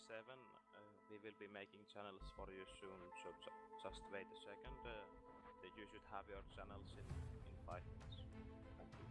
7. We will be making channels for you soon, so just wait a second. You should have your channels in 5 minutes. Thank you.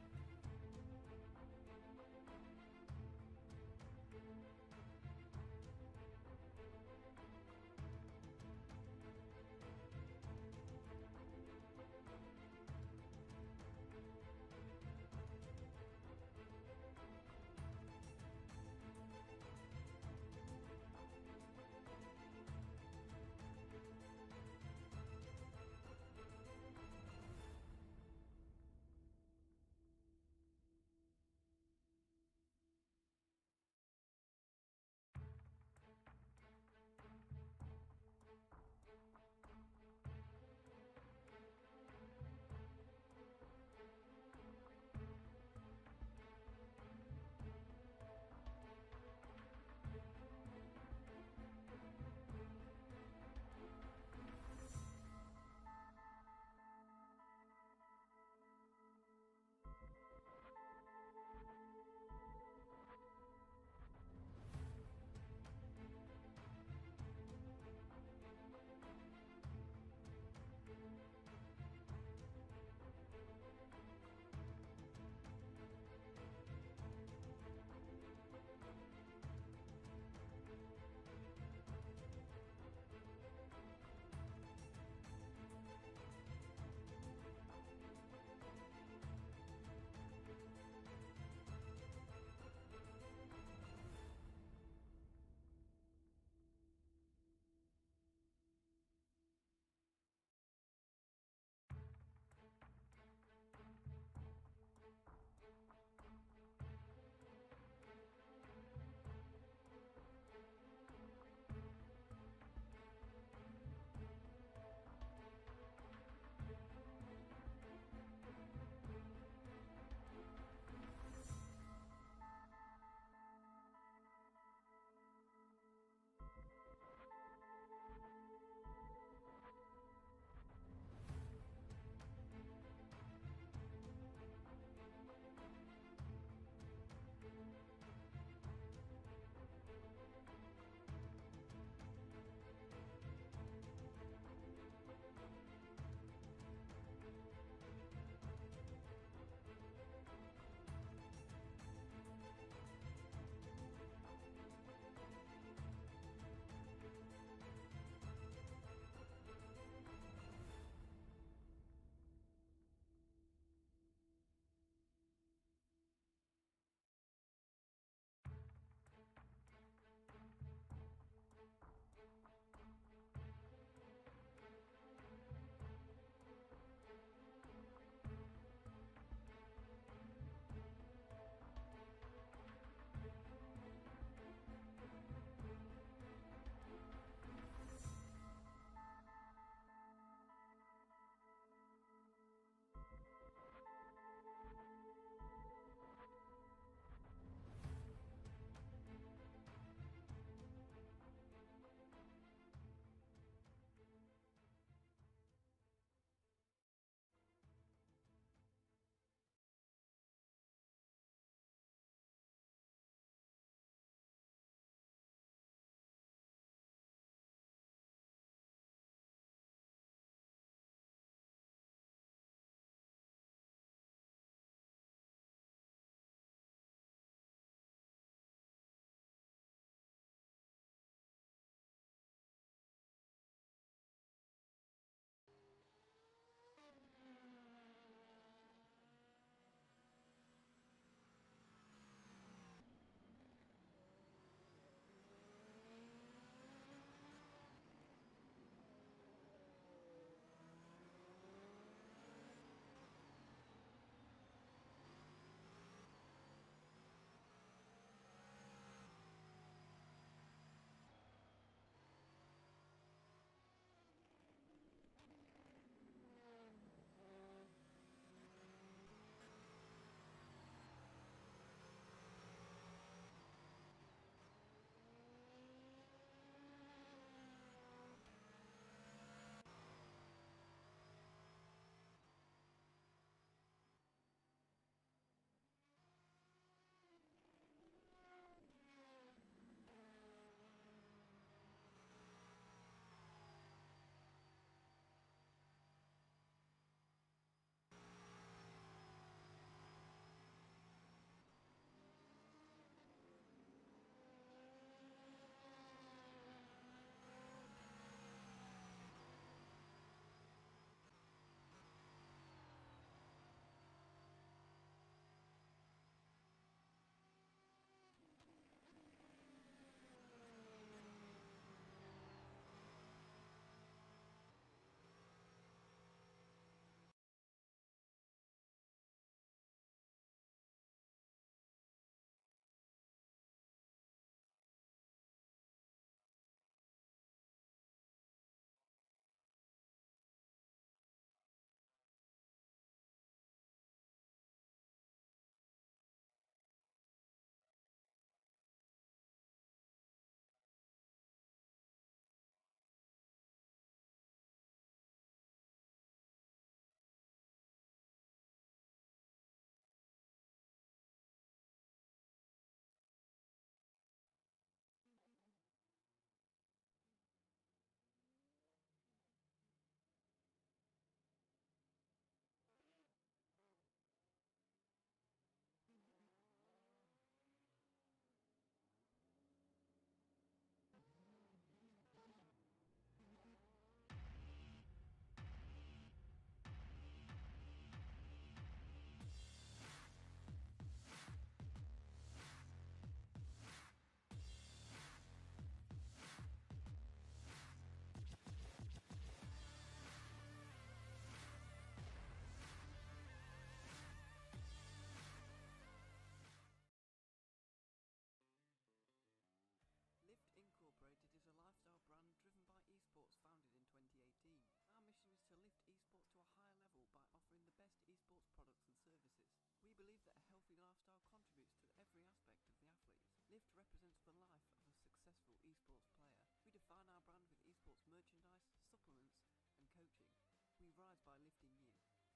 to lift esports to a higher level by offering the best esports products and services. We believe that a healthy lifestyle contributes to every aspect of the athlete. Lift represents the life of a successful esports player. We define our brand with esports merchandise, supplements, and coaching. We rise by lifting you.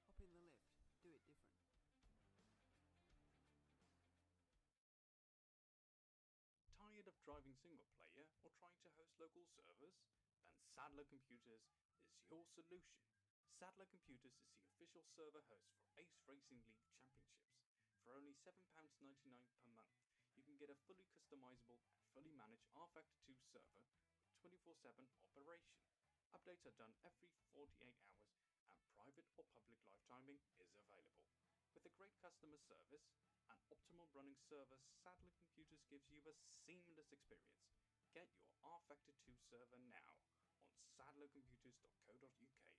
Hop in the lift, do it different. Tired of driving single player or trying to host local servers? Then Sadler Computers is your solution. Sadler Computers is the official server host for Ace Racing League Championships. For only £7.99 per month, you can get a fully customizable and fully managed rFactor 2 server with 24/7 operation. Updates are done every 48 hours and private or public live timing is available. With a great customer service and optimal running server, Sadler Computers gives you a seamless experience. Get your rFactor 2 server now on sadlercomputers.co.uk.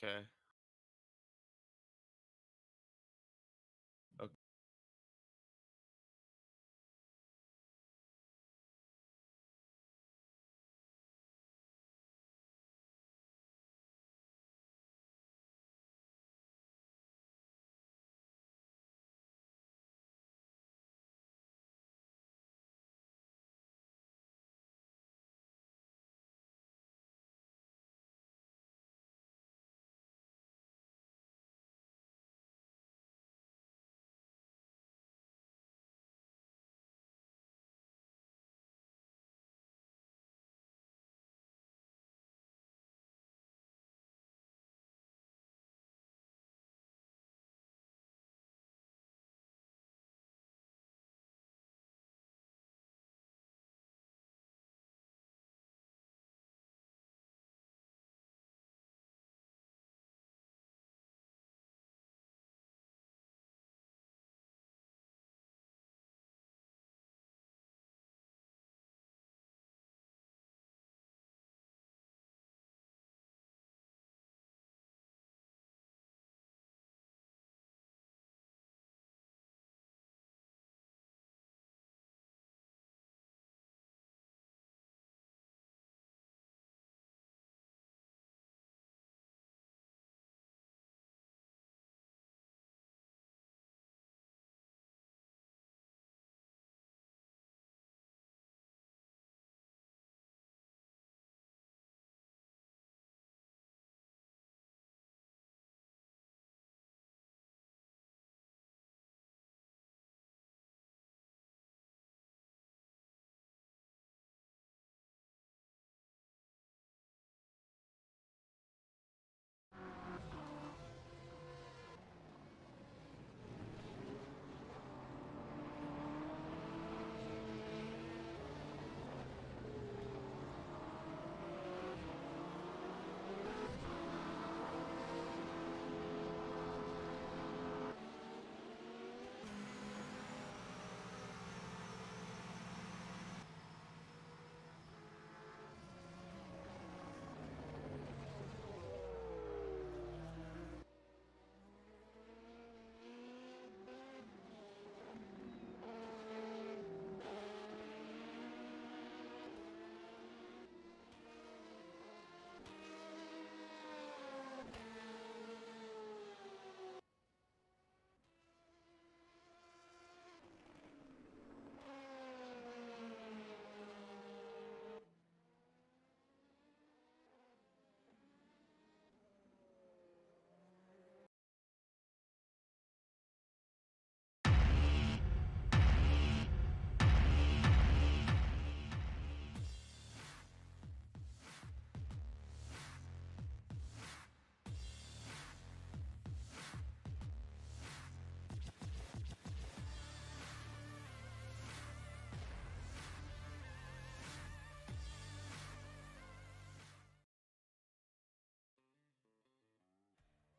Okay. Okay.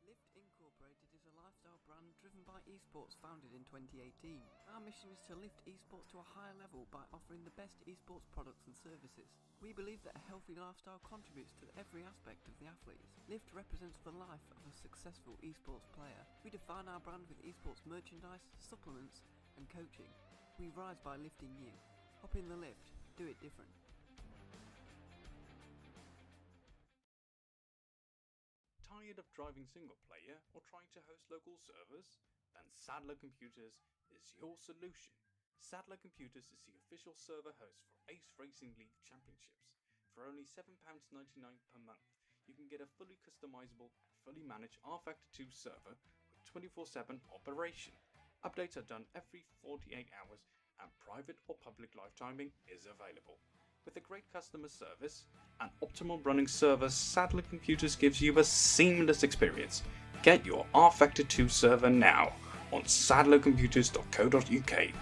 Lift Incorporated is a lifestyle brand driven by esports founded in 2018. Our mission is to lift esports to a higher level by offering the best esports products and services. We believe that a healthy lifestyle contributes to every aspect of the athletes. Lift represents the life of a successful esports player. We define our brand with esports merchandise, supplements, and coaching. We rise by lifting you. Hop in the lift, do it different. Tired of driving single player or trying to host local servers? Then Sadler Computers is your solution. Sadler Computers is the official server host for Ace Racing League Championships. For only £7.99 per month, you can get a fully customizable and fully managed rFactor 2 server with 24/7 operation. Updates are done every 48 hours and private or public live timing is available. With a great customer service and optimal running server, Sadler Computers gives you a seamless experience. Get your rFactor 2 server now on sadlercomputers.co.uk.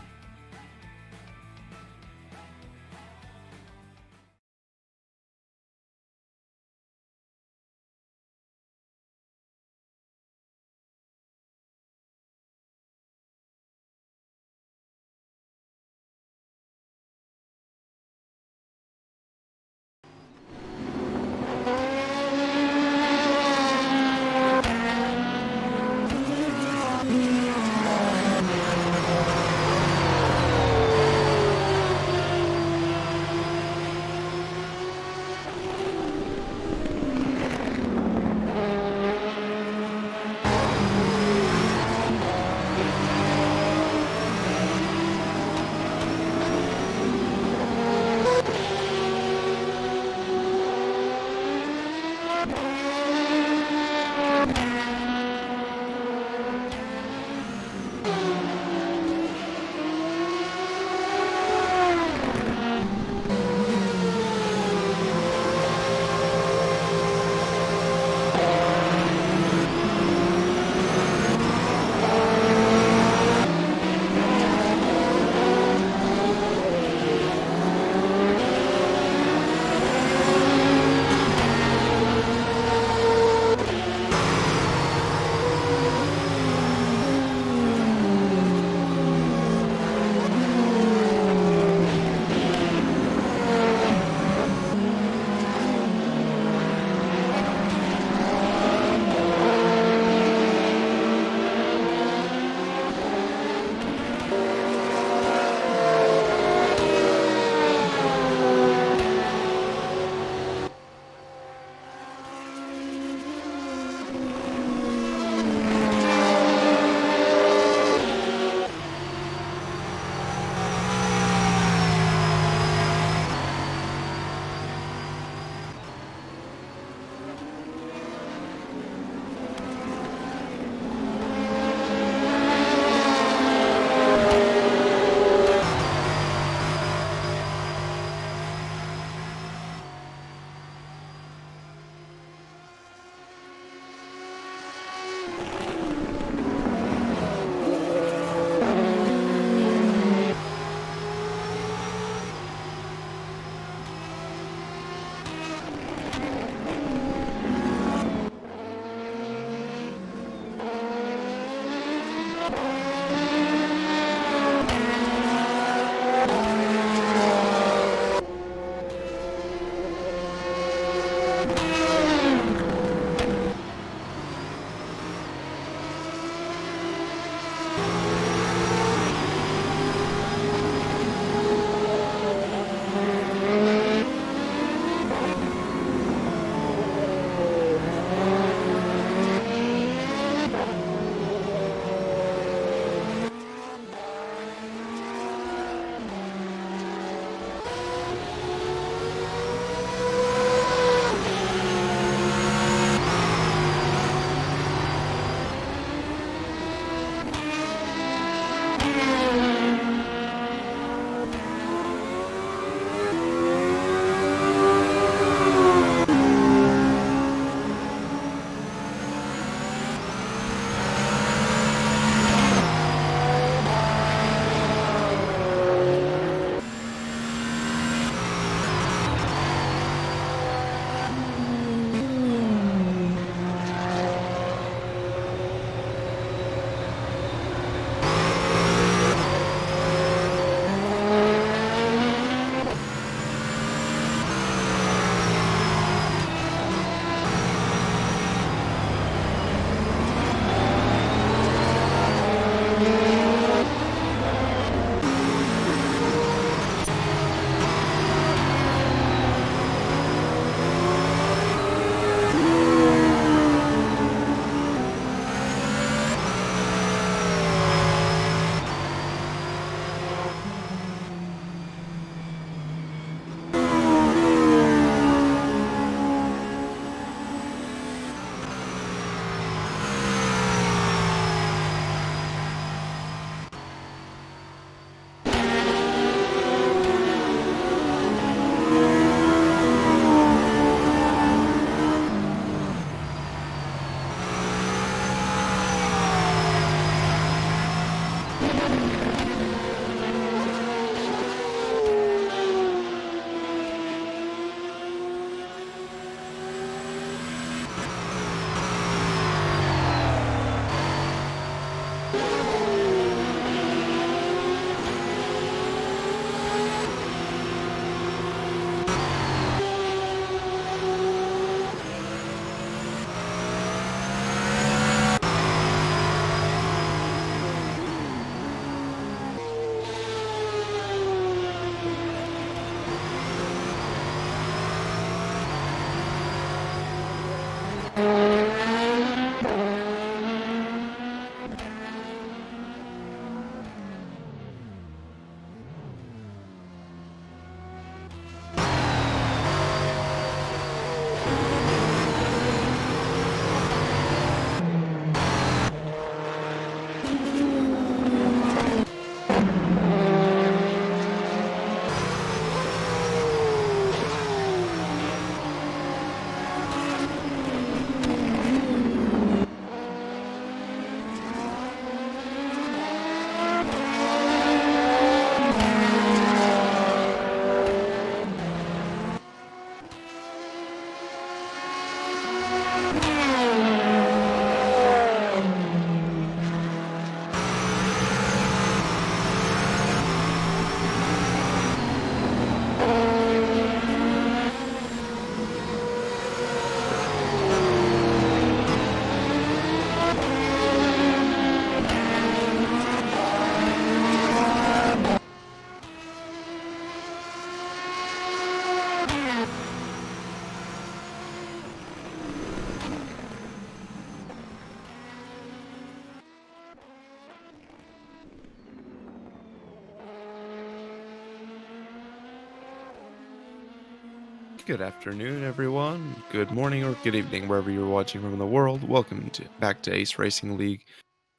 Good afternoon, everyone. Good morning or good evening, wherever you're watching from in the world. Welcome back to Ace Racing League.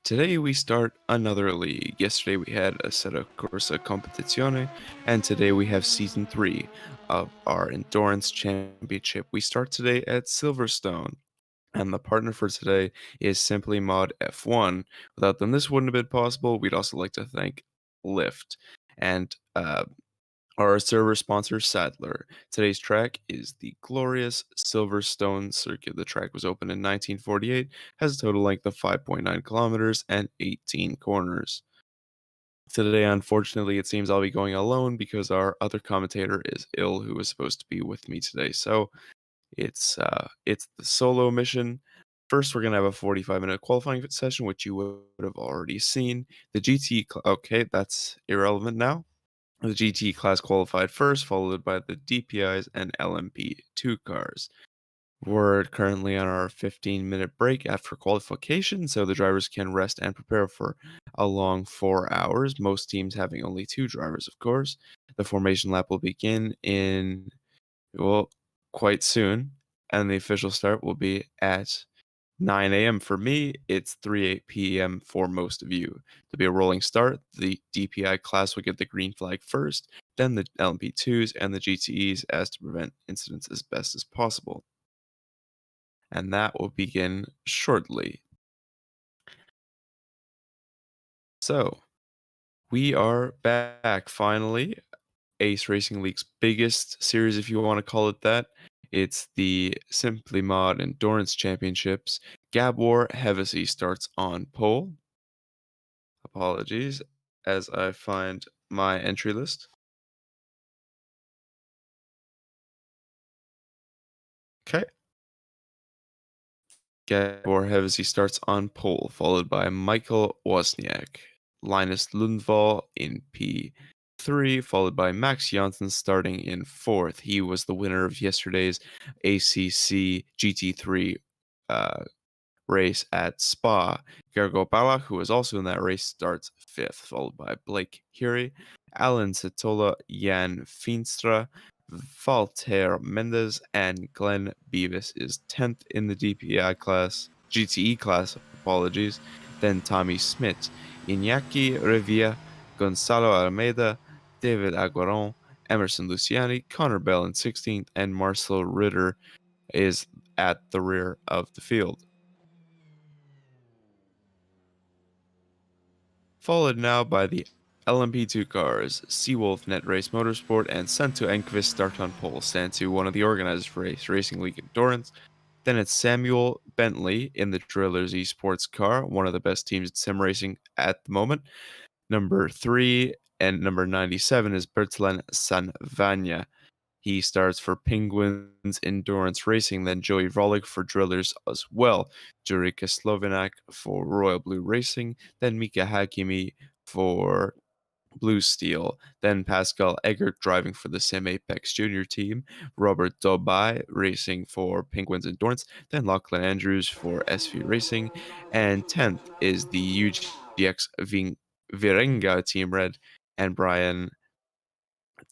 Today we start another league. Yesterday we had Assetto Corsa Competizione, and today we have Season 3 of our Endurance Championship. We start today at Silverstone, and the partner for today is Simplymod F1. Without them, this wouldn't have been possible. We'd also like to thank Lyft and our server sponsor, Sadler. Today's track is the glorious Silverstone circuit. The track was opened in 1948, has a total length of 5.9 kilometers and 18 corners. Today, unfortunately, it seems I'll be going alone because our other commentator is ill, who was supposed to be with me today. So it's the solo mission. First, we're gonna have a 45-minute qualifying session, which you would have already seen. The GT, okay, that's irrelevant now. The GT class qualified first, followed by the DPIs and LMP2 cars. We're currently on our 15-minute break after qualification, so the drivers can rest and prepare for a long 4 hours, most teams having only 2 drivers, of course. The formation lap will begin in, well, quite soon, and the official start will be at 9 a.m. for me. It's 3 p.m. for most of you. To be a rolling start, the DPI class will get the green flag first, then the LMP2s and the GTEs, as to prevent incidents as best as possible. And that will begin shortly. So, we are back finally. Ace Racing League's biggest series, if you want to call it that. It's the Simplymod Endurance Championships. Gabor Hevesi starts on pole. Apologies, as I find my entry list. Okay. Gabor Hevesi starts on pole, followed by Michael Wozniak. Linus Lundvall in P3, followed by Max Janssen starting in 4th. He was the winner of yesterday's ACC GT3 race at Spa. Gergo Balak, who was also in that race, starts 5th, followed by Blake Curie, Alan Setola, Jan Finstra, Valter Mendez, and Glenn Beavis is 10th in the GTE class, apologies. Then Tommy Smith, Iñaki Revilla, Gonzalo Almeida, David Aguaron, Emerson Luciani, Connor Bell in 16th, and Marcel Ritter is at the rear of the field. Followed now by the LMP2 cars, Seawolf Net Race Motorsport and Santu Enquist start on pole. Santu, one of the organizers for Ace Racing League Endurance. Then it's Samuel Bentley in the Drillers Esports car, one of the best teams at sim racing at the moment. Number 3 and number 97 is Bertlan Sanvanya. He starts for Penguins Endurance Racing, then Joey Volek for Drillers as well. Jurika Slovenak for Royal Blue Racing, then Mika Hakimi for Blue Steel, then Pascal Eggert driving for the Sim Apex Junior team, Robert Dobai racing for Penguins Endurance, then Lachlan Andrews for SV Racing, and 10th is the UGX Virenga Team Red and Brian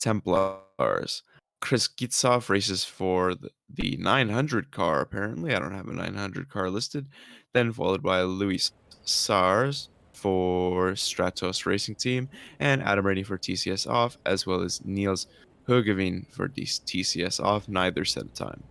Templars. Chris Gitsoff races for the 900 car, apparently. I don't have a 900 car listed. Then followed by Luis Sars for Stratos Racing Team and Adam Rainey for TCS Off, as well as Niels Hugevin for TCS Off, neither set a time.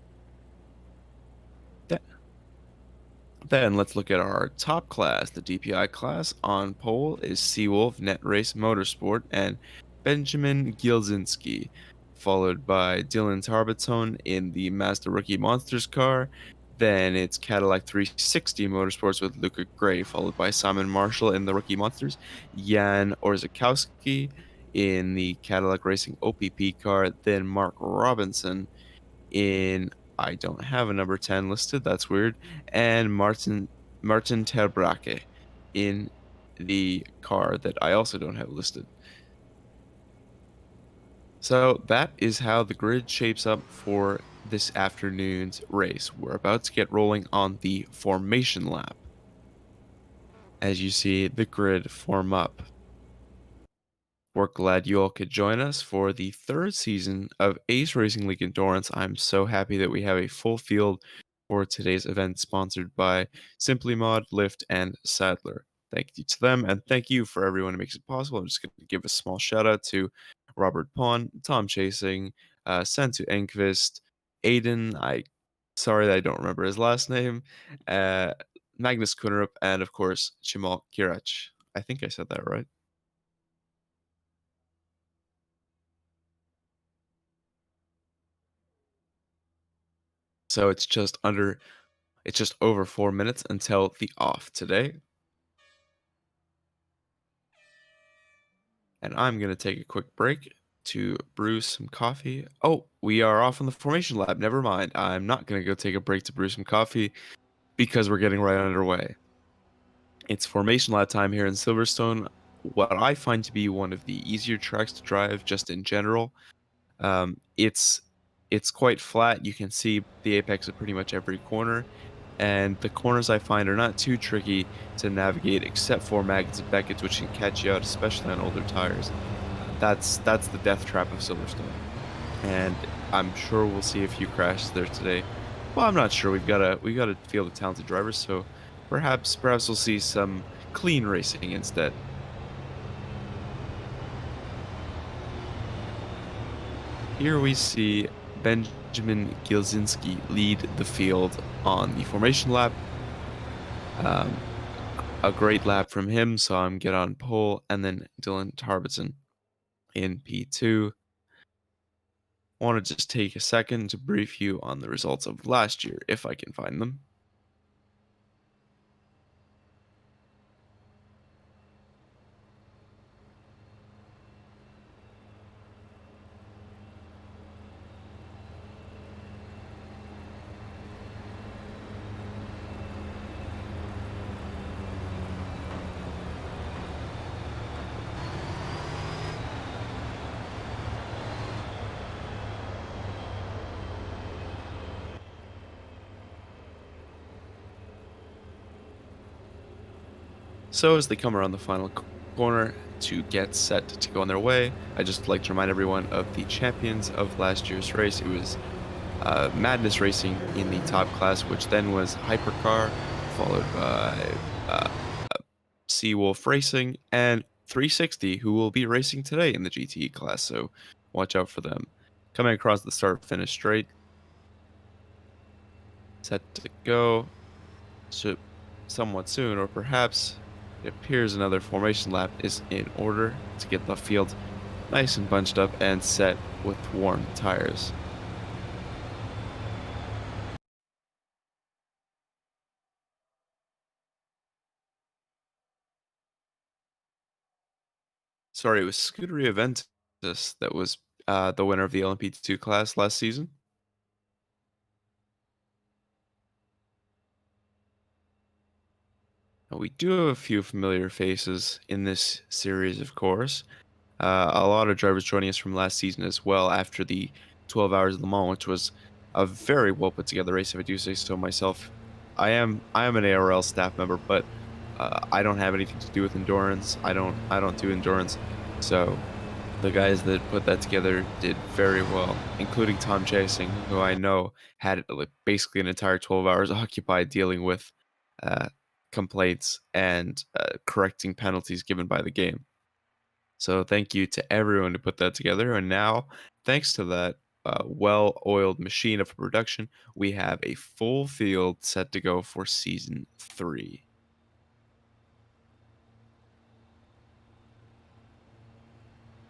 Then let's look at our top class. The DPI class on pole is Seawolf Net Race Motorsport and Benjamin Gilzinski, followed by Dylan Tarbaton in the Mazda Rookie Monsters car. Then it's Cadillac 360 Motorsports with Luca Gray, followed by Simon Marshall in the Rookie Monsters, Jan Orzakowski in the Cadillac Racing OPP car, then Mark Robinson in, I don't have a number 10 listed, that's weird, and Martin Terbrache in the car that I also don't have listed. So that is how the grid shapes up for this afternoon's race. We're about to get rolling on the formation lap. As you see the grid form up. We're glad you all could join us for the third season of Ace Racing League Endurance. I'm so happy that we have a full field for today's event, sponsored by Simplymod, Lyft, and Sadler. Thank you to them, and thank you for everyone who makes it possible. I'm just going to give a small shout out to Robert Pawn, Tom Chasing, Santu Enquist, Aiden. Sorry that I don't remember his last name. Magnus Kunrup, and of course Cemal Kirac. I think I said that right. So it's just over 4 minutes until the off today. And I'm going to take a quick break to brew some coffee. Oh, we are off on the formation lab. Never mind. I'm not going to go take a break to brew some coffee because we're getting right underway. It's formation lab time here in Silverstone. What I find to be one of the easier tracks to drive just in general. It's quite flat. You can see the apex of pretty much every corner, and the corners I find are not too tricky to navigate, except for Maggotts and Beckett's, which can catch you out, especially on older tires. That's the death trap of Silverstone, and I'm sure we'll see a few crashes there today. Well, I'm not sure. We've got a field of talented drivers, so perhaps we'll see some clean racing instead. Here we see Benjamin Gilzinski lead the field on the formation lap. A great lap from him, saw him get on pole, and then Dylan Tarbitson in P2. I want to just take a second to brief you on the results of last year, if I can find them. So as they come around the final corner to get set to go on their way, I'd just like to remind everyone of the champions of last year's race. It was Madness Racing in the top class, which then was Hypercar, followed by Seawolf Racing, and 360, who will be racing today in the GTE class, so watch out for them. Coming across the start-finish straight. Set to go. So somewhat soon, or perhaps it appears another formation lap is in order to get the field nice and bunched up and set with warm tires. Sorry, it was Scuderia Ventus that was the winner of the LMP2 class last season. We do have a few familiar faces in this series, of course. A lot of drivers joining us from last season as well after the 12 Hours of Le Mans, which was a very well put together race, if I do say so myself. I am an ARL staff member, but I don't have anything to do with endurance. I don't do endurance, so the guys that put that together did very well, including Tom Chasing, who I know had basically an entire 12 hours occupied dealing with complaints and correcting penalties given by the game. So thank you to everyone who put that together. And now, thanks to that well-oiled machine of production, we have a full field set to go for Season 3.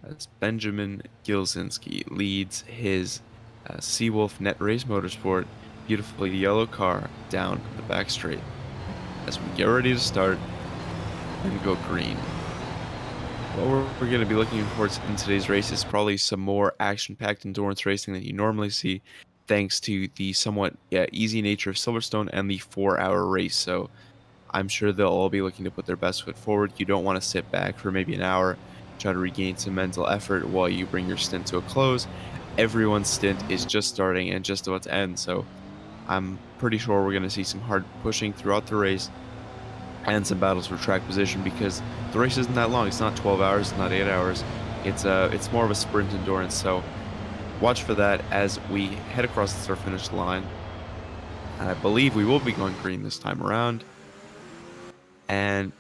As Benjamin Gilzinski leads his Seawolf Net Race Motorsport beautiful yellow car down the back straight. As we get ready to start and go green. What we're going to be looking for in today's race is probably some more action-packed endurance racing than you normally see, thanks to the somewhat easy nature of Silverstone and the 4-hour race. So I'm sure they'll all be looking to put their best foot forward. You don't want to sit back for maybe an hour, try to regain some mental effort while you bring your stint to a close. Everyone's stint is just starting and just about to end, so I'm pretty sure we're going to see some hard pushing throughout the race and some battles for track position, because the race isn't that long. It's not 12 hours, it's not 8 hours. It's more of a sprint endurance, so watch for that as we head across the start finish line. And I believe we will be going green this time around. And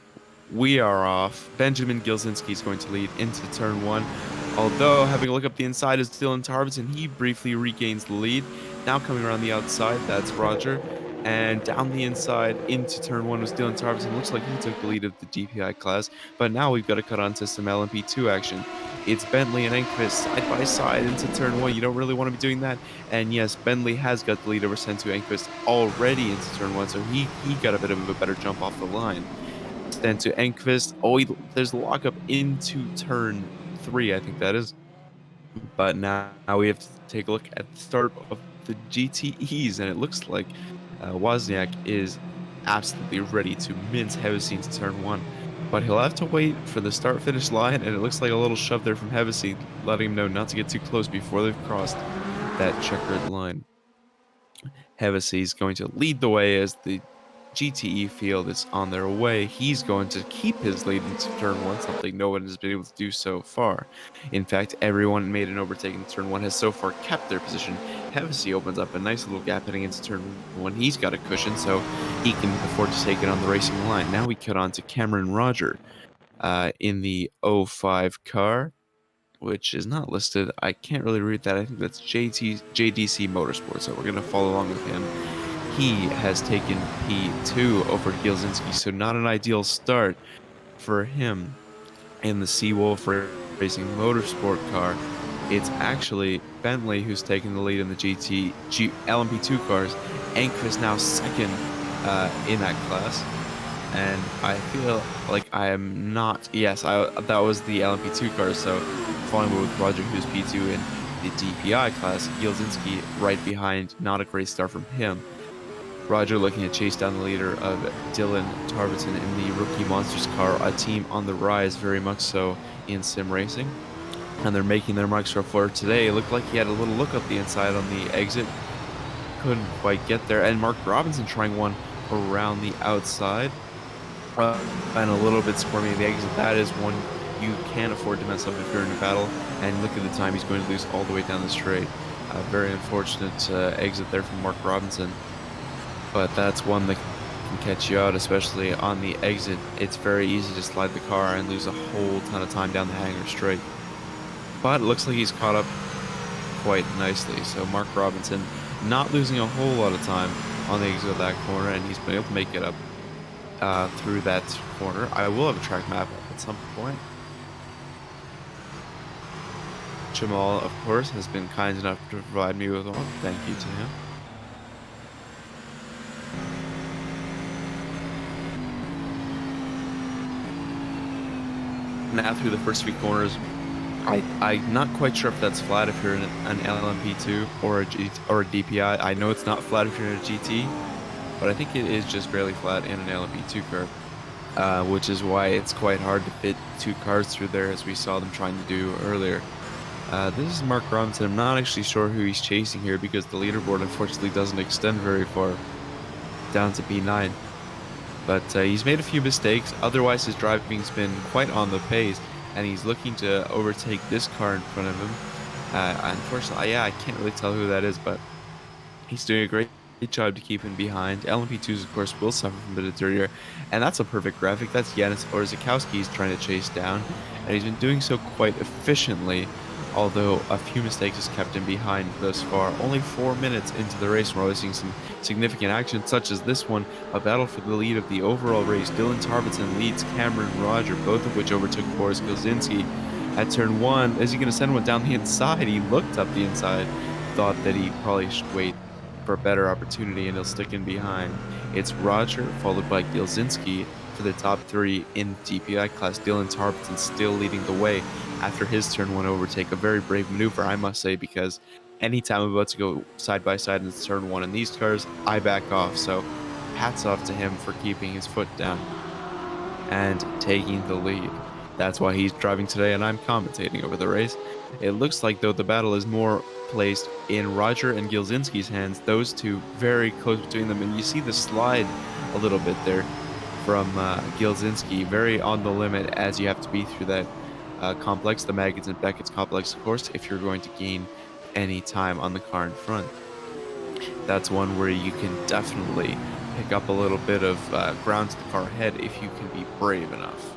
we are off. Benjamin Gilzinski is going to lead into turn 1. Although, having a look up the inside is Dylan Tarbiton. He briefly regains the lead. Now coming around the outside, that's Roger. And down the inside into turn 1 was Dylan Tarbiton. Looks like he took the lead of the DPI class. But now we've got to cut on to some LMP2 action. It's Bentley and Enquist side by side into turn 1. You don't really want to be doing that. And yes, Bentley has got the lead over Sentu Enquist already into turn 1. So he got a bit of a better jump off the line. Then to Enquist. Oh, there's a lockup into turn 3, I think that is. But now we have to take a look at the start of the GTEs, and it looks like Wozniak is absolutely ready to mince Hevesy into turn 1. But he'll have to wait for the start-finish line, and it looks like a little shove there from Hevesy, letting him know not to get too close before they've crossed that checkered line. Hevesy is going to lead the way as the GTE field is on their way. He's going to keep his lead into turn 1, something no one has been able to do so far. In fact, everyone made an overtake in turn 1 has so far kept their position. Hevesy opens up a nice little gap heading into turn 1. He's got a cushion, so he can afford to take it on the racing line. Now we cut on to Cameron Roger in the 05 car, which is not listed. I can't really read that. I think that's JDC Motorsports, so we're going to follow along with him. He has taken P2 over Gilzinski, so not an ideal start for him in the Seawolf Racing Motorsport car. It's actually Bentley who's taking the lead in the LMP2 cars. Enquist now second in that class. And I feel like I am not... Yes, that was the LMP2 car, so following with Roger, who's P2 in the DPI class. Gilzinski right behind, not a great start from him. Roger looking to chase down the leader of Dylan Tarbiton in the Rookie Monsters car, a team on the rise very much so in sim racing. And they're making their marks for today. It looked like he had a little look up the inside on the exit. Couldn't quite get there. And Mark Robinson trying one around the outside. And a little bit squirmy at the exit. That is one you can't afford to mess up if you're in a battle. And look at the time he's going to lose all the way down the straight. Very unfortunate exit there from Mark Robinson. But that's one that can catch you out, especially on the exit. It's very easy to slide the car and lose a whole ton of time down the hanger straight. But it looks like he's caught up quite nicely. So Mark Robinson not losing a whole lot of time on the exit of that corner, and he's been able to make it up through that corner. I will have a track map at some point. Cemal, of course, has been kind enough to provide me with one. Thank you to him. Now through the first 3 corners, I'm not quite sure if that's flat if you're in an LMP2 or a DPI. I know it's not flat if you're in a GT, but I think it is just barely flat in an LMP2 car, which is why it's quite hard to fit 2 cars through there as we saw them trying to do earlier. This is Mark Robinson. I'm not actually sure who he's chasing here because the leaderboard unfortunately doesn't extend very far down to P9. But he's made a few mistakes. Otherwise, his driving's been quite on the pace, and he's looking to overtake this car in front of him. Unfortunately, I can't really tell who that is, but he's doing a great job to keep him behind. LMP2s, of course, will suffer from a bit of dirt here, and that's a perfect graphic. That's Yanis Orzakowski he's trying to chase down, and he's been doing so quite efficiently, although a few mistakes has kept him behind thus far. Only 4 minutes into the race, we're already seeing some significant action, such as this one, a battle for the lead of the overall race. Dylan Tarbiton leads Cameron Roger, both of which overtook Boris Gilzinski at turn 1. Is he going to send one down the inside? He looked up the inside, thought that he probably should wait for a better opportunity, and he'll stick in behind. It's Roger, followed by Gilzinski for the top 3 in DPI class. Dylan Tarbiton still leading the way after his turn 1 overtake. A very brave maneuver, I must say, because anytime I'm about to go side by side in turn 1 in these cars, I back off. So hats off to him for keeping his foot down and taking the lead. That's why he's driving today and I'm commentating over the race. It looks like, though, the battle is more placed in Roger and Gilzinski's hands. Those two very close between them, and you see the slide a little bit there from Gilzinski, very on the limit as you have to be through that complex, the Maggots and Beckett's complex, of course, if you're going to gain any time on the car in front. That's one where you can definitely pick up a little bit of ground to the car ahead if you can be brave enough.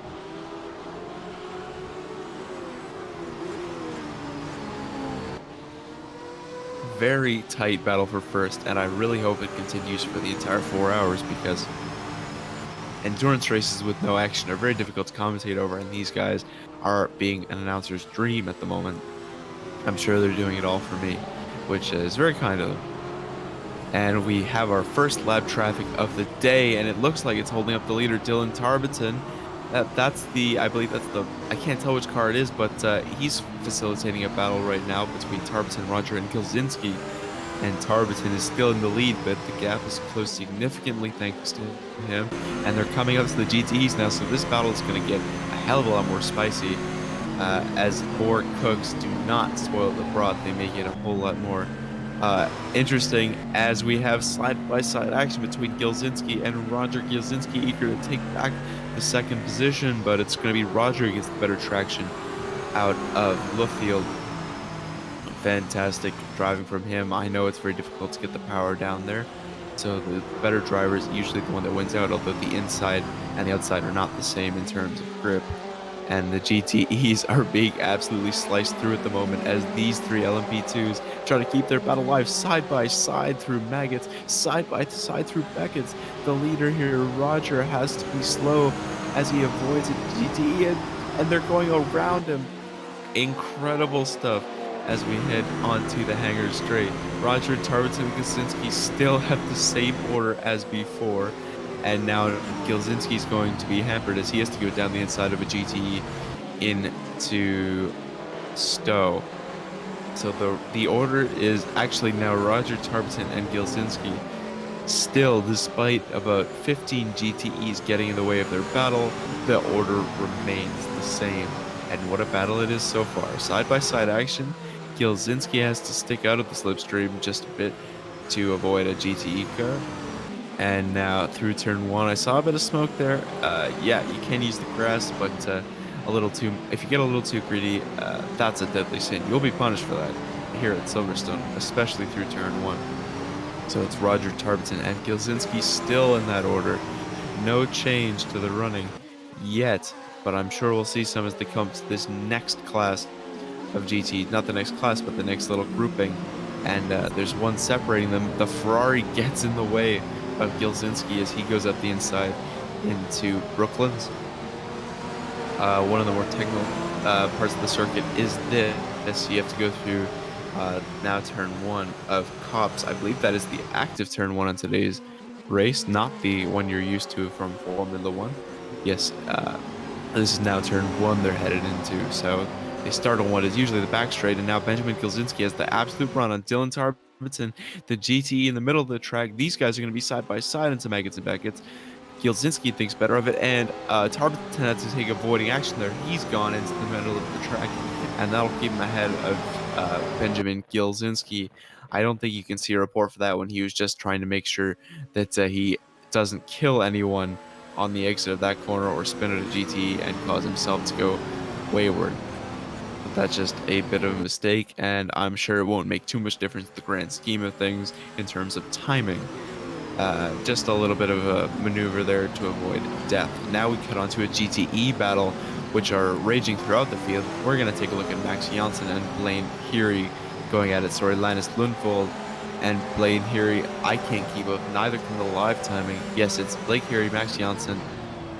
Very tight battle for first, and I really hope it continues for the entire 4 hours, because endurance races with no action are very difficult to commentate over, and these guys are being an announcer's dream at the moment. I'm sure they're doing it all for me, which is very kind of them. And we have our first lap traffic of the day, and it looks like it's holding up the leader, Dylan Tarbiton. That's the, I believe that's the, I can't tell which car it is, but he's facilitating a battle right now between Tarbiton, Roger, and Gilzinski. And Tarbiton is still in the lead, but the gap is closed significantly thanks to him. And they're coming up to the GTEs now, so this battle is going to get a hell of a lot more spicy. As more cooks do not spoil the broth, they make it a whole lot more interesting, as we have side-by-side action between Gilzinski and Roger. Gilzinski eager to take back the second position, but it's going to be Roger who gets the better traction out of Luffield. Fantastic driving from him. I know it's very difficult to get the power down there, so the better driver is usually the one that wins out, although the inside and the outside are not the same in terms of grip. And the GTEs are being absolutely sliced through at the moment, as these three LMP2s try to keep their battle alive side by side through Maggots, side by side through Beckett's. The leader here, Roger, has to be slow as he avoids a GTE, and they're going around him. Incredible stuff as we head onto the Hangar Straight. Roger, Tarbiton, and Gilzinski still have the same order as before. And now Gilzinski's going to be hampered as he has to go down the inside of a GTE into Stowe. So the order is actually now Roger, Tarbiton, and Gilzinski. Still, despite about 15 GTEs getting in the way of their battle, the order remains the same. And what a battle it is so far. Side-by-side action. Gilzinski has to stick out of the slipstream just a bit to avoid a GTE car. And now through turn one, I saw a bit of smoke there. Yeah, you can use the grass, but if you get a little too greedy, that's a deadly sin. You'll be punished for that here at Silverstone, especially through turn one. So it's Roger, Tarbiton, and Gilzinski still in that order. No change to the running yet, but I'm sure we'll see some as they come to this next class of GT. Not the next class, but the next little grouping. And there's one separating them. The Ferrari gets in the way of Gilzinski as he goes up the inside into Brooklands. One of the more technical parts of the circuit is this. You have to go through now turn one of Cops. I believe that is the active turn one on today's race, not the one you're used to from Formula One. Yes, this is now turn one they're headed into. So they start on what is usually the back straight, and now Benjamin Gilzinski has the absolute run on Dylan Tarbiton, the GTE in the middle of the track. These guys are going to be side by side into Maggots and Beckett's. Gilzinski thinks better of it, and Tarbiton had to take avoiding action there. He's gone into the middle of the track, and that'll keep him ahead of Benjamin Gilzinski. I don't think you can see a report for that one. He was just trying to make sure that he doesn't kill anyone on the exit of that corner or spin at a GTE and cause himself to go wayward. But that's just a bit of a mistake, and I'm sure it won't make too much difference in the grand scheme of things in terms of timing. Just a little bit of a maneuver there to avoid death. Now we cut onto a GTE battle, which are raging throughout the field. We're going to take a look at Max Janssen and Blaine Heary going at it. Sorry, Linus Lundvold and Blaine Heary. I can't keep up. Neither can the live timing. Yes, it's Blake Heary, Max Janssen,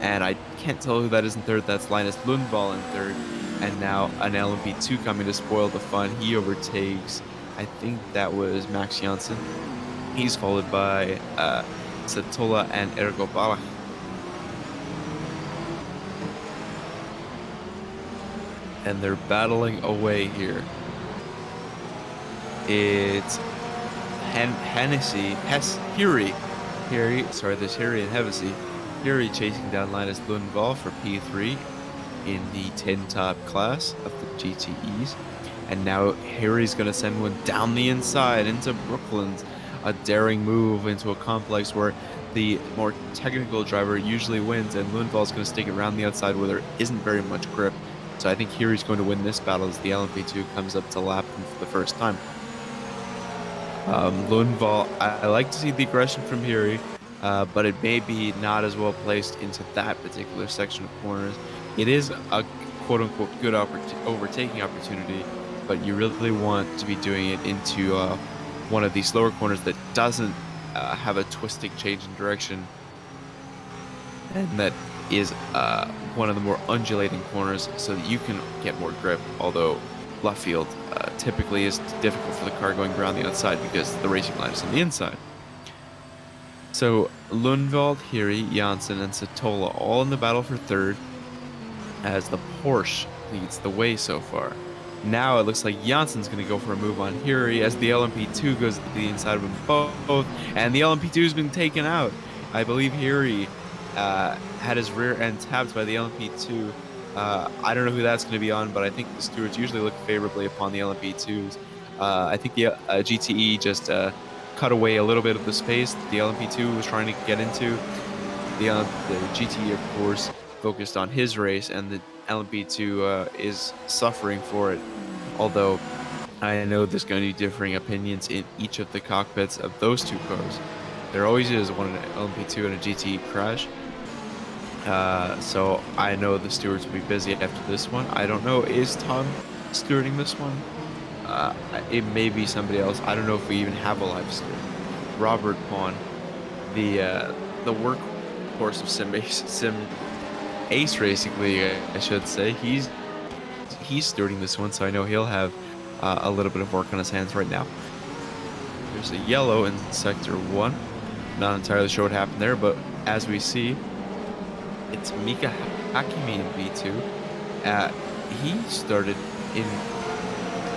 and I can't tell who that is in third. That's Linus Lundvall in third. And now an LMP2 coming to spoil the fun. He overtakes, I think that was Max Janssen. He's followed by Satola and Ergo Balach. And they're battling away here. It's there's Heary and Hevesy. Heary chasing down Linus Lundvall for P3 in the 10 top class of the GTEs. And now Heary's going to send one down the inside into Brooklands. A daring move into a complex where the more technical driver usually wins, and Lundvall's going to stick it around the outside where there isn't very much grip So I think Hiri's going to win this battle as the LMP2 comes up to lap him for the first time. Lundvall, I like to see the aggression from Hiri, but it may be not as well placed into that particular section of corners. It is a quote-unquote good overtaking opportunity, but you really want to be doing it into one of these slower corners that doesn't have a twisting change in direction, and that is one of the more undulating corners so that you can get more grip, although left field typically is difficult for the car going around the outside because the racing line is on the inside. So Lundvall, Hiri, Janssen, and Satola all in the battle for third as the Porsche leads the way so far. Now it looks like Janssen's going to go for a move on Hiri as the LMP2 goes to the inside of them both, and the LMP2 has been taken out. I believe Hiri had his rear end tapped by the LMP2. I don't know who that's going to be on, but I think the stewards usually look favorably upon the LMP2s. I think the GTE just cut away a little bit of the space that the LMP2 was trying to get into. The GTE, of course, focused on his race, and the LMP2 is suffering for it. Although I know there's going to be differing opinions in each of the cockpits of those two cars. There always is one an LMP2 and a GTE crash. So I know the stewards will be busy after this one. I don't know, is Tom stewarding this one? It may be somebody else. I don't know if we even have a live steward. Robert Pawn, the workhorse of Sim Ace Racing League, I should say. He's stewarding this one, so I know he'll have a little bit of work on his hands right now. There's a yellow in sector 1. Not entirely sure what happened there, but as we see, it's Mika Hakimi in V2. He started in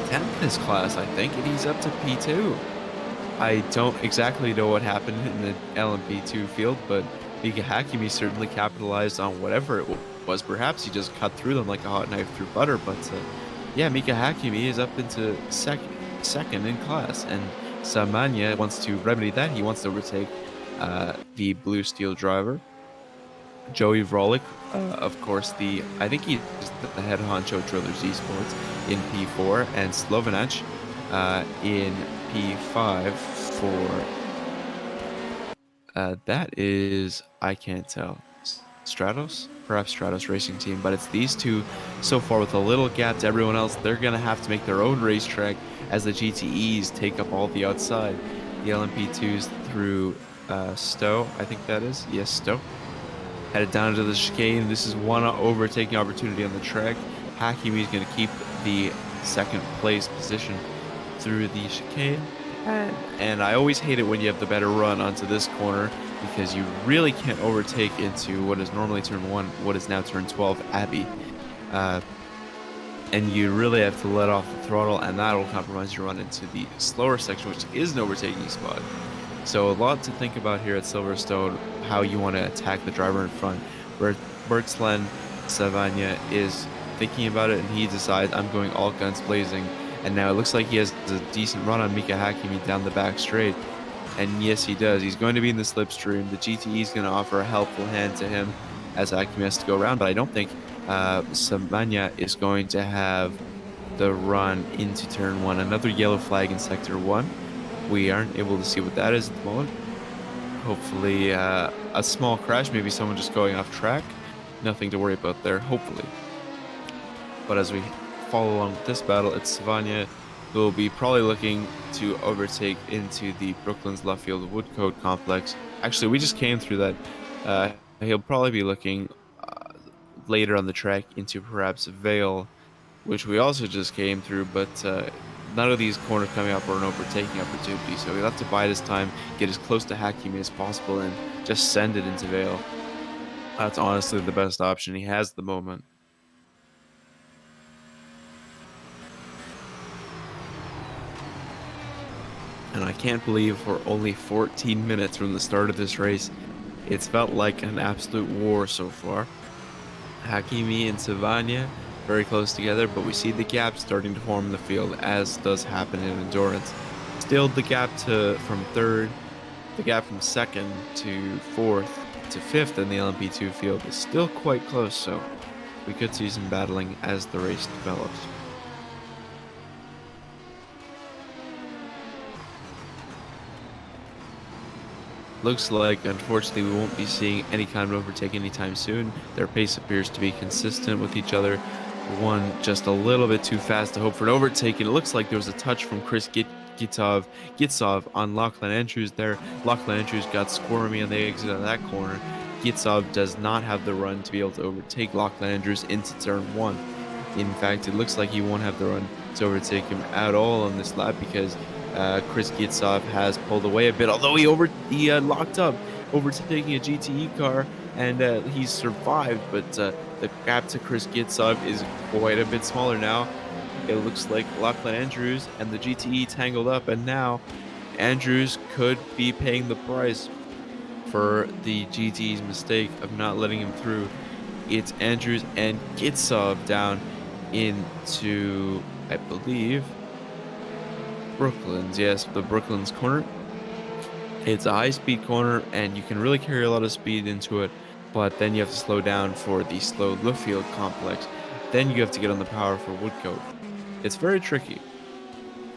10th in his class, I think, and he's up to P2. I don't exactly know what happened in the LMP2 field, but Mika Hakimi certainly capitalized on whatever it was. Perhaps he just cut through them like a hot knife through butter, but yeah, Mika Hakimi is up into second in class, and Samanya wants to remedy that. He wants to overtake the Blue Steel driver. Joey Vrolik, of course, I think he's the head honcho Drillers Esports in P4, and Slovenach in P5 for that is, I can't tell, Stratos? Perhaps Stratos Racing Team, but it's these two so far with a little gap to everyone else. They're going to have to make their own racetrack as the GTEs take up all the outside. The LMP2s through Stowe, I think that is. Yes, Stowe. Headed down to the chicane. This is one overtaking opportunity on the track. Hakimi is going to keep the second place position through the chicane. And I always hate it when you have the better run onto this corner because you really can't overtake into what is normally turn 1, what is now turn 12, Abbey. And you really have to let off the throttle, and that'll compromise your run into the slower section, which is an overtaking spot. So a lot to think about here at Silverstone, how you want to attack the driver in front. Bertzlen Savagna is thinking about it, and he decides, I'm going all guns blazing. And now it looks like he has a decent run on Mika Hakimi down the back straight. And yes, he does. He's going to be in the slipstream. The GTE is going to offer a helpful hand to him as Hakimi has to go around, but I don't think Savagna is going to have the run into turn 1. Another yellow flag in sector 1. We aren't able to see what that is at the moment. Hopefully a small crash, maybe someone just going off track. Nothing to worry about there, hopefully. But as we follow along with this battle, it's Savagna who will be probably looking to overtake into the Brooklands left field Woodcote complex. Actually, we just came through that. He'll probably be looking later on the track into perhaps Vale, which we also just came through, but none of these corners coming up are an overtaking opportunity, so he'll have to bide his time, get as close to Hakimi as possible, and just send it into Vale. That's honestly the best option he has at the moment. And I can't believe we're only 14 minutes from the start of this race. It's felt like an absolute war so far. Hakimi and Savagna very close together, but we see the gap starting to form in the field, as does happen in endurance. Still, the gap from third, the gap from second to fourth to fifth in the LMP2 field is still quite close, so we could see some battling as the race develops. Looks like, unfortunately, we won't be seeing any kind of overtake anytime soon. Their pace appears to be consistent with each other. One just a little bit too fast to hope for an overtake, and it looks like there was a touch from Chris Gitsov on Lachlan Andrews there. Lachlan Andrews got squirmy on the exit of that corner. Gitsov does not have the run to be able to overtake Lachlan Andrews into turn 1. In fact, it looks like he won't have the run to overtake him at all on this lap because Chris Gitsov has pulled away a bit, although he locked up, overtaking a GTE car, and he's survived, but the gap to Chris Gitsov is quite a bit smaller now. It looks like Lachlan Andrews and the GTE tangled up, and now Andrews could be paying the price for the GTE's mistake of not letting him through. It's Andrews and Gitsov down into, I believe, Brooklands. Yes, the Brooklands corner. It's a high-speed corner, and you can really carry a lot of speed into it, but then you have to slow down for the slow Luffield complex. Then you have to get on the power for Woodcote. It's very tricky,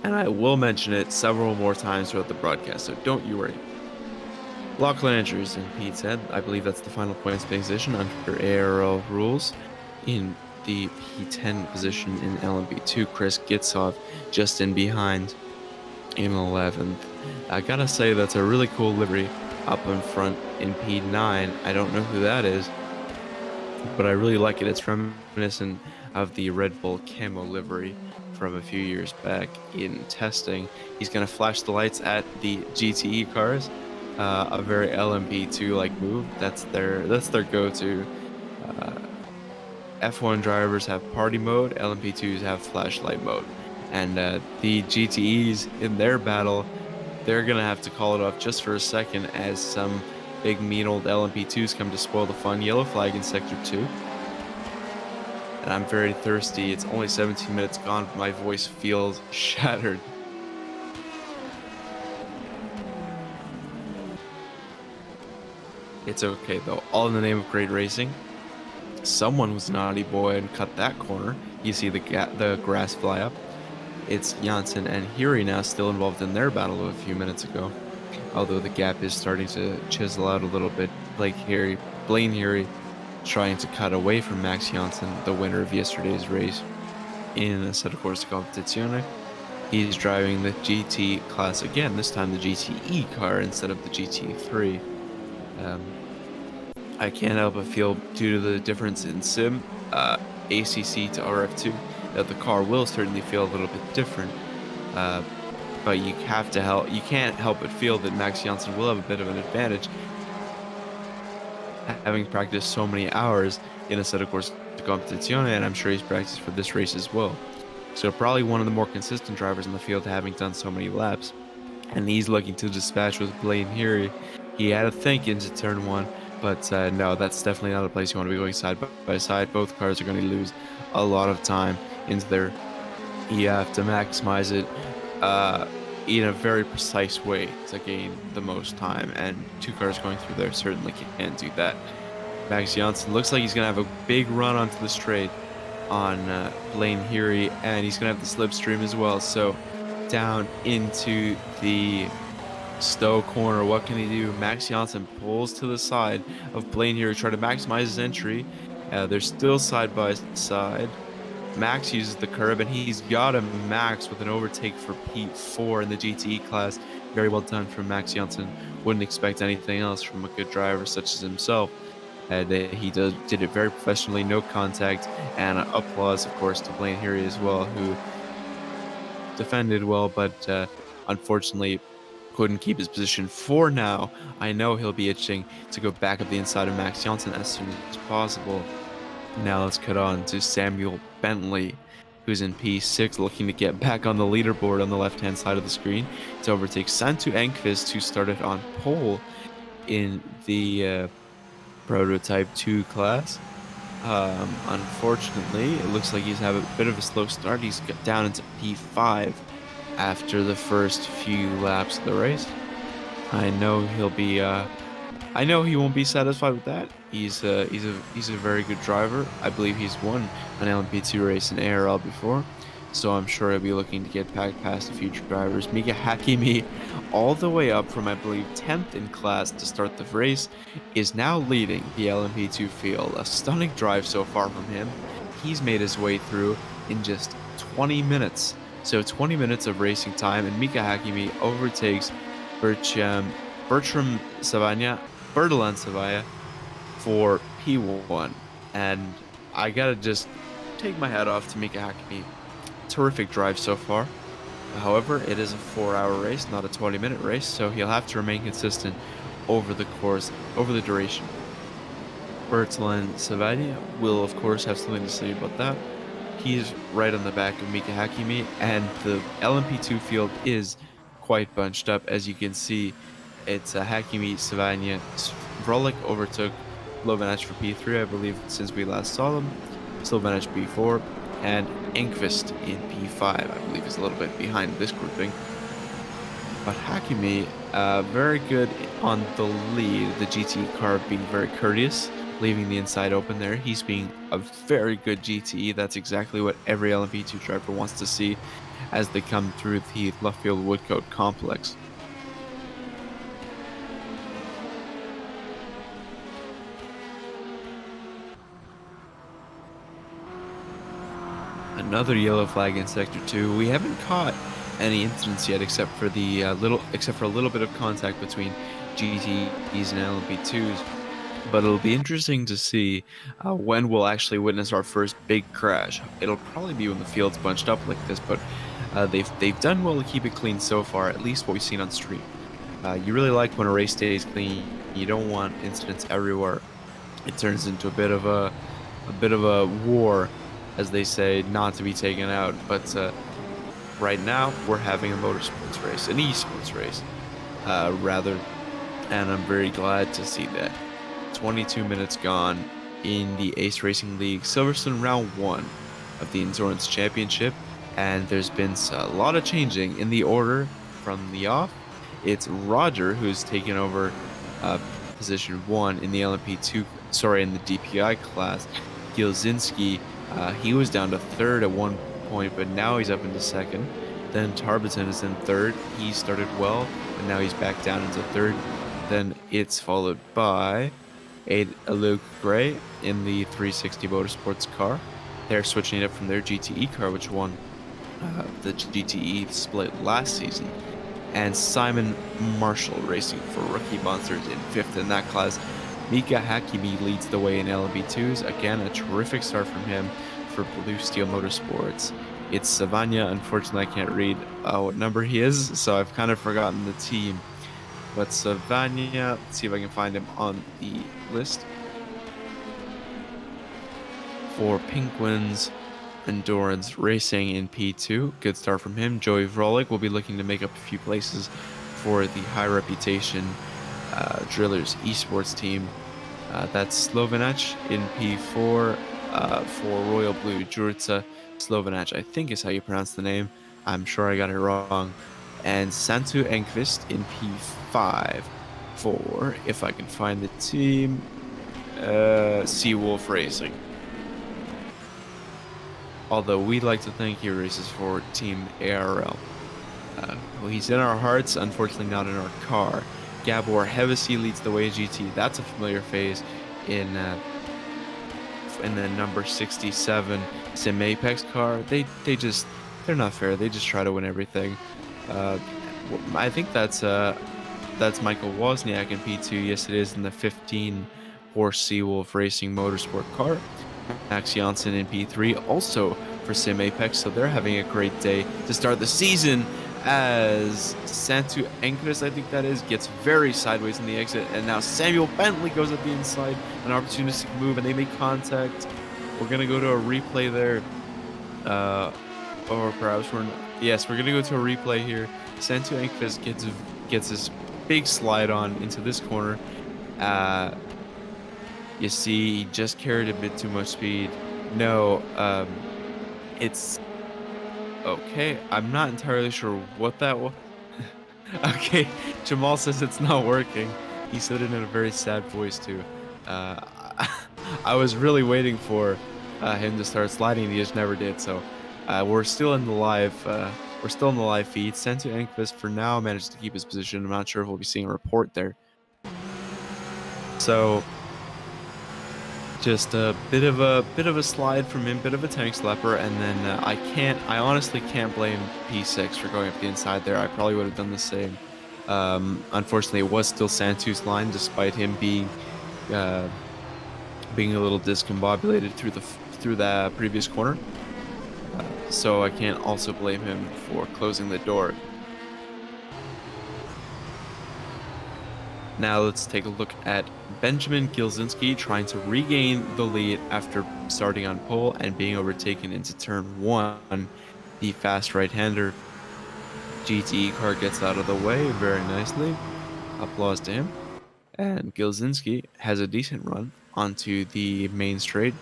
and I will mention it several more times throughout the broadcast, so don't you worry. Lachlan Andrews in P10. I believe that's the final points position under ARL rules. In the P10 position in LMP2, Chris Gitsov just in behind in 11th. I gotta say, that's a really cool livery up in front in P9. I don't know who that is, but I really like it. It's reminiscent of the Red Bull camo livery from a few years back in testing. He's gonna flash the lights at the GTE cars. A very LMP2 like move. That's their go-to. F1 drivers have party mode, LMP2s have flashlight mode, and the GTEs in their battle, they're gonna have to call it off just for a second as some big mean old LMP2s come to spoil the fun. Yellow flag in sector 2, and I'm very thirsty. It's only 17 minutes gone, but my voice feels shattered. It's okay though, all in the name of great racing. Someone was naughty boy and cut that corner. You see the grass fly up. It's Janssen and Hiri now still involved in their battle of a few minutes ago, although the gap is starting to chisel out a little bit. Blaine Hiri trying to cut away from Max Janssen, the winner of yesterday's race in Assetto Corsa Competizione. He's driving the GT class again, this time the GTE car instead of the GT3. I can't help but feel, due to the difference in sim, ACC to RF2, that the car will certainly feel a little bit different. But you can't help but feel that Max Janssen will have a bit of an advantage, having practiced so many hours in Assetto Corsa Competizione, and I'm sure he's practiced for this race as well. So probably one of the more consistent drivers in the field, having done so many laps. And he's looking to dispatch with Blaine Hiri. He had to think into turn 1, but no, that's definitely not a place you want to be going side by side. Both cars are going to lose a lot of time into there. You have to maximize it in a very precise way to gain the most time, and two cars going through there certainly can't do that. Max Janssen looks like he's going to have a big run onto the straight on Blaine Hiri, and he's going to have the slipstream as well. So down into the Stowe corner, what can he do? Max Janssen pulls to the side of Blaine Hiri, trying to maximize his entry. They're still side by side. Max uses the curb, and he's got a Max with an overtake for P4 in the GTE class. Very well done from Max Janssen. Wouldn't expect anything else from a good driver such as himself. He did it very professionally, no contact, and applause, of course, to Blaine Hiri as well, who defended well, but unfortunately couldn't keep his position for now. I know he'll be itching to go back up the inside of Max Janssen as soon as possible. Now let's cut on to Samuel Bentley, who's in P6, looking to get back on the leaderboard on the left-hand side of the screen to overtake Santu Enqvist, who started on pole in the Prototype 2 class. Unfortunately, it looks like he's having a bit of a slow start. He's got down into P5 after the first few laps of the race. I know he'll be I know he won't be satisfied with that. He's a very good driver. I believe he's won an LMP2 race in ARL before, so I'm sure he'll be looking to get back past the future drivers. Mika Hakkinen, all the way up from I believe 10th in class to start the race, is now leading the LMP2 field. A stunning drive so far from him. He's made his way through in just 20 minutes. So 20 minutes of racing time, and Mika Hakkinen overtakes Bertram Savanya, Bertalan Savaya for P1. And I gotta just take my hat off to Mika Hakkinen. Terrific drive so far. However, it is a 4-hour race, not a 20-minute race, so he'll have to remain consistent over the course, over the duration. Bertalan Savanya will, of course, have something to say about that. He's right on the back of Mika Hakkinen, and the LMP2 field is quite bunched up. As you can see, it's Hakkinen, Savanya, Vrolik overtook Slovenach for P3, I believe, since we last saw them. Slovenach P4, and Enqvist in P5, I believe, is a little bit behind this grouping. But Hakkinen, very good on the lead, the GT car being very courteous, leaving the inside open there. He's being a very good GTE. That's exactly what every LMP2 driver wants to see as they come through the Luffield Woodcote complex. Another yellow flag in Sector 2. We haven't caught any incidents yet, except for a little bit of contact between GTEs and LMP2s. But it'll be interesting to see when we'll actually witness our first big crash. It'll probably be when the field's bunched up like this, but they've done well to keep it clean so far, at least what we've seen on stream. You really like when a race stays clean. You don't want incidents everywhere. It turns into a bit of a war, as they say, not to be taken out. But right now we're having a motorsports race, an esports race, rather, and I'm very glad to see that. 22 minutes gone in the Ace Racing League Silverstone round 1 of the Endurance Championship, and there's been a lot of changing in the order from the off. It's Roger who's taken over position 1 in the in the DPI class. Gielzinski, he was down to 3rd at one point, but now he's up into 2nd. Then Tarbiton is in 3rd. He started well, but now he's back down into 3rd. Then it's followed by Luke Gray in the 360 Motorsports car. They're switching it up from their GTE car, which won the GTE split last season. And Simon Marshall racing for Rookie Monsters in 5th in that class. Mika Hakkinen leads the way in LMP2s. Again, a terrific start from him for Blue Steel Motorsports. It's Savanya. Unfortunately, I can't read what number he is, so I've kind of forgotten the team. But Savanya, let's see if I can find him on the list. For Penguins Endurance Racing in P2, good start from him. Joey Vrolik will be looking to make up a few places for the high reputation Drillers esports team. That's Slovenach in P4 for Royal Blue. Jurca Slovenach, I think is how you pronounce the name. I'm sure I got it wrong. And Santu Enqvist in P5 for, if I can find the team, Seawolf Racing. Although we'd like to think he races for Team ARL. Well, he's in our hearts, unfortunately not in our car. Gabor Hevesi leads the way in GT. That's a familiar phase in the number 67 Sim Apex car. They're not fair. They just try to win everything. I think that's Michael Wozniak in P2. Yes, it is in the 15 horse Seawolf Racing Motorsport car. Max Janssen in P3, also for Sim Apex. So they're having a great day to start the season, as Santu Enqvist, I think that is, gets very sideways in the exit, and now Samuel Bentley goes up the inside, an opportunistic move, and they make contact. We're gonna go to a replay there, or perhaps we're gonna go to a replay here. Santu Enqvist gets this big slide on into this corner. You see, he just carried a bit too much speed. No, it's okay. I'm not entirely sure what that was. Okay, Cemal says it's not working. He said it in a very sad voice too. Uh, I was really waiting for him to start sliding, and he just never did. So we're still in the live. We're still in the live feed. Sentu Enquist for now managed to keep his position. I'm not sure if we'll be seeing a report there. So just a bit of a slide from him, bit of a tank slapper, and then I honestly can't blame P6 for going up the inside there. I probably would have done the same. Unfortunately, it was still Santu's line, despite him being a little discombobulated through the previous corner. So I can't also blame him for closing the door. Now let's take a look at Benjamin Gilzinski trying to regain the lead after starting on pole and being overtaken into turn 1. The fast right-hander GTE car gets out of the way very nicely. Applause to him. And Gilzinski has a decent run onto the main straight.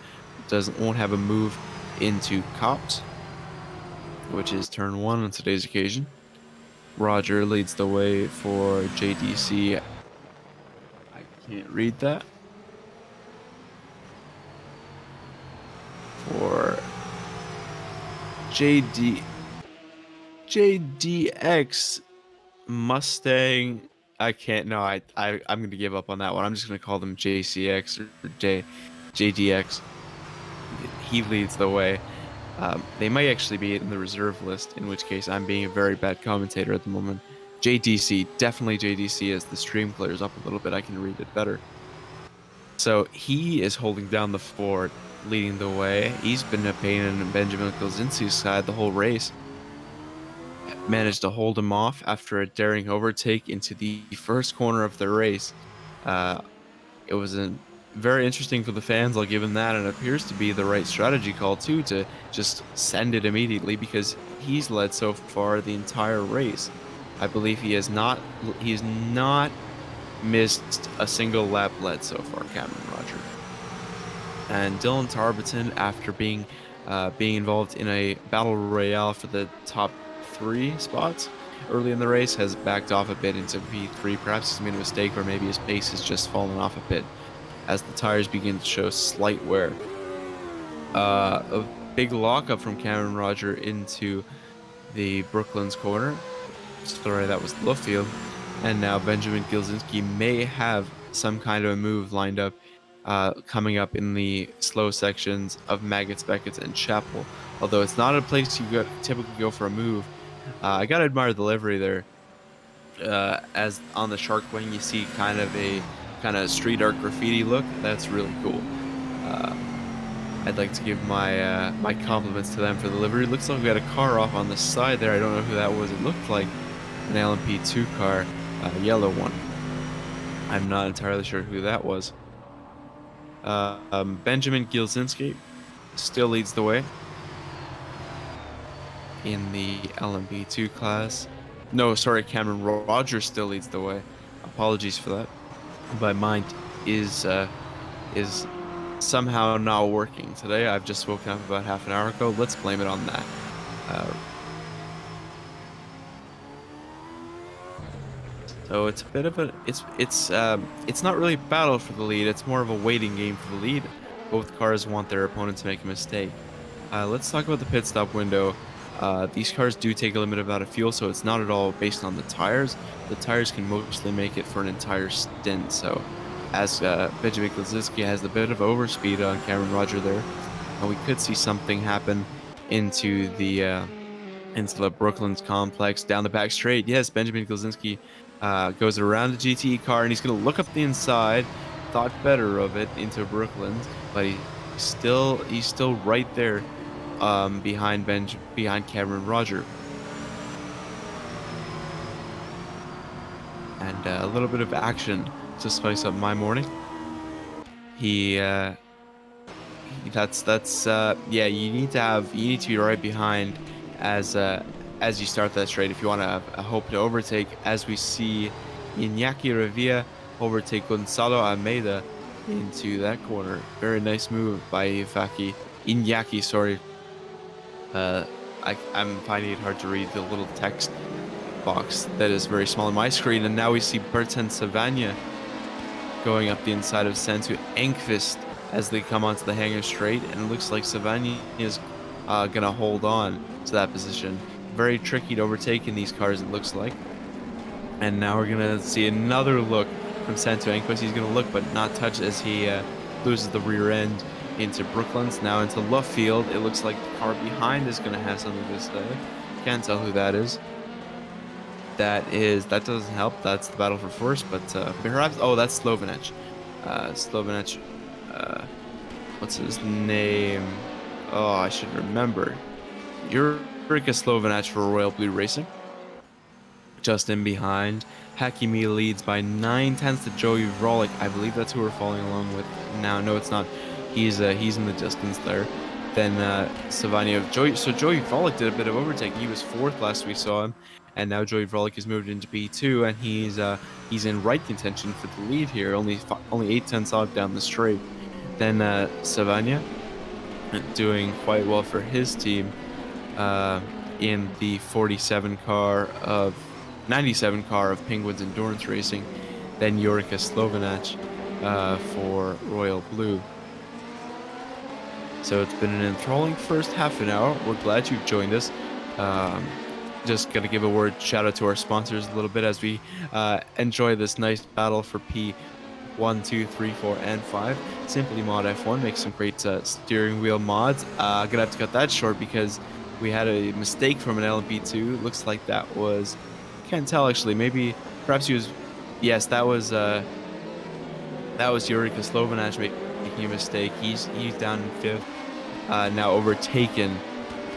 Won't have a move into Cops, which is turn 1 on today's occasion. Roger leads the way for JDC. I can't read that. For JDX Mustang. I can't. No, I'm going to give up on that one. I'm just going to call them JCX or JDX. He leads the way. They might actually be in the reserve list, in which case I'm being a very bad commentator at the moment. JDC, definitely JDC. As the stream clears up a little bit, I can read it better. So he is holding down the fort, leading the way. He's been a pain in Benjamin Gilzinski's side the whole race. Managed to hold him off after a daring overtake into the first corner of the race. It was very interesting for the fans, I'll give him that, and it appears to be the right strategy call too, to just send it immediately, because he's led so far the entire race. I believe he has not missed a single lap led so far, Cameron Roger. And Dylan Tarberton, after being involved in a battle royale for the top 3 spots early in the race, has backed off a bit into P3. Perhaps he's made a mistake, or maybe his pace has just fallen off a bit as the tires begin to show slight wear. A big lockup from Cameron Roger into the Brooklands corner. Sorry, that was Luffield. And now Benjamin Gilzinski may have some kind of a move lined up coming up in the slow sections of Maggots, Beckett's, and Chapel. Although it's not a place you typically go for a move. I gotta admire the livery there. As on the Shark Wing, you see kind of street art graffiti look. That's really cool. I'd like to give my my compliments to them for the livery. Looks like we had a car off on the side there. I don't know who that was. It looked like an LMP2 car, a yellow one. I'm not entirely sure who that was. Benjamin Gilzinski still leads the way in the LMP2 class. No, sorry, Cameron Rogers still leads the way. Apologies for that. My mind is somehow not working today. I've just woken up about half an hour ago. Let's blame it on that. So it's a bit of a it's not really a battle for the lead. It's more of a waiting game for the lead. Both cars want their opponent to make a mistake. Let's talk about the pit stop window. These cars do take a limited amount of fuel, so it's not at all based on the tires. The tires can mostly make it for an entire stint. So as Benjamin Gilzinski has a bit of overspeed on Cameron Roger there, and we could see something happen into the Brooklands complex down the back straight. Yes, Benjamin Gilzinski goes around the GTE car, and he's going to look up the inside, thought better of it into Brooklands, but he's still right there behind Cameron Roger. And a little bit of action to spice up my morning. Yeah, you need to be right behind as you start that straight if you want to have a hope to overtake, as we see Iñaki Revilla overtake Gonzalo Almeida into that corner. Very nice move by Iñaki, sorry. I'm finding it hard to read the little text box that is very small on my screen. And now we see Bertrand Savagna going up the inside of Sentu Engqvist as they come onto the hangar straight, and it looks like Savani is gonna hold on to that position. Very tricky to overtake in these cars, it looks like. And now we're gonna see another look from Sentu Engqvist. He's gonna look but not touch as he loses the rear end into Brooklands, now into Luffield. It looks like the car behind is gonna have something to say. Can't tell who that is. That doesn't help. That's the battle for first, but perhaps, oh, that's Slovenec. Slovenec, what's his name? Oh, I should remember. Jurka Slovenec for Royal Blue Racing. Just in behind, Hakimi leads by 9/10 to Joey Vrolik. I believe that's who we're following along with now. No, it's not. He's in the distance there. Then Savania, so Joey Vrolik did a bit of overtaking. He was 4th last we saw him, and now Joey Vrolik has moved into P2, and he's in right contention for the lead here. Only 8/10 off down the straight. Then Savania doing quite well for his team in the 97 car of Penguins Endurance Racing. Then Jurka Slovenec for Royal Blue. So it's been an enthralling first half an hour. We're glad you've joined us. Just gonna give a shout out to our sponsors a little bit as we enjoy this nice battle for P1, 2, 3, 4, and 5. Simplymod F1 makes some great steering wheel mods. Gonna have to cut that short because we had a mistake from an LMP2. Looks like that was, can't tell actually. Maybe, perhaps he was. Yes, that was Jurka Slovenec making a mistake. He's down in 5th. Now overtaken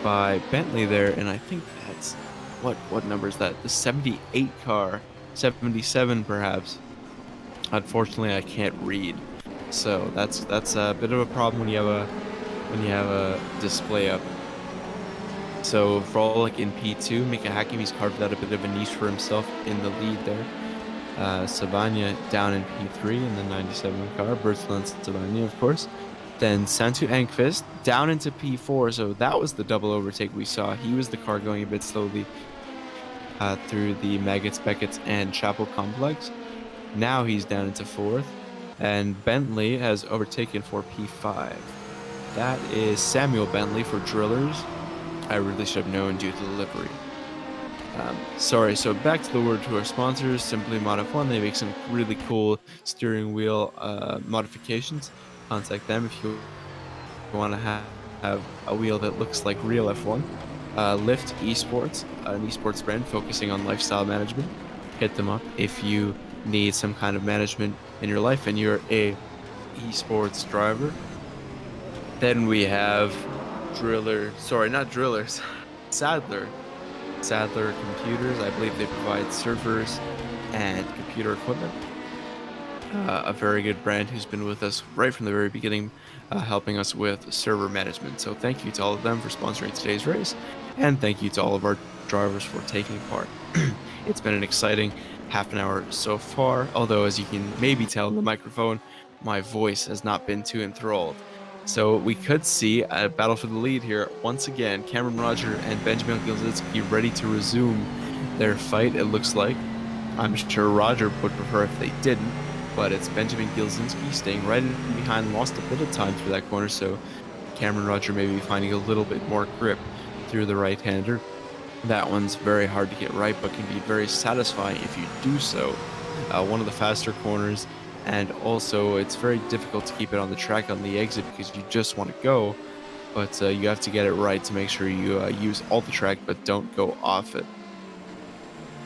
by Bentley there, and I think that's what number is that? The 78 car, 77 perhaps. Unfortunately, I can't read, so that's a bit of a problem when you have a display up. So Vrolik in P2, Mika Hakimi's carved out a bit of a niche for himself in the lead there. Savania down in P3 in the 97 car, Bertland Savania of course. Then Sentu Engqvist down into P4, so that was the double overtake we saw. He was the car going a bit slowly through the Maggots, Beckett's, and Chapel complex. Now he's down into 4th, and Bentley has overtaken for P5. That is Samuel Bentley for Drillers. I really should have known due to the livery. Sorry, so back to the word to our sponsors, Simplymod F1. They make some really cool steering wheel modifications. Contact them if you want to have a wheel that looks like real F1. Lift Esports, an esports brand focusing on lifestyle management. Hit them up if you need some kind of management in your life and you're a esports driver. Then we have Sadler Computers. I believe they provide servers and computer equipment. A very good brand who's been with us right from the very beginning, helping us with server management. So thank you to all of them for sponsoring today's race, and thank you to all of our drivers for taking part. It's been an exciting half an hour so far, although as you can maybe tell in the microphone, my voice has not been too enthralled. So we could see a battle for the lead here. Once again, Cameron Roger and Benjamin Gilzinski ready to resume their fight, it looks like. I'm sure Roger would prefer if they didn't, but it's Benjamin Gilzinski staying right in behind, lost a bit of time through that corner, so Cameron Roger may be finding a little bit more grip through the right-hander. That one's very hard to get right, but can be very satisfying if you do so. One of the faster corners, and also it's very difficult to keep it on the track on the exit because you just want to go, but you have to get it right to make sure you use all the track but don't go off it.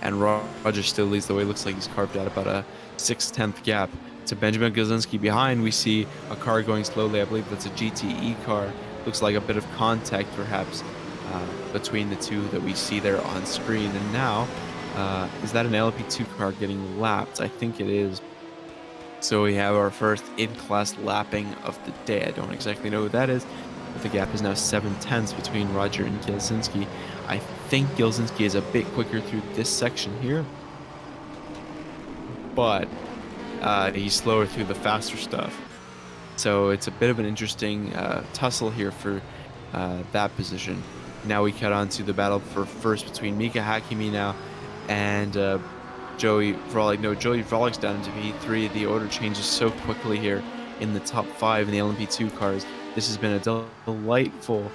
And Roger still leads the way. Looks like he's carved out about a 6/10 gap to Benjamin Gilzinski. Behind we see a car going slowly. I believe that's a GTE car. Looks like a bit of contact perhaps between the two that we see there on screen. And now is that an LP2 car getting lapped? I think it is. So we have our first in-class lapping of the day. I don't exactly know who that is, but the gap is now 7/10 between Roger and Gilzinski. I think Gilzinski is a bit quicker through this section here, but he's slower through the faster stuff. So it's a bit of an interesting tussle here for that position. Now we cut on to the battle for first between Mika Hakimi now and Joey Vrolik. No, Joey Vrolik's down into P3. The order changes so quickly here in the top 5 in the LMP2 cars. This has been a delightful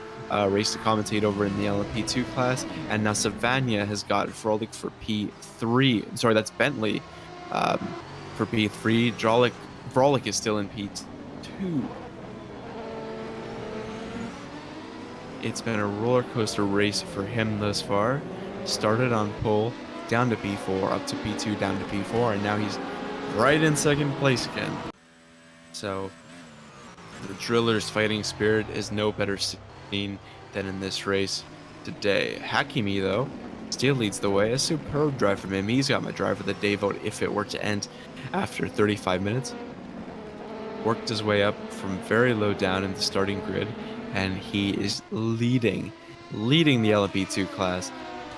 race to commentate over in the LMP2 class. And now Savannah has got Vrolik for P3. Sorry, that's Bentley for P3. Vrolik is still in P2. It's been a roller coaster race for him thus far. Started on pole, down to P4, up to P2, down to P4, and now he's right in second place again. So the Driller's fighting spirit is no better seen than in this race today. Hakkimi, though, still leads the way. A superb drive from him. He's got my drive of the day vote if it were to end after 35 minutes. Worked his way up from very low down in the starting grid, and he is leading the LMP2 class.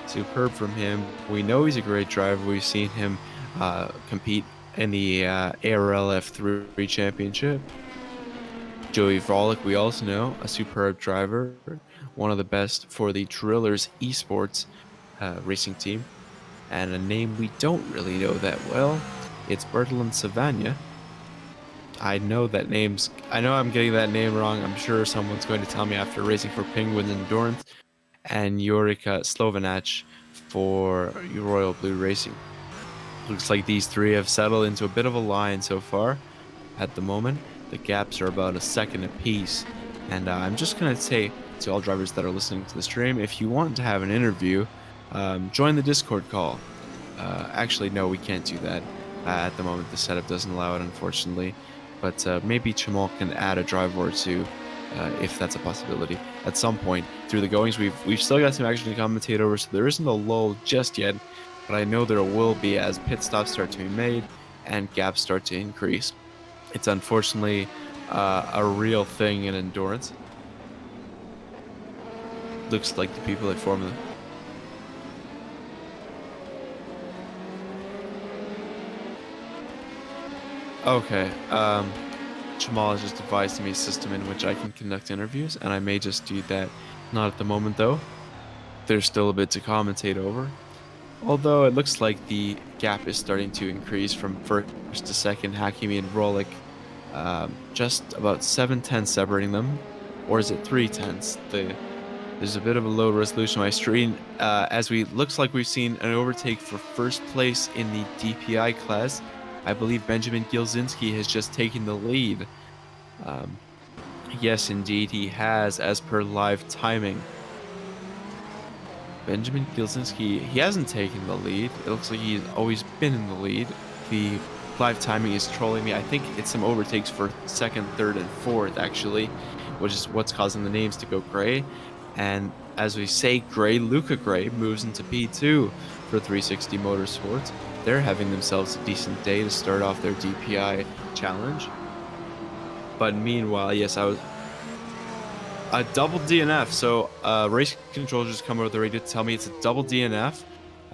Superb from him. We know he's a great driver. We've seen him compete in the ARL F3 Championship. Joey Vrolik, we also know, a superb driver, one of the best for the Drillers Esports racing team, and a name we don't really know that well. It's Bertolin Savannah. I know I'm getting that name wrong. I'm sure someone's going to tell me after racing for Penguins Endurance, and Jurika Slovanac for Royal Blue Racing. Looks like these three have settled into a bit of a line so far. At the moment, the gaps are about a second apiece. And I'm just going to say to all drivers that are listening to the stream, if you want to have an interview, join the Discord call. Actually, no, we can't do that. At the moment, the setup doesn't allow it, unfortunately. But maybe Cemal can add a driver or two, if that's a possibility. At some point through the goings, we've still got some action to commentate over, so there isn't a lull just yet. But I know there will be as pit stops start to be made and gaps start to increase. It's unfortunately a real thing in endurance. Looks like the people at Formula. Okay, Cemal has just advised me a system in which I can conduct interviews, and I may just do that. Not at the moment, though. There's still a bit to commentate over. Although it looks like the gap is starting to increase from first to second, Hakkimi and Vrolik. Just about 7/10 separating them. Or is it 3/10? There's a bit of a low resolution on my screen. Looks like we've seen an overtake for first place in the DPI class. I believe Benjamin Gilzinski has just taken the lead. Yes, indeed, he has, as per live timing. Benjamin Gilzinski, he hasn't taken the lead. It looks like he's always been in the lead. The live timing is trolling me. I think it's some overtakes for second, third, and fourth, actually, which is what's causing the names to go gray. And as we say gray, Luca Gray moves into P2 for 360 Motorsports. They're having themselves a decent day to start off their DPI challenge. But meanwhile, yes, I was a double DNF. So race control just come over the radio to tell me it's a double DNF.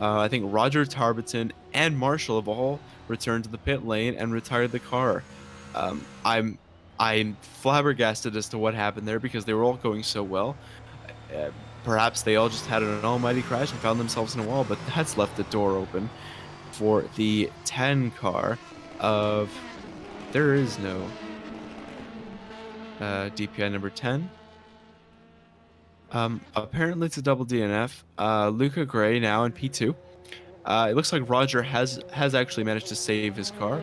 I think Roger Tarbiton and Marshall have all returned to the pit lane and retired the car. I'm flabbergasted as to what happened there because they were all going so well. Perhaps they all just had an almighty crash and found themselves in a wall, but that's left the door open for the 10 car of... There is no DPI number 10. Apparently it's a double DNF. Luca Gray now in P2. It looks like Roger has actually managed to save his car.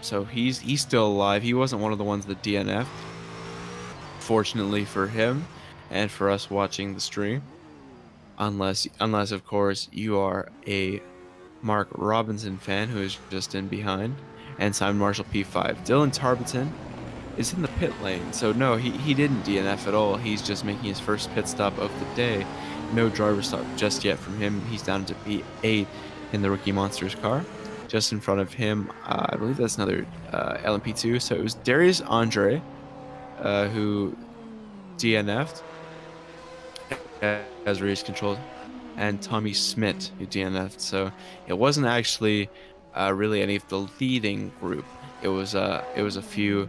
So he's still alive. He wasn't one of the ones that DNF'd. Fortunately for him and for us watching the stream. Unless of course you are a Mark Robinson fan who is just in behind. And Simon Marshall P5. Dylan Tarbiton is in the pit lane. So no, he didn't DNF at all. He's just making his first pit stop of the day. No driver stop just yet from him. He's down to P8 in the Rookie Monsters car. Just in front of him, I believe that's another LMP2. So it was Darius Andre who DNF'd as race control, and Tommy Smith who DNF'd. So it wasn't actually really any of the leading group. It was a few.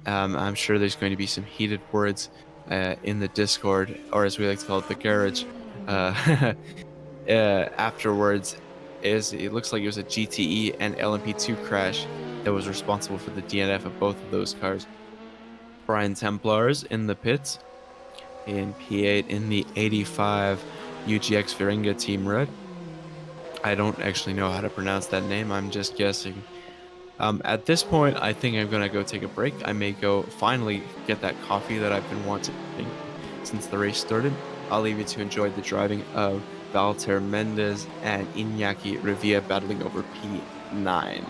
I'm sure there's going to be some heated words in the Discord, or as we like to call it, the garage. afterwards is it looks like it was a GTE and LMP2 crash that was responsible for the DNF of both of those cars. Brian Templars in the pits in P8 in the 85 UGX Varenga Team Red. I don't actually know how to pronounce that name. I'm just guessing. At this point, I think I'm going to go take a break. I may go finally get that coffee that I've been wanting since the race started. I'll leave you to enjoy the driving of Valter Mendez and Iñaki Rivia battling over P9.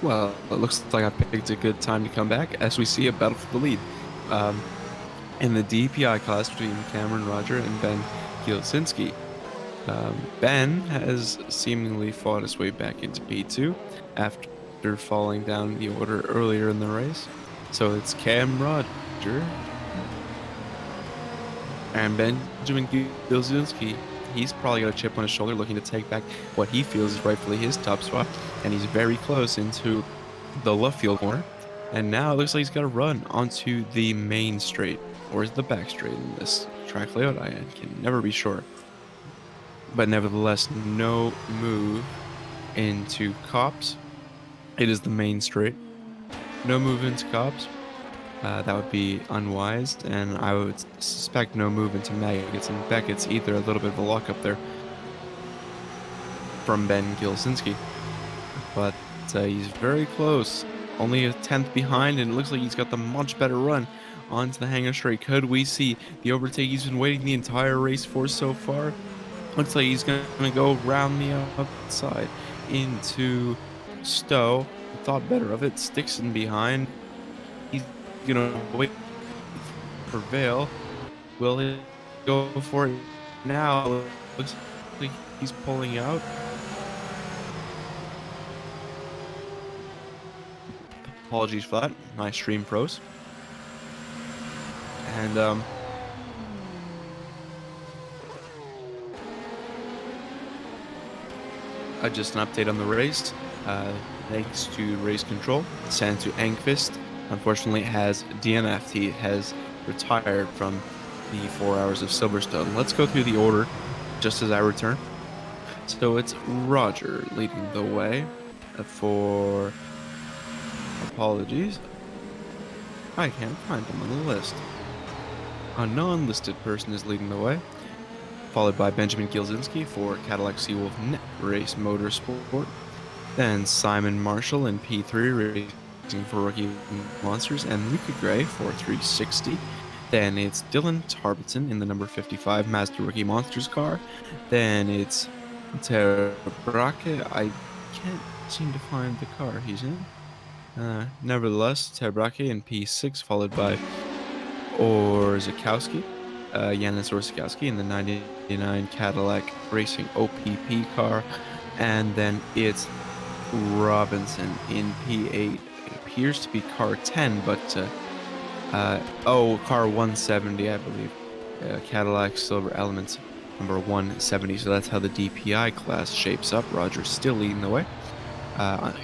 Well, it looks like I picked a good time to come back as we see a battle for the lead. In the DPI class between Cameron Roger and Ben Gilsinski. Ben has seemingly fought his way back into P2 after falling down the order earlier in the race. So it's Cam Roger and Benjamin Gilsinski. He's probably got a chip on his shoulder looking to take back what he feels is rightfully his top spot. And he's very close into the left field corner. And now it looks like he's got to run onto the main straight. Or is the back straight in this track layout? I can never be sure. But nevertheless, no move into Cops. It is the main straight. No move into Cops. That would be unwise, and I would suspect no move into Maggots and Beckett's either. A little bit of a lock up there from Ben Gilsinski. But he's very close. Only a 10th behind, and it looks like he's got the much better run onto the hangar straight. Could we see the overtake he's been waiting the entire race for so far? Looks like he's going to go around the outside into Stowe. Thought better of it. Stixon behind. He's going to wait for Vale. Will he go for it now? Looks like he's pulling out. Apologies for that. My stream froze. And just an update on the race. Thanks to race control, Santu Engqvist unfortunately has DNF'd. He has retired from the 4 hours of Silverstone. Let's go through the order just as I return. So it's Roger leading the way for... Apologies. I can't find him on the list. A non-listed person is leading the way, followed by Benjamin Gilsinski for Cadillac Seawolf Net Race Motorsport. Then Simon Marshall in P3 racing for Rookie Monsters, and Luca Gray for 360. Then it's Dylan Tarbiton in the number 55 Mazda Rookie Monsters car. Then it's Terra Braque. I can't seem to find the car he's in. Nevertheless, Tebrake in P6, followed by Orzakowski, Yanis Orzakowski in the 99 Cadillac Racing OPP car, and then it's Robinson in P8. It appears to be car 10, but car 170, I believe. Cadillac Silver Elements number 170. So that's how the DPI class shapes up. Roger still leading the way.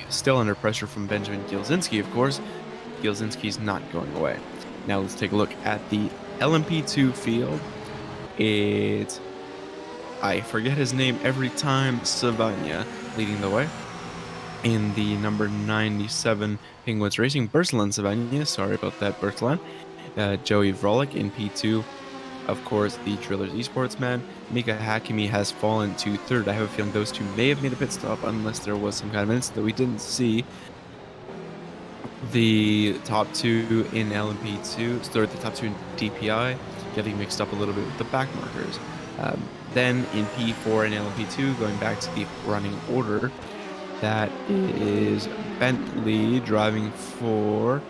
Still under pressure from Benjamin Gielzinski, of course. Gielzinski's not going away. Now let's take a look at the LMP2 field. It's, I forget his name every time, Savagna leading the way. In the number 97 Penguins Racing, Bertalan Savagna, sorry about that, Bertalan. Joey Vrolik in P2. Of course, the Drillers Esports man. Mika Hakimi has fallen to third. I have a feeling those two may have made a pit stop unless there was some kind of incident that we didn't see. The top two in LMP2, the top two in DPI, getting mixed up a little bit with the back markers. Then in P4 and LMP2, going back to the running order, that is Bentley driving for,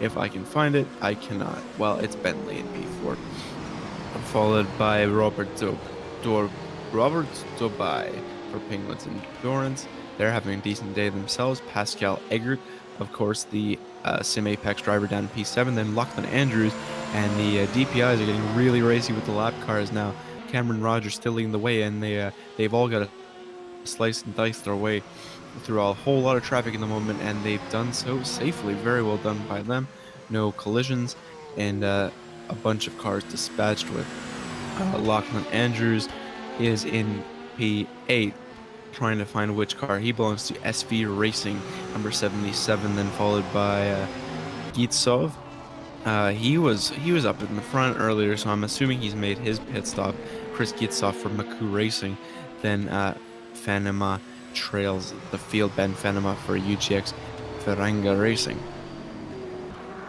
if I can find it, I cannot. Well, it's Bentley in P4. Followed by Robert Dubai for Penguins Endurance. They're having a decent day themselves. Pascal Eggert, of course, the Sim Apex driver down in P7. Then Lachlan Andrews and the DPIs are getting really racy with the lap cars now. Cameron Rogers still leading the way, and they've all got to slice and dice their way through a whole lot of traffic in the moment, and they've done so safely. Very well done by them. No collisions, and a bunch of cars dispatched with. Lachlan Andrews is in P8, trying to find which car he belongs to. SV Racing, number 77, then followed by Gitsov. He was up in the front earlier, so I'm assuming he's made his pit stop. Chris Gitsov from Maku Racing, then Fanema trails the field. Ben Fanema for UGX Ferranga Racing.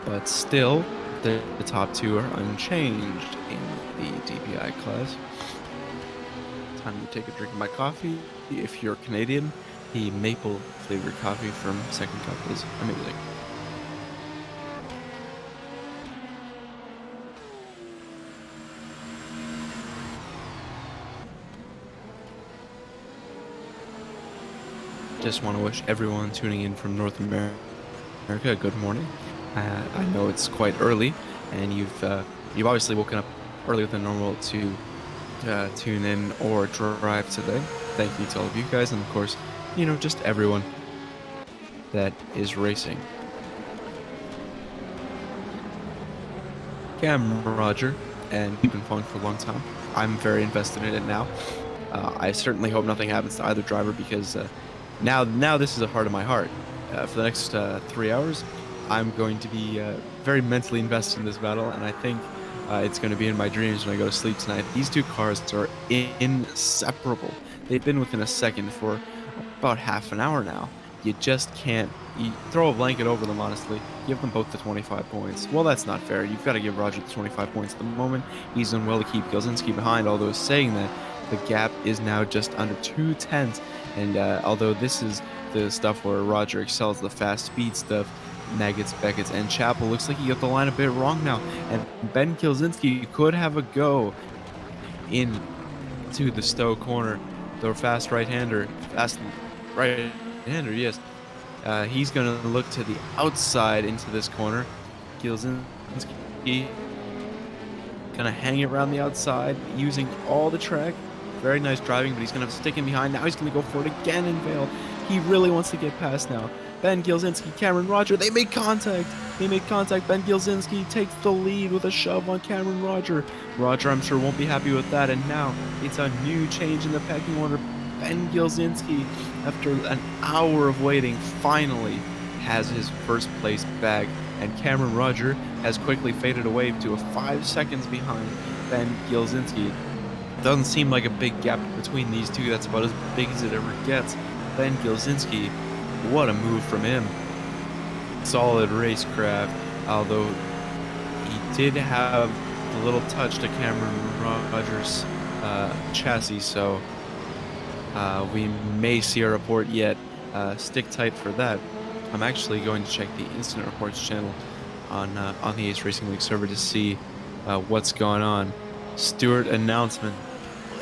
But still, the top two are unchanged in the DPI class. Time to take a drink of my coffee. If you're Canadian, the maple flavored coffee from Second Cup is amazing. Just want to wish everyone tuning in from North America a good morning. I know it's quite early, and you've obviously woken up earlier than normal to tune in or drive today. Thank you to all of you guys, and of course, just everyone that is racing. Yeah, I'm Roger, and you've been following for a long time. I'm very invested in it now. I certainly hope nothing happens to either driver, because now this is a heart of my heart. For the next 3 hours, I'm going to be very mentally invested in this battle, and I think it's going to be in my dreams when I go to sleep tonight. These two cars are inseparable. They've been within a second for about half an hour now. You just can't. You throw a blanket over them, honestly. Give them both the 25 points. Well, that's not fair. You've got to give Roger the 25 points at the moment. He's done well to keep Gielzinski behind, although saying that, the gap is now just under 2/10. And although this is the stuff where Roger excels, the fast speed stuff, Nuggets, Beckett's, and Chappell looks like he got the line a bit wrong now. And Ben Gielzinski could have a go into the Stowe corner. The fast right-hander, yes. He's going to look to the outside into this corner. Gielzinski going to hang it around the outside, using all the track. Very nice driving, but he's going to stick in behind. Now he's going to go for it again in Vale. He really wants to get past now. Ben Gielzinski, Cameron Roger, they make contact. Ben Gielzinski takes the lead with a shove on Cameron Roger. Roger, I'm sure, won't be happy with that. And now it's a new change in the pecking order. Ben Gielzinski, after an hour of waiting, finally has his first place back. And Cameron Roger has quickly faded away to 5 seconds behind Ben Gielzinski. Doesn't seem like a big gap between these two. That's about as big as it ever gets. Ben Gielzinski, what a move from him. Solid racecraft, although he did have a little touch to Cameron Rogers' chassis, so we may see a report yet stick tight for that. I'm actually going to check the incident reports channel on the Ace Racing League server to see what's going on. Stewart announcement.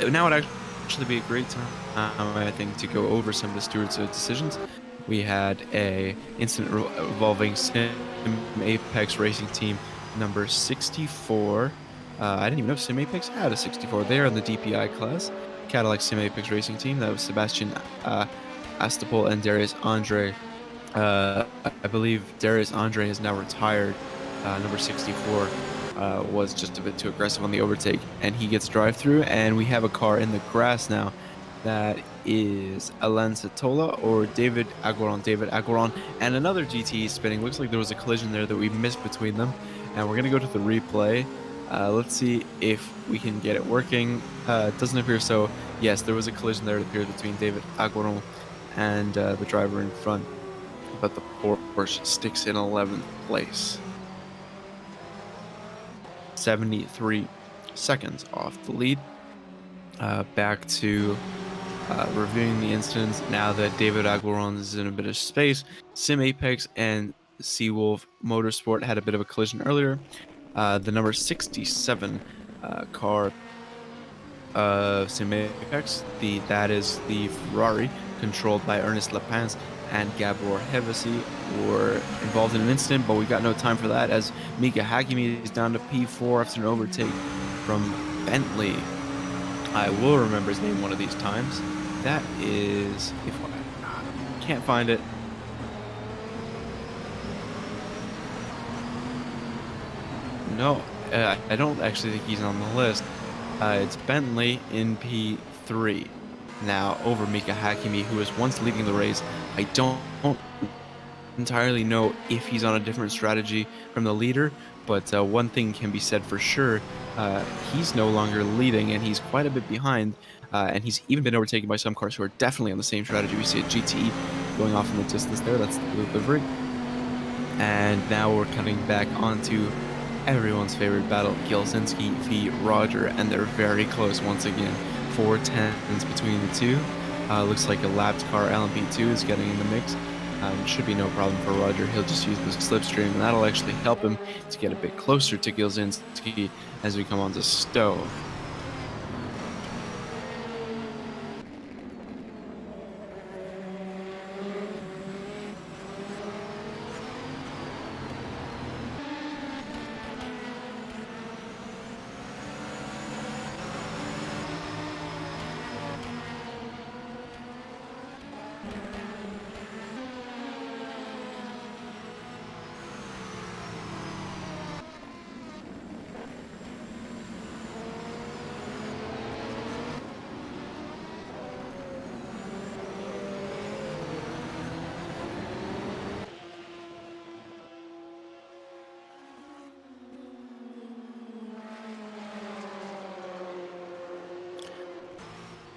Now would actually be a great time, I think, to go over some of the Stewart's decisions. We had a incident involving Sim Apex Racing Team number 64. I didn't even know Sim Apex had a 64. They are in the DPI class. Cadillac Sim Apex Racing Team. That was Sebastian Astapol and Darius Andre. I believe Darius Andre has now retired. Number 64 was just a bit too aggressive on the overtake, and he gets drive-through, and we have a car in the grass now. That is Alan Satola or David Aguiron, and another GT spinning. Looks like there was a collision there that we missed between them, and we're going to go to the replay. Let's see if we can get it working. It doesn't appear so. Yes, there was a collision there, it appears, between David Aguiron and the driver in front, but the Porsche sticks in 11th place. 73 seconds off the lead. Back to reviewing the incidents now that David Aguiron is in a bit of space. Sim Apex and Seawolf Motorsport had a bit of a collision earlier. The number 67 car Sim Apex, that is the Ferrari controlled by Ernest Lapins and Gabor Hevesi, were involved in an incident, but we got no time for that as Mika Hakimi is down to P4 after an overtake from Bentley. I will remember his name one of these times. That is, if I can't find it. No, I don't actually think he's on the list. It's Bentley in P3 now over Mika Hakimi, who was once leading the race. I don't entirely know if he's on a different strategy from the leader, but one thing can be said for sure. He's no longer leading, and he's quite a bit behind, and he's even been overtaken by some cars who are definitely on the same strategy. We see a GTE going off in the distance there. That's the livery. And now we're cutting back onto everyone's favorite battle, Gilzinski v. Roger, and they're very close once again. 4 tenths between the two. Looks like a lapped car, LMP2, is getting in the mix. Should be no problem for Roger. He'll just use the slipstream, and that'll actually help him to get a bit closer to Gilzinski as we come on to Stowe.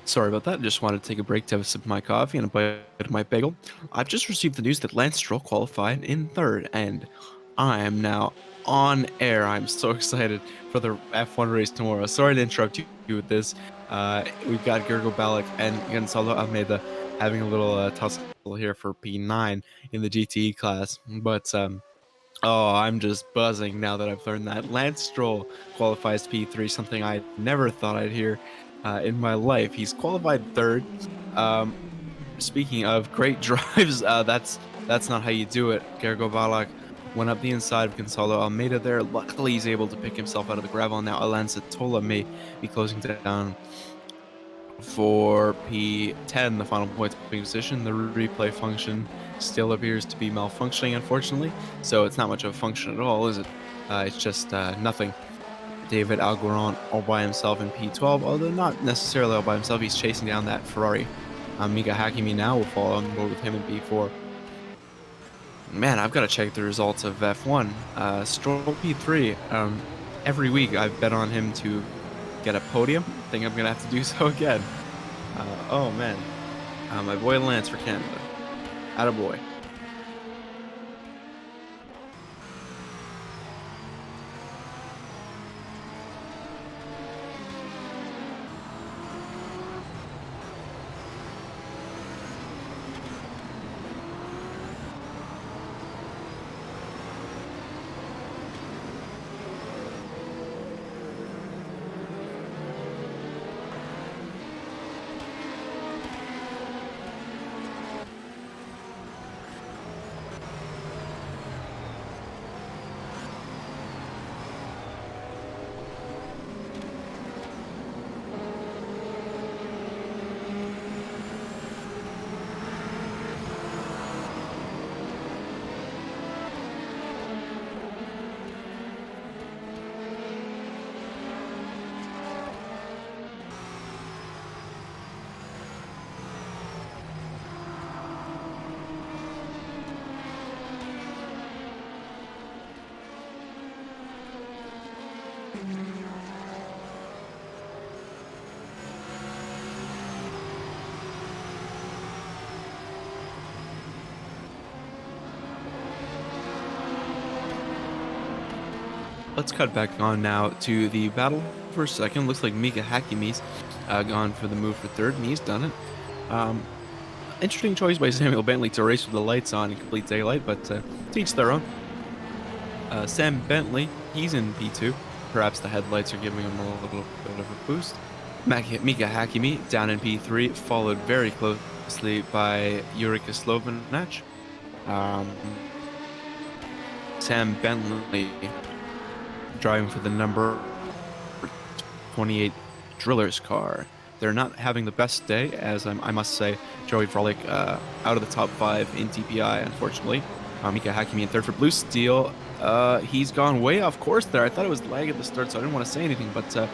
Sorry about that. Just wanted to take a break to have a sip of my coffee and a bite of my bagel. I've just received the news that Lance Stroll qualified in 3rd, and I am now on air. I'm so excited for the F1 race tomorrow. Sorry to interrupt you with this. We've got Gergo Balak and Gonzalo Almeida having a little tussle here for P9 in the GTE class, but oh, I'm just buzzing now that I've learned that Lance Stroll qualifies P3, something I never thought I'd hear in my life. He's qualified 3rd. Speaking of great drives, that's not how you do it. Gergo Balak went up the inside of Gonzalo Almeida there. Luckily, he's able to pick himself out of the gravel. Now, Alan Satola may be closing down for P10, the final points position. The replay function still appears to be malfunctioning, unfortunately, so it's not much of a function at all, is it? It's just nothing. David Aguiron all by himself in P12, although not necessarily all by himself. He's chasing down that Ferrari. Mika Hakimi now will follow on board with him in P4. Man, I've got to check the results of F1. Stroll P3. Every week I've bet on him to get a podium. I think I'm going to have to do so again. Oh, man. My boy Lance for Canada. Attaboy. let's cut back on now to the battle for a second. Looks like Mika Hakkimi's gone for the move for third, and he's done it. Interesting choice by Samuel Bentley to race with the lights on in complete daylight, but to each their own. Sam Bentley, he's in P2. Perhaps the headlights are giving him a little bit of a boost. Mika Hakkimi down in P3, followed very closely by Jurika Slovanac. Sam Bentley driving for the number 28 Driller's car. They're not having the best day, as I must say. Joey Frolic out of the top 5 in TPI, unfortunately. Mika Hakkimi in third for Blue Steel. He's gone way off course there. I thought it was lag at the start, so I didn't want to say anything, but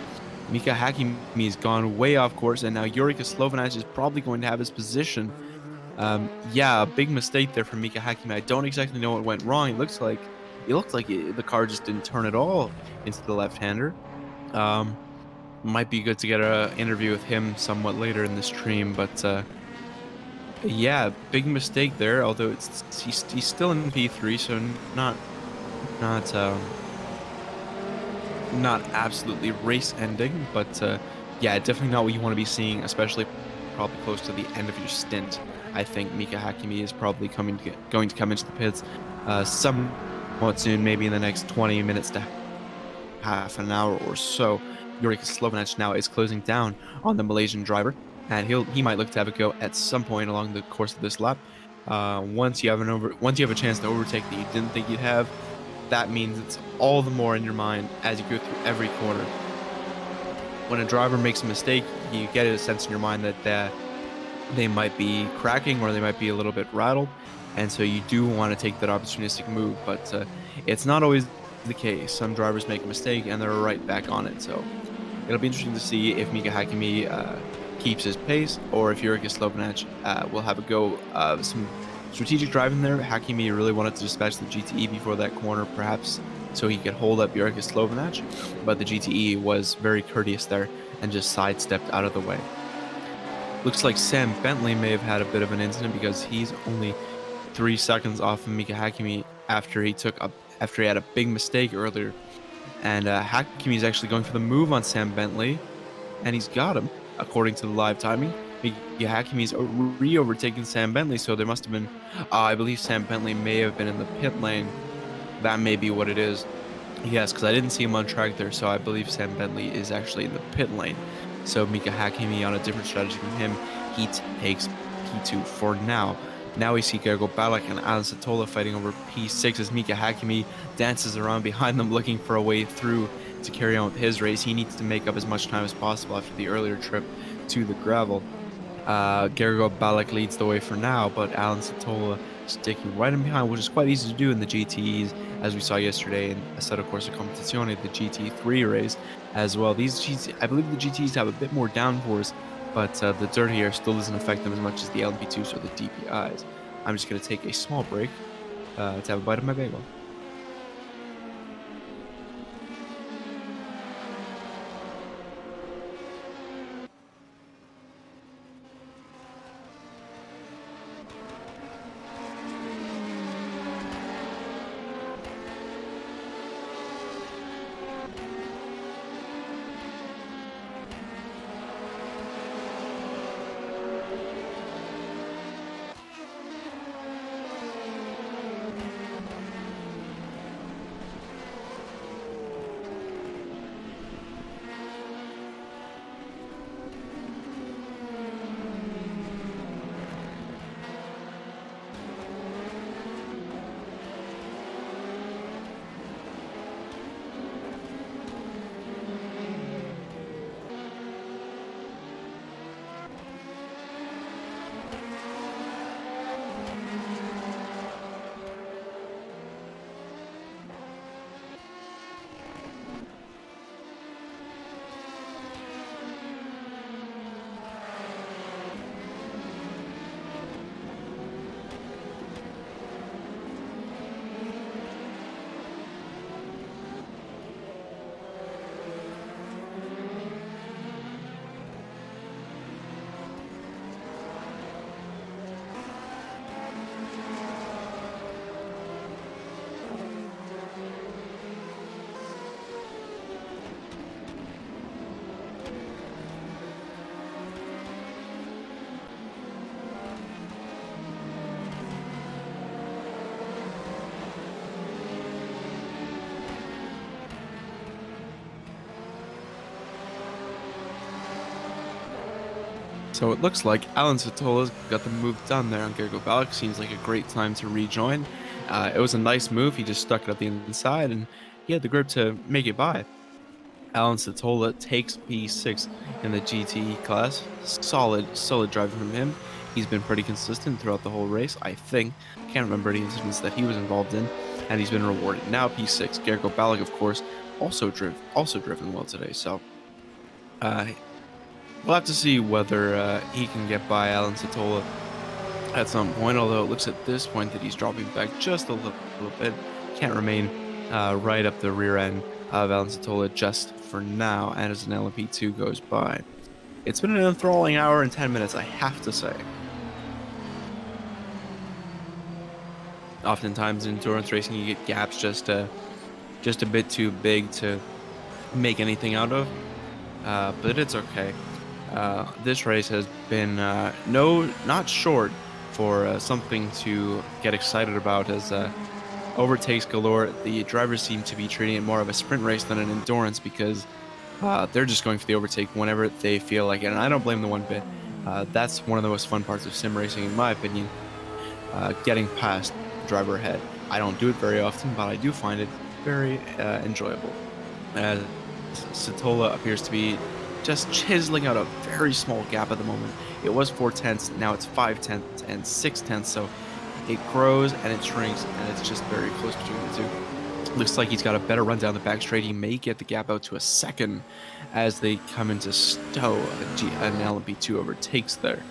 Mika Hakkimi's gone way off course, and now Jurika Slovanac is probably going to have his position. Yeah, a big mistake there from Mika Hakkimi. I don't exactly know what went wrong. It looked like the car just didn't turn at all into the left-hander. Might be good to get an interview with him somewhat later in the stream, but yeah, big mistake there. Although he's still in P3, so not absolutely race ending, but yeah, definitely not what you want to be seeing, especially probably close to the end of your stint. I think Mika Hakkimi is probably going to come into the pits somewhat soon, maybe in the next 20 minutes to half an hour or so. Jurika Slovanac now is closing down on the Malaysian driver, and he might look to have a go at some point along the course of this lap. Once you have a chance to overtake that you didn't think you'd have, that means it's all the more in your mind as you go through every corner. When a driver makes a mistake, you get a sense in your mind that they might be cracking or they might be a little bit rattled, and so you do want to take that opportunistic move, but it's not always the case. Some drivers make a mistake and they're right back on it, so it'll be interesting to see if Mika Hakkimi keeps his pace or if Jurika Slovanac will have a go. Some strategic driving there. Hakkimi really wanted to dispatch the GTE before that corner, perhaps so he could hold up Jurika Slovanac, but the GTE was very courteous there and just sidestepped out of the way. Looks like Sam Bentley may have had a bit of an incident because he's only 3 seconds off of Mika Hakkimi after he had a big mistake earlier. And Hakkimi is actually going for the move on Sam Bentley, and he's got him, according to the live timing. Hakkimi's re-overtaken Sam Bentley, so there must have been... I believe Sam Bentley may have been in the pit lane. That may be what it is. Yes, because I didn't see him on track there, so I believe Sam Bentley is actually in the pit lane. So Mika Hakkimi on a different strategy from him. He takes P2 for now. Now we see Gergo Balak and Alan Satola fighting over P6 as Mika Hakkimi dances around behind them looking for a way through to carry on with his race. He needs to make up as much time as possible after the earlier trip to the gravel. Gergo Balak leads the way for now, but Alan Satola sticking right in behind, which is quite easy to do in the GTEs, as we saw yesterday in Assetto Corsa Competizione, the GT3 race as well. I believe the GTEs have a bit more downforce, but the dirt here still doesn't affect them as much as the LMP2s or the DPIs. I'm just going to take a small break to have a bite of my bagel. So it looks like Alan Satola's got the move done there on Gergo Balak. Seems like a great time to rejoin. It was a nice move. He just stuck it up the inside, and he had the grip to make it by. Alan Satola takes P6 in the GTE class. Solid driving from him. He's been pretty consistent throughout the whole race, I think. Can't remember any incidents that he was involved in, and he's been rewarded. Now P6, Gergo Balak, of course, also driven well today. So we'll have to see whether he can get by Alan Satola at some point, although it looks at this point that he's dropping back just a little bit. Can't remain right up the rear end of Alan Satola just for now, and as an LMP2 goes by. It's been an enthralling hour and 10 minutes, I have to say. Oftentimes in endurance racing, you get gaps just a bit too big to make anything out of, but it's okay. This race has been not short for something to get excited about, as overtakes galore. The drivers seem to be treating it more of a sprint race than an endurance, because they're just going for the overtake whenever they feel like it, and I don't blame them one bit. That's one of the most fun parts of sim racing, in my opinion, getting past the driver ahead. I don't do it very often, but I do find it very enjoyable. Satola appears to be just chiseling out a very small gap at the moment. It was 4/10, now it's 5/10 and 6/10, so it grows and it shrinks, and it's just very close between the two. Looks like he's got a better run down the back straight. He may get the gap out to a second as they come into Stowe. An LMP2 overtakes there.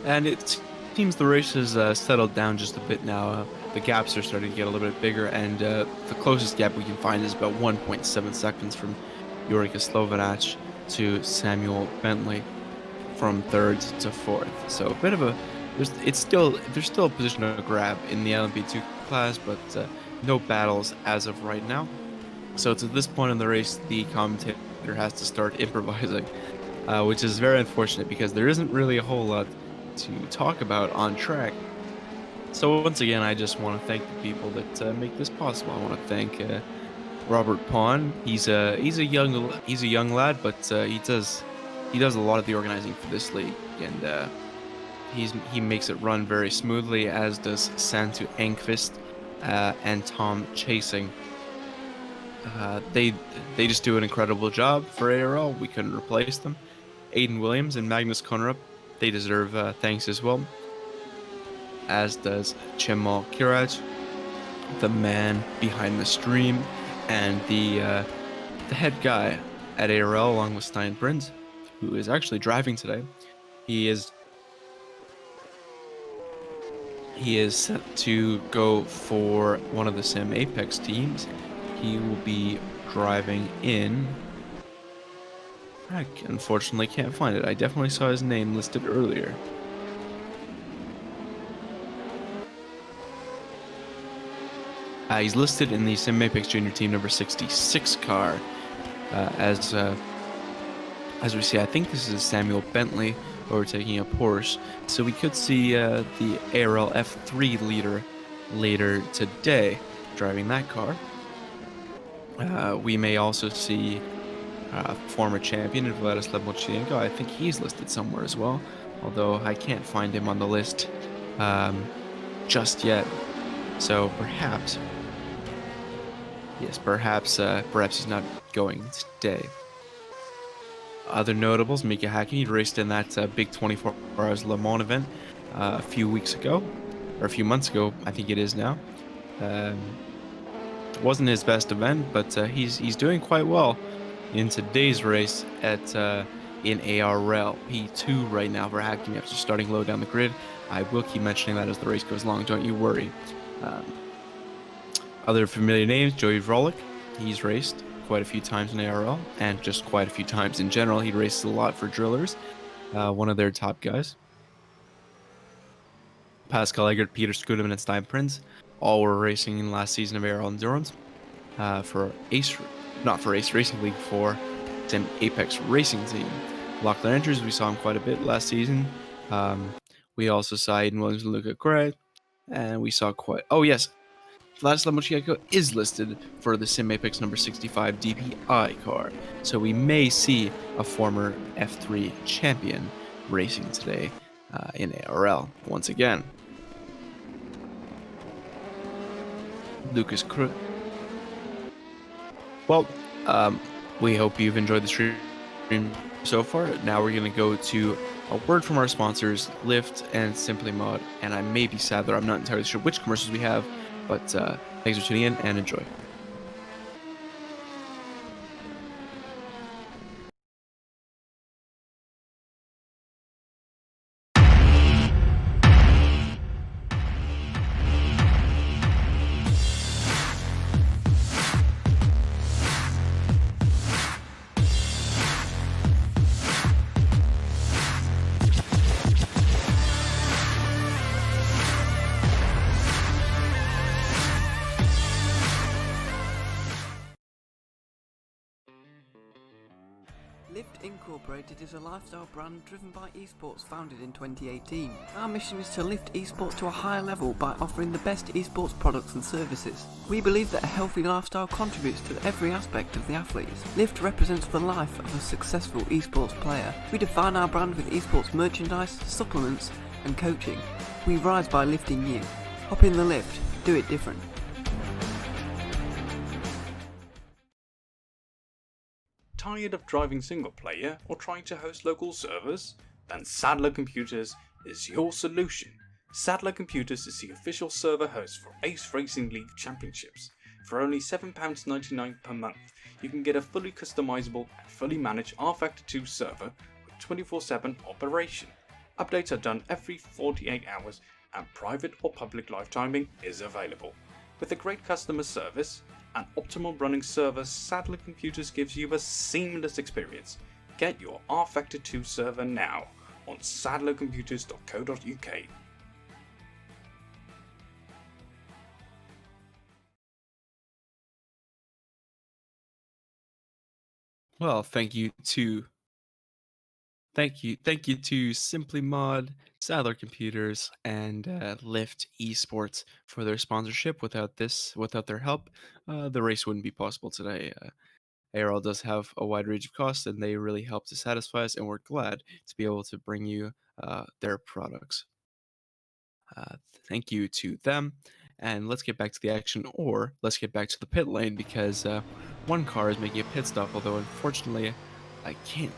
And it seems the race has settled down just a bit now. The gaps are starting to get a little bit bigger, and the closest gap we can find is about 1.7 seconds from Jurika Slovanac to Samuel Bentley, from third to fourth. So a bit of a there's still a position to grab in the LMP2 class, but no battles as of right now. So to this point in the race, the commentator has to start improvising, which is very unfortunate because there isn't really a whole lot to talk about on track. So once again, I just want to thank the people that make this possible. I want to thank Robert Pawn. He's a young lad, but he does a lot of the organizing for this league, and he makes it run very smoothly, as does Santu Engqvist and Tom Chasing. They just do an incredible job for ARL. We couldn't replace them. Aiden Williams and Magnus Konrup, they deserve thanks as well, as does Cemal Kirac, the man behind the stream, and the head guy at ARL, along with Stein Brins, who is actually driving today. He is set to go for one of the Sim Apex teams. He will be driving in... I unfortunately can't find it. I definitely saw his name listed earlier. He's listed in the Sim Apex Junior Team number 66 car. As we see, I think this is Samuel Bentley overtaking a Porsche. So we could see the ARL F3 leader later today driving that car. We may also see former champion Vladislav Mochienko. I think he's listed somewhere as well, although I can't find him on the list just yet. So perhaps he's not going today. Other notables, Mika Hakkinen raced in that big 24 Hours Le Mans event a few weeks ago, or a few months ago, I think it is now. Wasn't his best event, but he's doing quite well in today's race at in ARL P2 right now for Hakkinen after starting low down the grid. I will keep mentioning that as the race goes along, don't you worry. Other familiar names, Joey Vrolik, he's raced quite a few times in ARL, and just quite a few times in general. He races a lot for Drillers, one of their top guys. Pascal Eggert, Peter Skudeman, and Stein Prinz all were racing in last season of ARL Endurance for not for Ace Racing League, for Sim Apex Racing Team. Lachlan Enters, we saw him quite a bit last season. We also saw Aiden Williams and Luca Gray, and we saw quite... Oh, yes, Vladislav Mochieko is listed for the Sim Apex number 65 DPI car, so we may see a former F3 champion racing today in ARL once again. Lucas Cruz. Well, we hope you've enjoyed the stream so far. Now we're going to go to a word from our sponsors, Lyft and Simplymod, and I may be sad that I'm not entirely sure which commercials we have, but thanks for tuning in and enjoy. Lyft Incorporated is a lifestyle brand driven by esports founded in 2018. Our mission is to lift esports to a higher level by offering the best esports products and services. We believe that a healthy lifestyle contributes to every aspect of the athletes. Lyft represents the life of a successful esports player. We define our brand with esports merchandise, supplements and coaching. We rise by lifting you. Hop in the lift, do it different. Tired of driving single player or trying to host local servers? Then Sadler Computers is your solution. Sadler Computers is the official server host for Ace Racing League Championships. For only £7.99 per month, you can get a fully customizable and fully managed rFactor 2 server with 24/7 operation. Updates are done every 48 hours and private or public live timing is available. With a great customer service and optimal running server, Sadler Computers gives you a seamless experience. Get your rFactor 2 server now on sadlercomputers.co.uk. Well, thank you to Simplymod, Sadler Computers, and Lyft Esports for their sponsorship. Without their help, the race wouldn't be possible today. ARL does have a wide range of costs, and they really help to satisfy us, and we're glad to be able to bring you their products. Thank you to them, and let's get back to the action, or let's get back to the pit lane, because one car is making a pit stop, although unfortunately I can't.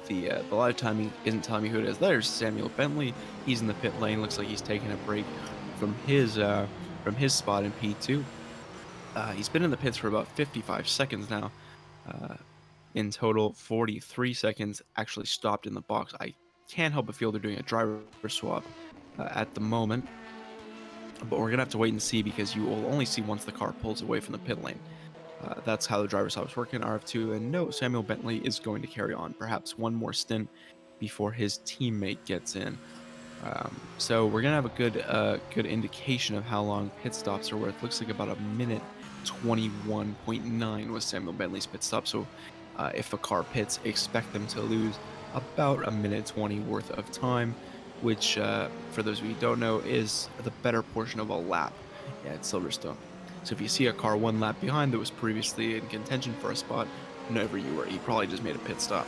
The live timing isn't telling me who it is. There's Samuel Bentley. He's in the pit lane. Looks like he's taking a break from his spot in P2. He's been in the pits for about 55 seconds now. In total, 43 seconds actually stopped in the box. I can't help but feel they're doing a driver swap at the moment, but we're gonna have to wait and see, because you will only see once the car pulls away from the pit lane. That's how the driver swap's working in RF2, and no, Samuel Bentley is going to carry on perhaps one more stint before his teammate gets in. So we're gonna have a good indication of how long pit stops are worth. Looks like about a minute 21.9 was Samuel Bentley's pit stop. So if a car pits, expect them to lose about a minute 20 worth of time, which for those of you who don't know is the better portion of a lap at Silverstone. So if you see a car one lap behind that was previously in contention for a spot, never you worry, he probably just made a pit stop.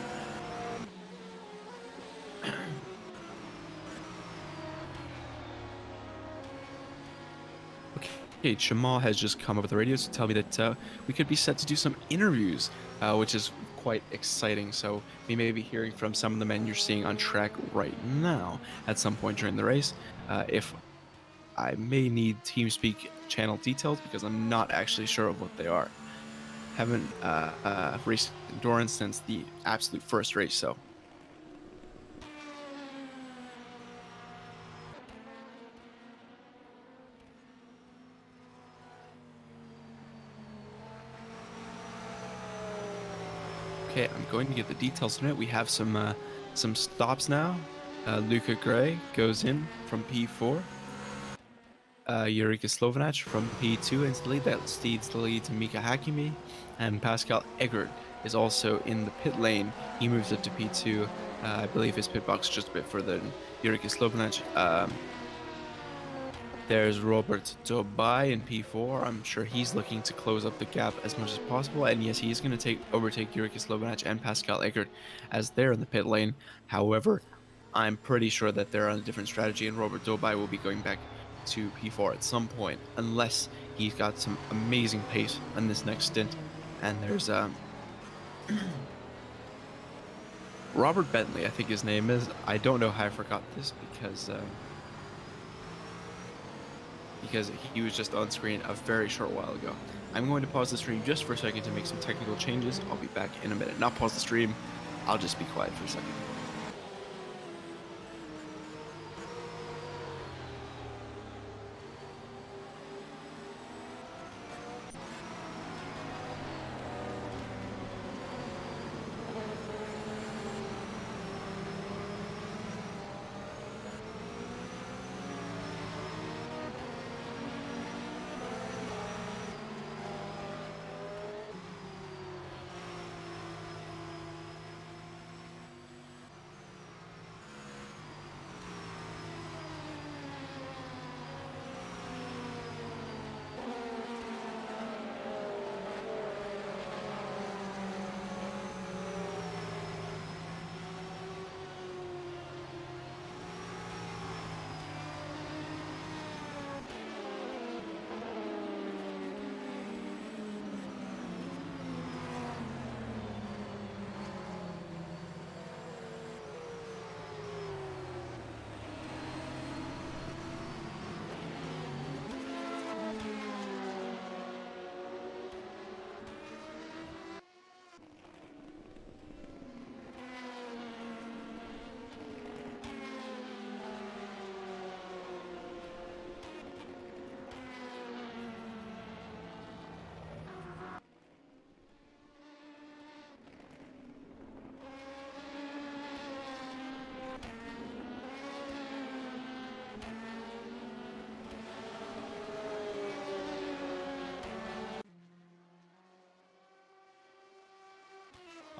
Okay, Cemal has just come over the radio to tell me that we could be set to do some interviews, which is quite exciting. So we may be hearing from some of the men you're seeing on track right now at some point during the race. If I may need TeamSpeak channel details because I'm not actually sure of what they are. Haven't raced endurance since the absolute first race, so. Okay, I'm going to get the details from it. We have some stops now. Luca Gray goes in from P4. Eureka Slovanac from P2 into the lead. That steeds the lead to Mika Hakimi. And Pascal Eggert is also in the pit lane. He moves up to P2. I believe his pit box is just a bit further than Eureka Slovanac. There's Robert Dobai in P4. I'm sure he's looking to close up the gap as much as possible. And yes, he is going to overtake Eureka Slovanac and Pascal Eggert as they're in the pit lane. However, I'm pretty sure that they're on a different strategy, and Robert Dobai will be going back to P4 at some point, unless he's got some amazing pace on this next stint. And there's Robert Bentley, I think his name is. I don't know how I forgot this because he was just on screen a very short while ago. I'm going to pause the stream just for a second to make some technical changes. I'll be back in a minute. Not pause the stream, I'll just be quiet for a second.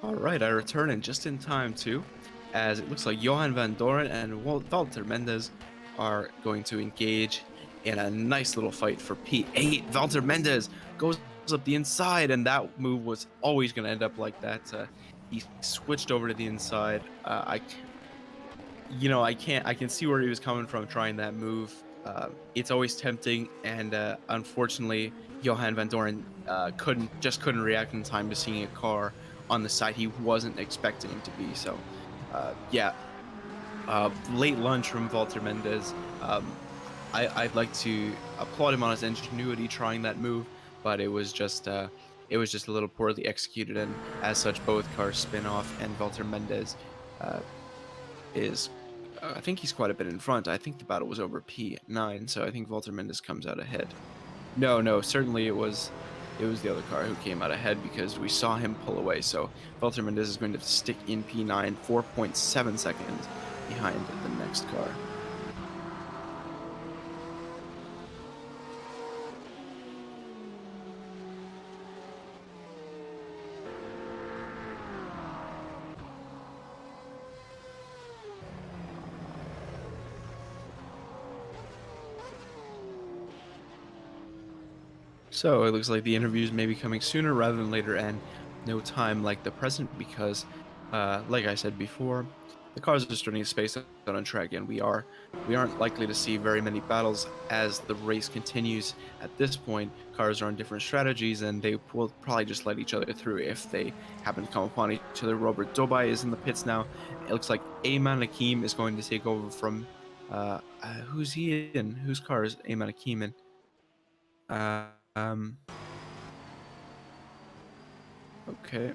Alright, I return in just in time too, as it looks like Johan van Doren and Walter Mendes are going to engage in a nice little fight for P8. Walter Mendes goes up the inside, and that move was always going to end up like that. He switched over to the inside. I can see where he was coming from trying that move. It's always tempting, and unfortunately, Johan van Doren couldn't react in time to seeing a car on the side he wasn't expecting him to be. So, late lunch from Walter Mendes. I'd like to applaud him on his ingenuity trying that move, but it was just a little poorly executed, and as such, both cars spin off, and Walter Mendes is. I think he's quite a bit in front. I think the battle was over P9, so I think Walter Mendes comes out ahead. No, certainly it was the other car who came out ahead because we saw him pull away. So Walter Mendes is going to stick in P9, 4.7 seconds behind the next car. So it looks like the interviews may be coming sooner rather than later, and no time like the present because, like I said before, the cars are starting to space out on track, and we aren't likely to see very many battles as the race continues. At this point, cars are on different strategies, and they will probably just let each other through if they happen to come upon each other. Robert Dobai is in the pits now. It looks like Ayman Hakim is going to take over from who's he in? Whose car is Ayman Hakim in? Okay.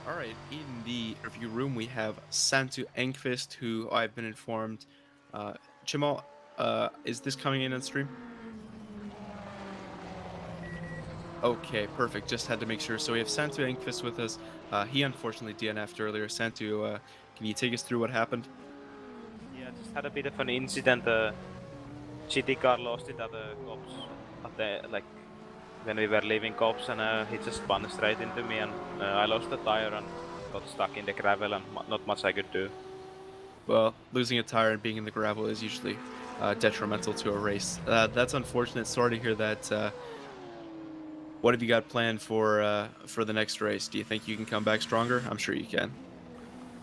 All right, in the review room we have Santu Engqvist, who I've been informed. Cemal, is this coming in on stream? Okay, perfect. Just had to make sure. So we have Santu Engqvist with us. He unfortunately DNF'd earlier. Santu, can you take us through what happened? Yeah, just had a bit of an incident. GT car lost it at the cops, at the, like, when we were leaving cops, and he just spun straight into me, and I lost the tire and got stuck in the gravel, and not much I could do. Well, losing a tire and being in the gravel is usually detrimental to a race. That's unfortunate. Sorry to hear that. What have you got planned for the next race? Do you think you can come back stronger? I'm sure you can.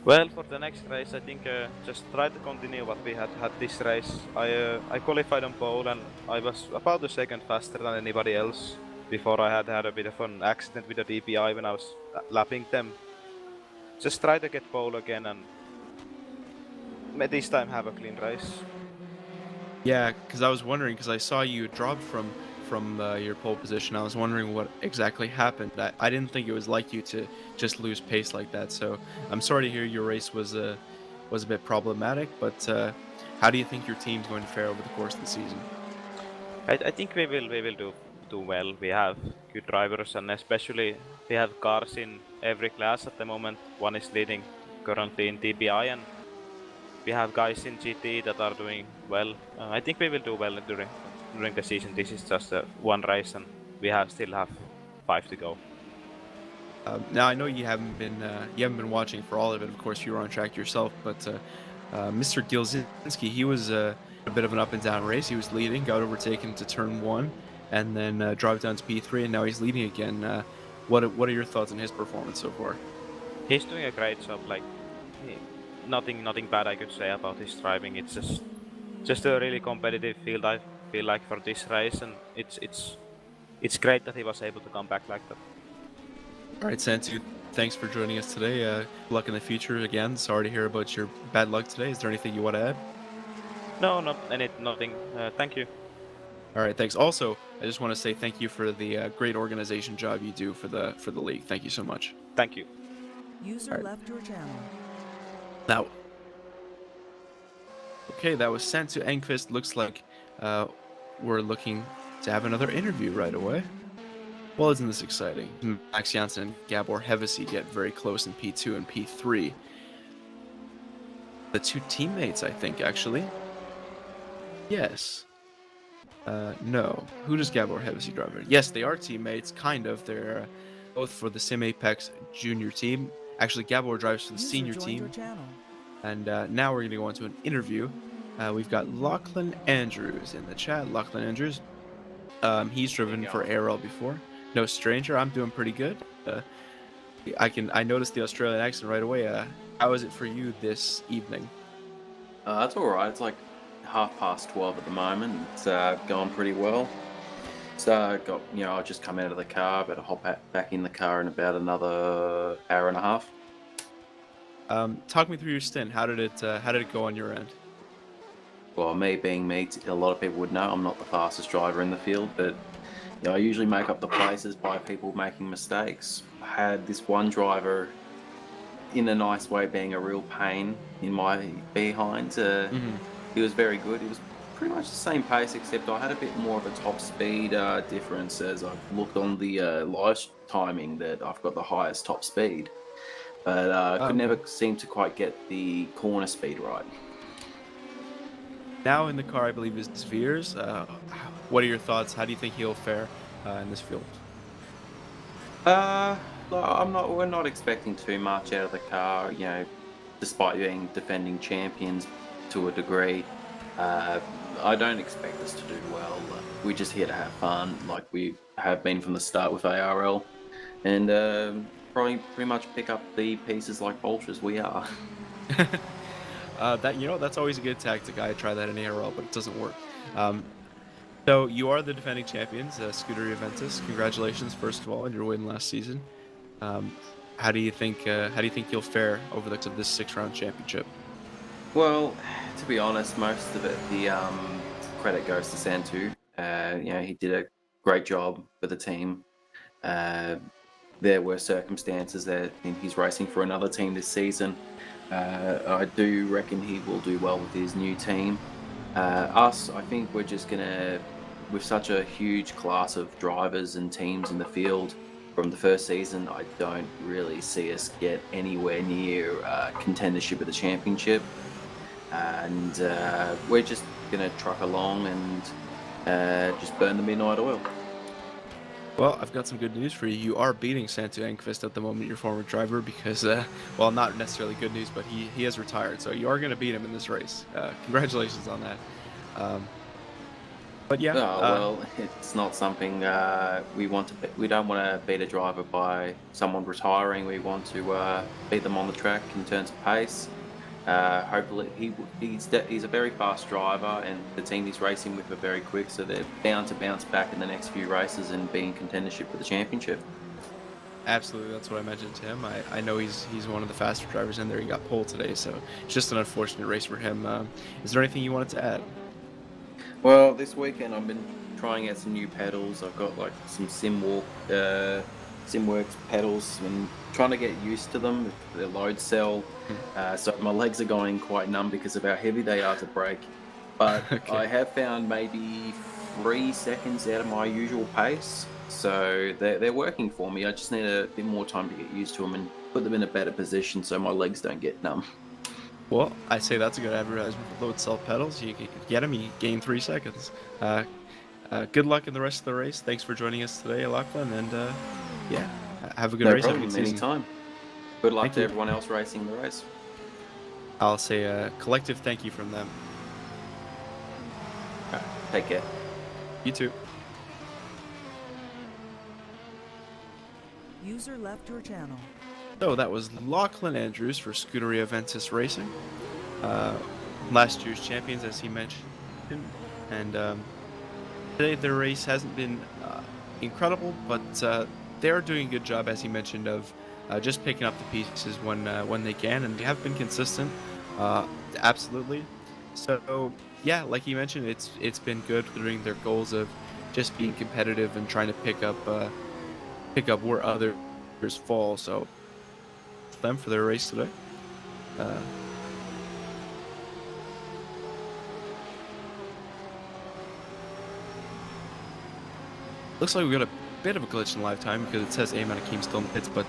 Well, for the next race, I think just try to continue what we had this race. I qualified on pole, and I was about a second faster than anybody else before I had a bit of an accident with the DPI when I was lapping them. Just try to get pole again, and this time have a clean race. Yeah, because I was wondering, because I saw you drop from your pole position. I was wondering what exactly happened. I didn't think it was like you to just lose pace like that. So I'm sorry to hear your race was a bit problematic. But how do you think your team's going to fare over the course of the season? I think we will do well. We have good drivers, and especially we have cars in every class at the moment. One is leading currently in TBI, and we have guys in GT that are doing well. I think we will do well during the season. This is just one race, and we still have 5 to go. Now I know you haven't been watching for all of it. Of course, you were on track yourself, but Mr. Gilzinski, he was a bit of an up and down race. He was leading, got overtaken to turn 1, and then dropped down to P3, and now he's leading again. What are your thoughts on his performance so far? He's doing a great job. Like, nothing bad I could say about his driving. It's just a really competitive field, I feel like, for this race, and it's great that he was able to come back like that. All right, Santu, thanks for joining us today. Good luck in the future again. Sorry to hear about your bad luck today. Is there anything you want to add? No, nothing. Thank you. All right, thanks. Also, I just want to say thank you for the great organization job you do for the league. Thank you so much. Thank you. User left your channel. Now, okay, that was Santu Engqvist. Looks like we're looking to have another interview right away. Well, isn't this exciting? Max Janssen and Gabor Hevesi get very close in P2 and P3. The two teammates, I think, actually. Yes. No. Who does Gabor Hevesi drive for? Yes, they are teammates, kind of. They're both for the Sim Apex junior team. Actually, Gabor drives for the senior team. And now we're going to go into an interview. We've got Lachlan Andrews in the chat. Lachlan Andrews. He's driven for ARL before. No stranger. I'm doing pretty good. I noticed the Australian accent right away. How is it for you this evening? It's all right. It's like 12:30 at the moment. It's going pretty well. So I'll just come out of the car, better hop back in the car in about another hour and a half. Talk me through your stint. How did it go on your end? Well, me being me, a lot of people would know I'm not the fastest driver in the field, but I usually make up the places by people making mistakes. I had this one driver, in a nice way, being a real pain in my behind. He was very good. He was pretty much the same pace, except I had a bit more of a top speed difference as I've looked on the live timing that I've got the highest top speed. But could never seem to quite get the corner speed right. Now in the car, I believe, is Veers. What are your thoughts? How do you think he'll fare in this field? We're not expecting too much out of the car. Despite being defending champions to a degree, I don't expect us to do well. We're just here to have fun, like we have been from the start with ARL, and probably pretty much pick up the pieces like vultures we are. That's always a good tactic. I tried that in ARL, but it doesn't work. So you are the defending champions, Scuderia Ventus. Congratulations, first of all, on your win last season. How do you think you'll fare over the course of this 6-round championship? Well, to be honest, most of it, the credit goes to Santu. He did a great job for the team. There were circumstances that he's racing for another team this season. I do reckon he will do well with his new team. Us, I think we're just gonna, with such a huge class of drivers and teams in the field from the first season, I don't really see us get anywhere near contendership of the championship. And we're just gonna truck along and just burn the midnight oil. Well, I've got some good news for you. You are beating Santu Engqvist at the moment, your former driver, because, well, not necessarily good news, but he has retired. So you are going to beat him in this race. Congratulations on that. But yeah. Well, it's not something we want to. We don't want to beat a driver by someone retiring. We want to beat them on the track in terms of pace. Hopefully, he's a very fast driver, and the team he's racing with are very quick, so they're bound to bounce back in the next few races and be in contendership for the championship. Absolutely, that's what I mentioned to him. I know he's one of the faster drivers in there. He got pole today, so it's just an unfortunate race for him. Is there anything you wanted to add? Well, this weekend I've been trying out some new pedals. I've got like some Simworks pedals and trying to get used to them with the load cell. So my legs are going quite numb because of how heavy they are to brake. But Okay. I have found maybe 3 seconds out of my usual pace. So they're working for me. I just need a bit more time to get used to them and put them in a better position so my legs don't get numb. Well, I say that's a good advertisement for load cell pedals. You can get them, you gain 3 seconds. Good luck in the rest of the race. Thanks for joining us today, Lachlan, and yeah, have a good No race. Have a problem, good season. anytime. Good luck Thank to you. everyone else racing the race. I'll say a collective thank you from them. Take care. You too. User left your channel. So that was Lachlan Andrews for Scuderia Ventus Racing, last year's champions, as he mentioned. And today their race hasn't been incredible, but they are doing a good job, as he mentioned, of just picking up the pieces when they can, and they have been consistent, absolutely. So yeah, like he mentioned, it's been good considering their goals of just being competitive and trying to pick up where others fall. So them for their race today. Looks like we got a bit of a glitch in live time because it says Ayman Hakim still in the pits, but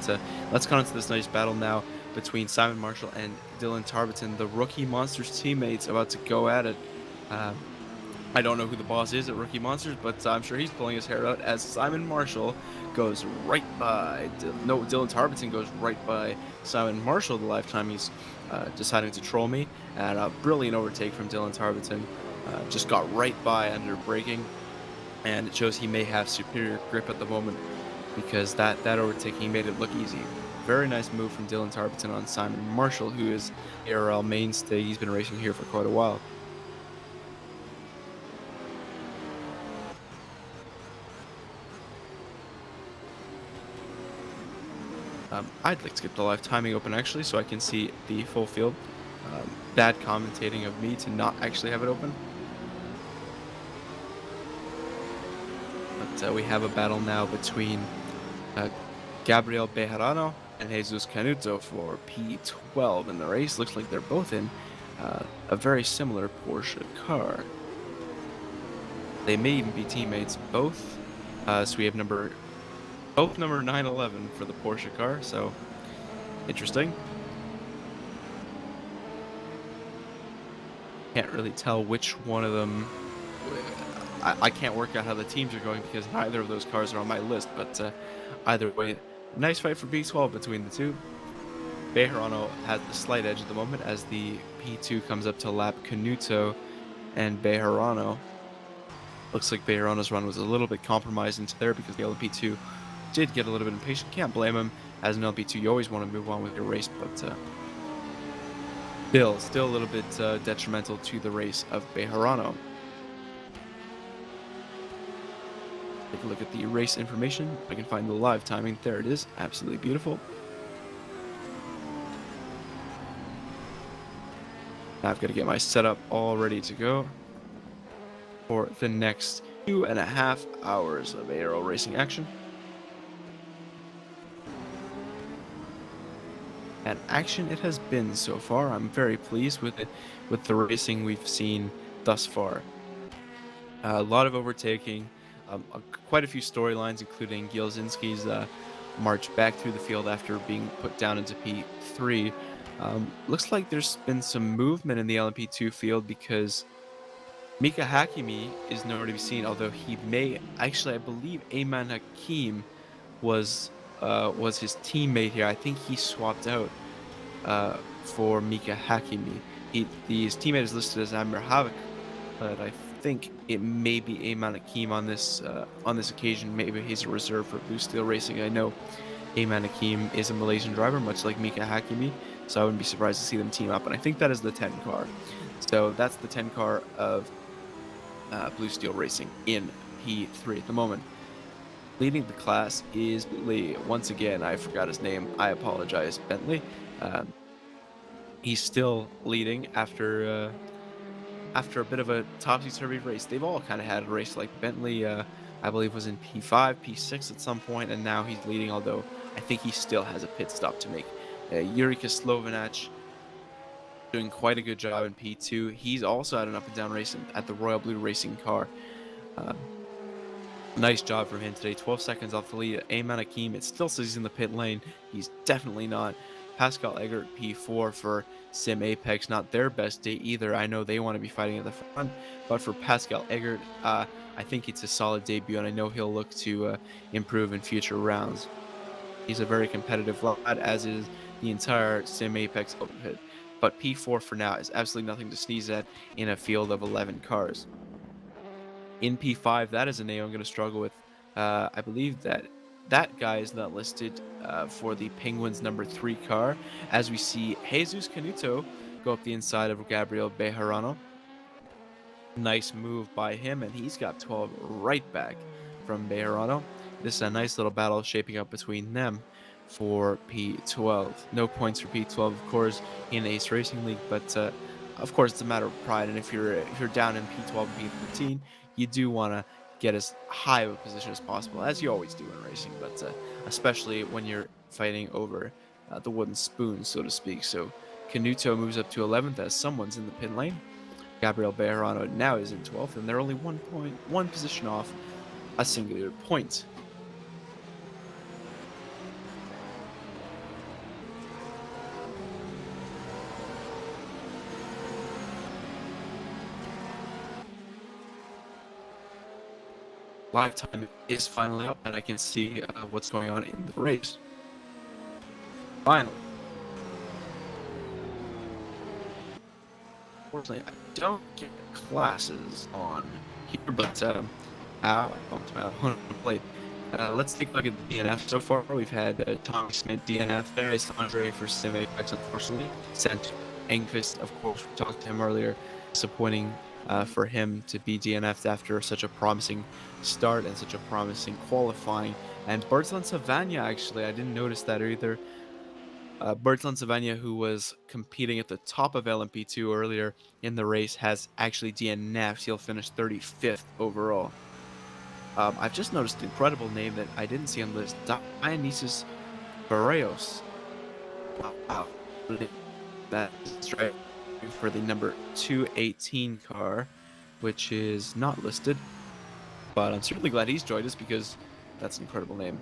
let's get into this nice battle now between Simon Marshall and Dylan Tarbiton, the Rookie Monsters teammates, about to go at it. I don't know who the boss is at Rookie Monsters, but I'm sure he's pulling his hair out as Simon Marshall goes right by. Dylan Tarbiton goes right by Simon Marshall the lifetime he's deciding to troll me. And a brilliant overtake from Dylan Tarbiton. Just got right by under braking. And it shows he may have superior grip at the moment because that overtaking made it look easy. Very nice move from Dylan Tarbiton on Simon Marshall, who is ARL mainstay. He's been racing here for quite a while. I'd like to get the live timing open actually so I can see the full field. Bad commentating of me to not actually have it open. But we have a battle now between Gabriel Bejarano and Jesus Canuto for P12 in the race. Looks like they're both in a very similar Porsche car. They may even be teammates both. So we have both number 911 for the Porsche car, so interesting. Can't really tell which one of them. I can't work out how the teams are going because neither of those cars are on my list, but either way, nice fight for P12 between the two. Bejarano has the slight edge at the moment as the P2 comes up to lap Canuto and Bejarano. Looks like Bejarano's run was a little bit compromised into there because the LMP2 did get a little bit impatient. Can't blame him. As an LMP2, you always want to move on with your race, but still a little bit detrimental to the race of Bejarano. Take a look at the race information. I can find the live timing. There it is. Absolutely beautiful. Now I've got to get my setup all ready to go for the next 2.5 hours of ARL racing action. And action it has been so far. I'm very pleased with it, with the racing we've seen thus far. A lot of overtaking, quite a few storylines, including Gielzinski's march back through the field after being put down into P3. Looks like there's been some movement in the LMP2 field because Mika Hakimi is nowhere to be seen, although he may actually, I believe Ayman Hakim was his teammate here. I think he swapped out for Mika Hakimi. His teammate is listed as Amir Havik, but I think it may be Ayman Hakim on this occasion. Maybe he's a reserve for Blue Steel Racing. I know Ayman Hakim is a Malaysian driver, much like Mika Hakimi, so I wouldn't be surprised to see them team up. And I think that is the 10 car. So that's the 10 car of Blue Steel Racing in P3 at the moment. Leading the class is Lee. Once again, I forgot his name. I apologize, Bentley. He's still leading after a bit of a topsy-turvy race. They've all kind of had a race like Bentley, I believe, was in P5, P6 at some point, and now he's leading, although I think he still has a pit stop to make. Jurika Slovanac doing quite a good job in P2. He's also had an up-and-down race at the Royal Blue Racing car. Nice job from him today. 12 seconds off the lead. Ayman Hakim, it still says he's in the pit lane. He's definitely not. Pascal Eggert, P4 for Sim Apex. Not their best day either. I know they want to be fighting at the front, but for Pascal Eggert, I think it's a solid debut, and I know he'll look to improve in future rounds. He's a very competitive lad, as is the entire Sim Apex open pit. But P4 for now is absolutely nothing to sneeze at in a field of 11 cars. In P5, that is a name I'm going to struggle with. I believe that guy is not listed for the Penguins number 3 car, as we see Jesus Canuto go up the inside of Gabriel Bejarano. Nice move by him, and he's got 12 right back from Bejarano. This is a nice little battle shaping up between them for P12. No points for P12, of course, in Ace Racing League, but of course it's a matter of pride, and if you're down in P12 and P13, you do want to get as high of a position as possible, as you always do in racing, but especially when you're fighting over the wooden spoon, so to speak. So Canuto moves up to 11th as someone's in the pit lane. Gabriel Bejarano now is in 12th, and they're only one position off a singular point. Live time is finally up, and I can see what's going on in the race. Finally. Unfortunately, I don't get classes on here, but I bumped my opponent plate. Let's take a look at the DNF so far. We've had Tommy Smith DNF, Various Andre for Sim Apex, unfortunately. Sent Engqvist, of course, we talked to him earlier. Disappointing for him to be DNF'd after such a promising start and such a promising qualifying. And Bertrand Savagna, actually, I didn't notice that either. Bertrand Savagna, who was competing at the top of LMP2 earlier in the race, has actually DNF'd. He'll finish 35th overall. I've just noticed an incredible name that I didn't see on the list. Dionysus Barrios. Wow. That's right. For the number 218 car, which is not listed, but I'm certainly glad he's joined us because that's an incredible name.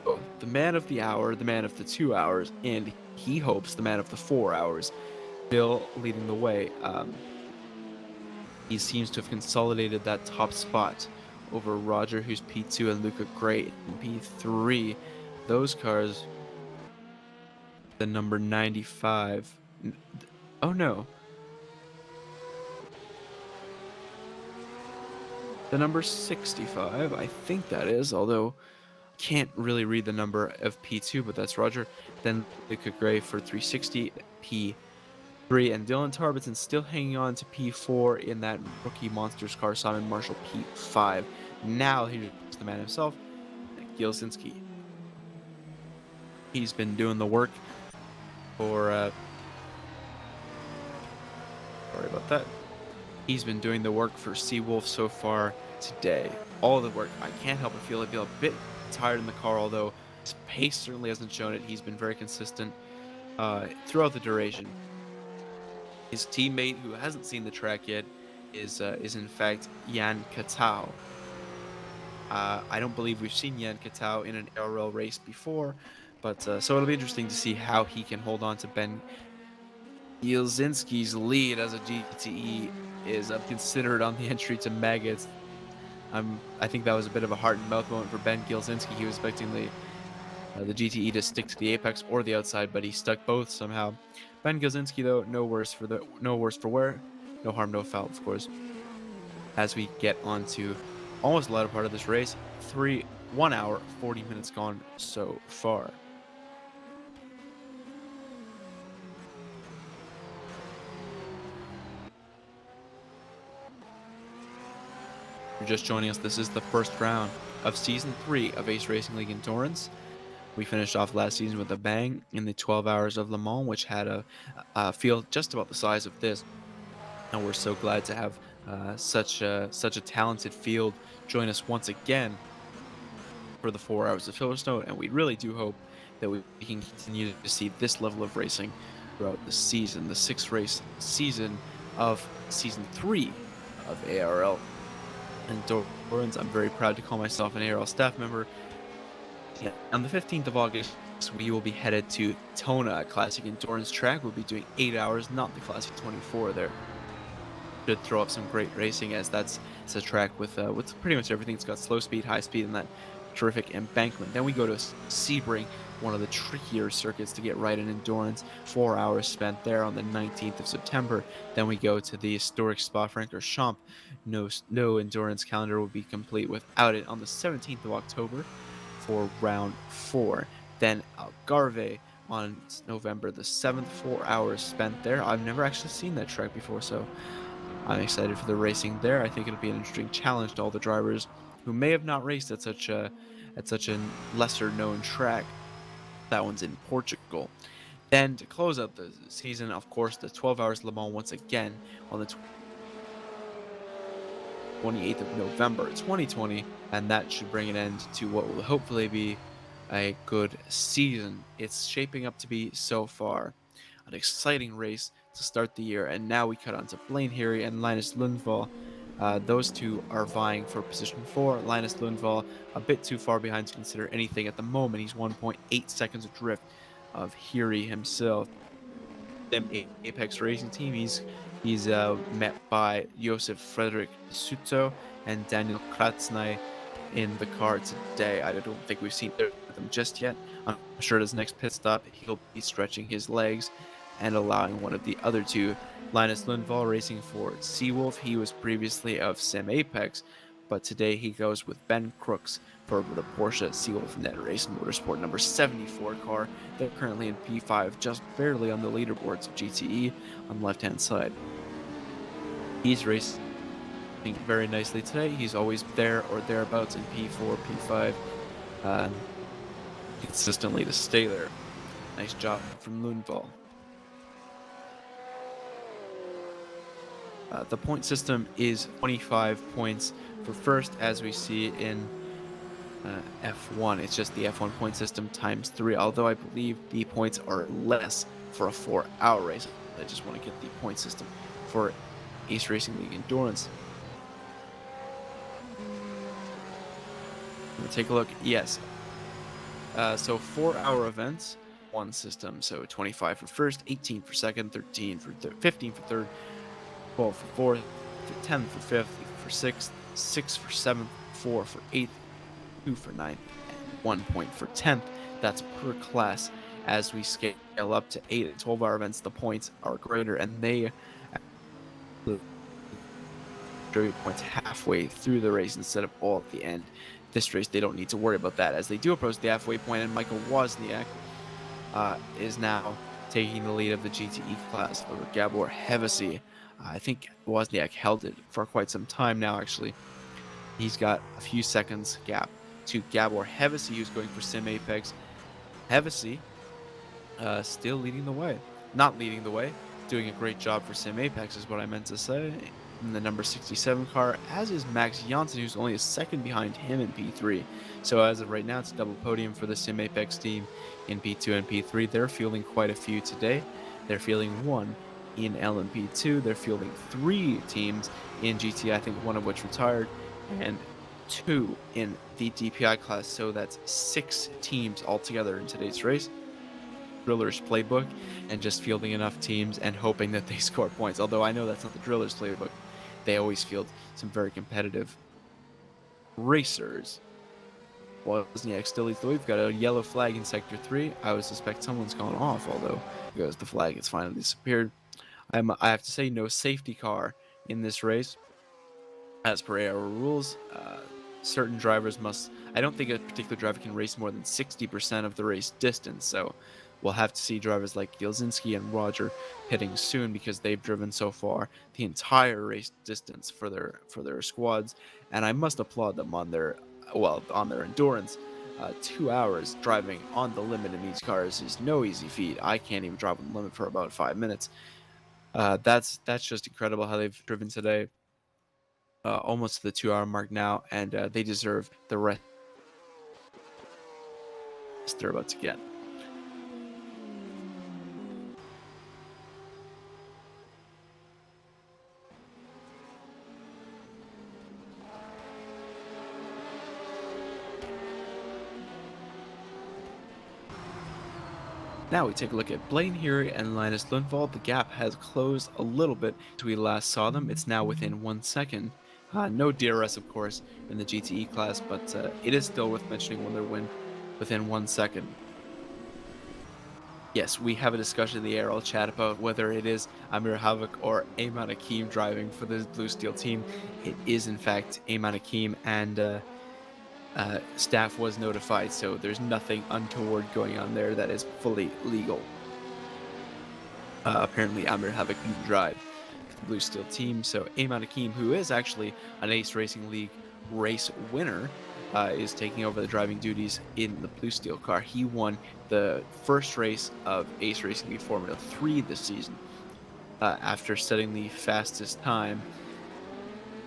Oh, the man of the hour, the man of the 2 hours, and he hopes the man of the 4 hours. Bill leading the way. He seems to have consolidated that top spot over Roger, who's P2, and Luca Gray in P3. Those cars, the number 95. Oh no. the number 65, I think that is, although can't really read the number of P2, but that's Roger. Then Luca Gray for 360, P3, and Dylan Tarbiton still hanging on to P4 in that rookie Monsters car, Simon Marshall P5. Now here's the man himself, Gilsinski. He's been doing the work for, sorry about that. He's been doing the work for Seawolf so far today. All the work. I can't help but feel a bit tired in the car, although his pace certainly hasn't shown it. He's been very consistent throughout the duration. His teammate, who hasn't seen the track yet, is in fact Jan Katau. I don't believe we've seen Jan Katau in an ARL race before, but so it'll be interesting to see how he can hold on to Ben Gilsinski's lead as a GTE is considered on the entry to Maggots. I think that was a bit of a heart and mouth moment for Ben Gilsinski. He was expecting the GTE to stick to the apex or the outside, but he stuck both somehow. Ben Gilsinski, though, no worse for wear, no harm, no foul, of course. As we get on to almost the latter part of this race, 1 hour 40 minutes gone so far. You're just joining us, this is the first round of Season 3 of Ace Racing League Endurance. We finished off last season with a bang in the 12 Hours of Le Mans, which had a field just about the size of this. And we're so glad to have such a talented field join us once again for the 4 Hours of Silverstone. And we really do hope that we can continue to see this level of racing throughout the season, the 6th race season of Season 3 of ARL Endurance. I'm very proud to call myself an ARL staff member. Yeah. On the 15th of August, we will be headed to Tona, a classic endurance track. We'll be doing 8 hours, not the classic 24 there. Should throw up some great racing, as it's a track with pretty much everything. It's got slow speed, high speed, and that terrific embankment. Then we go to Sebring, one of the trickier circuits to get right in endurance. 4 hours spent there on the 19th of September. Then we go to the historic Spa-Francorchamps. No endurance calendar will be complete without it on the 17th of October for round 4. Then Algarve on November the 7th. 4 hours spent there. I've never actually seen that track before, so I'm excited for the racing there. I think it'll be an interesting challenge to all the drivers who may have not raced at such a lesser known track. That one's in Portugal. Then to close out the season, of course, the 12 Hours Le Mans once again on the 28th of November 2020, and that should bring an end to what will hopefully be a good season. It's shaping up to be so far an exciting race to start the year, and now we cut on to Blaine Heary and Linus Lundvall. Those two are vying for position 4. Linus Lundvall a bit too far behind to consider anything at the moment. He's 1.8 seconds adrift of Heary himself. The Apex Racing team, he's met by Josef Frederick Suto and Daniel Kratzny in the car today. I don't think we've seen them just yet. I'm sure at his next pit stop he'll be stretching his legs and allowing one of the other two. Linus Lundvall racing for Seawolf. He was previously of Sim Apex, but today he goes with Ben Crooks for the Porsche Seawolf Net Race Motorsport number 74 car. They're currently in P5, just barely on the leaderboards of GTE on the left-hand side. He's racing very nicely today. He's always there or thereabouts in P4, P5, consistently to stay there. Nice job from Lundvall. The point system is 25 points for first, as we see in F1. It's just the F1 point system times 3, although I believe the points are less for a 4-hour race. I just want to get the point system for Ace Racing League Endurance. Take a look. Yes. So 4-hour events, one system. So 25 for first, 18 for second, 13 for 15 for third, 12 for fourth, 10 for fifth, 8 for sixth, 6 for seventh, 4 for eighth, 2 for ninth, and 1 point for 10th. That's per class. As we scale up to 8 and 12-hour events, the points are greater, and they distribute points halfway through the race instead of all at the end. This race, they don't need to worry about that as they do approach the halfway point, and Michael Wozniak is now taking the lead of the GTE class over Gabor Hevesi. I think Wozniak held it for quite some time now, actually. He's got a few seconds gap to Gabor Hevesi, who's going for Sim Apex. Hevesi still leading the way. Not leading the way, doing a great job for Sim Apex is what I meant to say. In the number 67 car, as is Max Janssen, who's only a second behind him in P3. So as of right now, it's a double podium for the Sim Apex team in P2 and P3. They're fielding quite a few today. They're fielding one in LMP2. They're fielding 3 teams in GT, I think one of which retired, and 2 in the DPI class. So that's 6 teams altogether in today's race. Driller's playbook, and just fielding enough teams and hoping that they score points. Although I know that's not the Driller's playbook. They always field some very competitive racers. Wozniak still leads the way. We've got a yellow flag in Sector 3. I would suspect someone's gone off, although because the flag has finally disappeared. I have to say, no safety car in this race. As per ARL rules, certain drivers must... I don't think a particular driver can race more than 60% of the race distance, so we'll have to see drivers like Yelzinski and Roger pitting soon because they've driven so far the entire race distance for their squads, and I must applaud them on their endurance. 2 hours driving on the limit in these cars is no easy feat. I can't even drive on the limit for about 5 minutes. That's just incredible how they've driven today. Almost to the 2 hour mark now, and they deserve the rest they're about to get. Now we take a look at Blaine Heary and Linus Lundvall. The gap has closed a little bit as we last saw them. It's now within 1 second. No DRS, of course, in the GTE class, but it is still worth mentioning when they win within 1 second. Yes, we have a discussion in the ARL chat about whether it is Amir Havok or Ayman Hakim driving for the Blue Steel team. It is, in fact, Ayman Hakim, and staff was notified, so there's nothing untoward going on there. That is fully legal. Apparently, Amir Havok can drive for the Blue Steel team, so Ayman Hakim, who is actually an Ace Racing League race winner, is taking over the driving duties in the Blue Steel car. He won the first race of Ace Racing League Formula 3 this season after setting the fastest time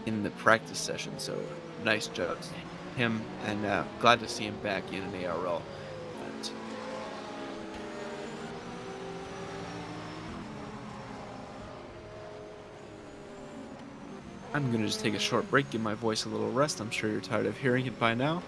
in the practice session, so nice job to him, and glad to see him back in an ARL event. I'm going to just take a short break, give my voice a little rest. I'm sure you're tired of hearing it by now.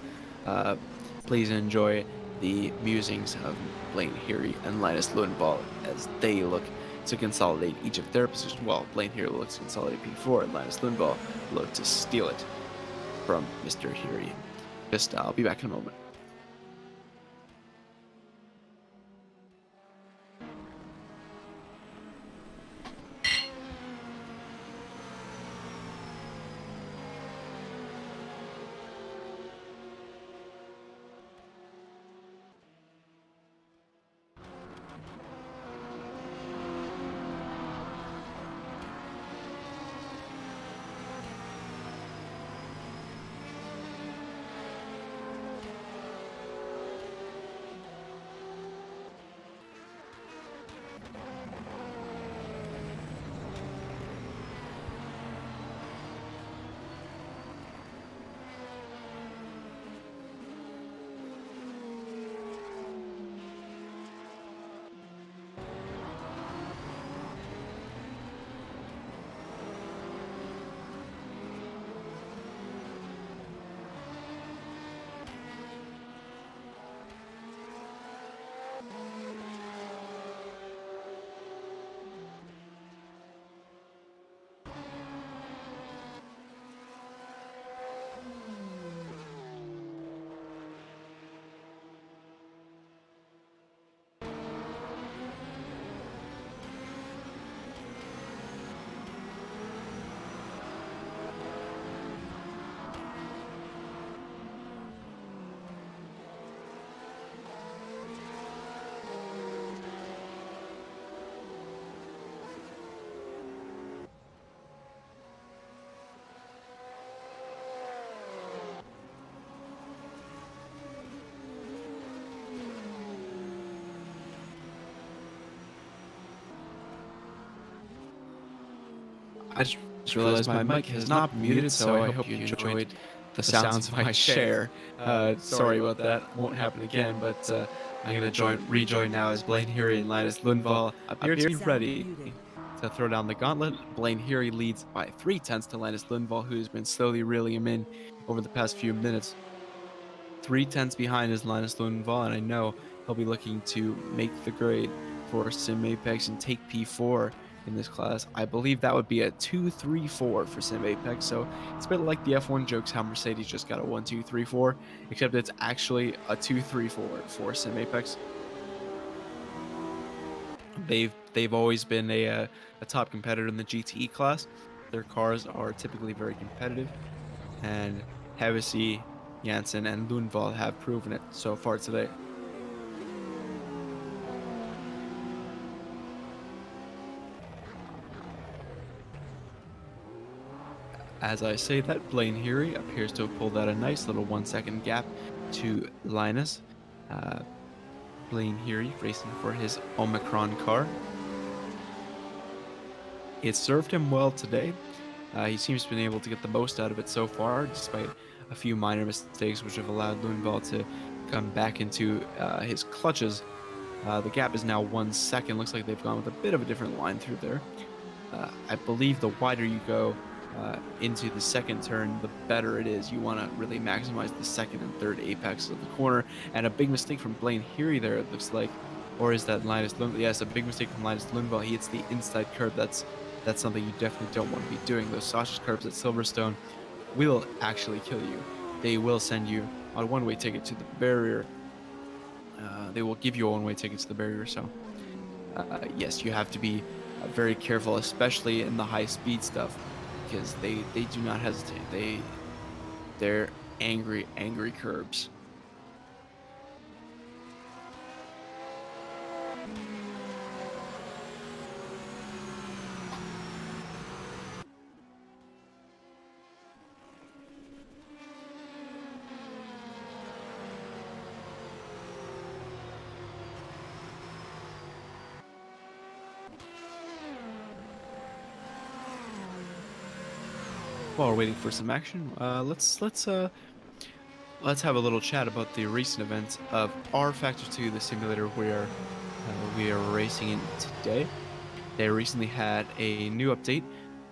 Please enjoy the musings of Blaine Heary and Linus Lundvall as they look to consolidate each of their positions. Well, Blaine Heary looks to consolidate P4, and Linus Lundvall look to steal it from Mr. Heary. I'll be back in a moment. I just realized my mic has not been muted, so I hope you enjoyed the sounds of my chair. Sorry about that. Won't happen again, but I'm going to rejoin now as Blaine Heary and Linus Lundvall appear to be Sound ready muted. to throw down the gauntlet. Blaine Heary leads by 3/10 to Linus Lundvall, who's been slowly reeling him in over the past few minutes. 3/10 behind is Linus Lundvall, and I know he'll be looking to make the grade for Sim Apex and take P4 in this class. I believe that would be a 2-3-4 for Sim Apex, so it's a bit like the F1 jokes how Mercedes just got a 1-2-3-4, except it's actually a 2-3-4 for Sim Apex. They've always been a top competitor in the GTE class. Their cars are typically very competitive, and Hammedey, Janssen, and Lundvall have proven it so far today. As I say that, Blaine Heary appears to have pulled out a nice little 1-second gap to Linus. Blaine Heary racing for his Omicron car. It served him well today. He seems to have been able to get the most out of it so far, despite a few minor mistakes which have allowed Lundvall to come back into his clutches. The gap is now 1 second. Looks like they've gone with a bit of a different line through there. I believe the wider you go into the second turn, the better it is. You want to really maximize the second and third apex of the corner. And a big mistake from Blaine Heary there, it looks like. Or is that Linus Lundvall? Yes, a big mistake from Linus Lundvall. He hits the inside curve. That's something you definitely don't want to be doing. Those sausage curves at Silverstone will actually kill you. They will send you on a one-way ticket to the barrier. They will give you a one-way ticket to the barrier. So, yes, you have to be very careful, especially in the high-speed stuff, because they do not hesitate. They're angry curbs. While we're waiting for some action, let's have a little chat about the recent events of rFactor 2, the simulator where we are racing in today. They recently had a new update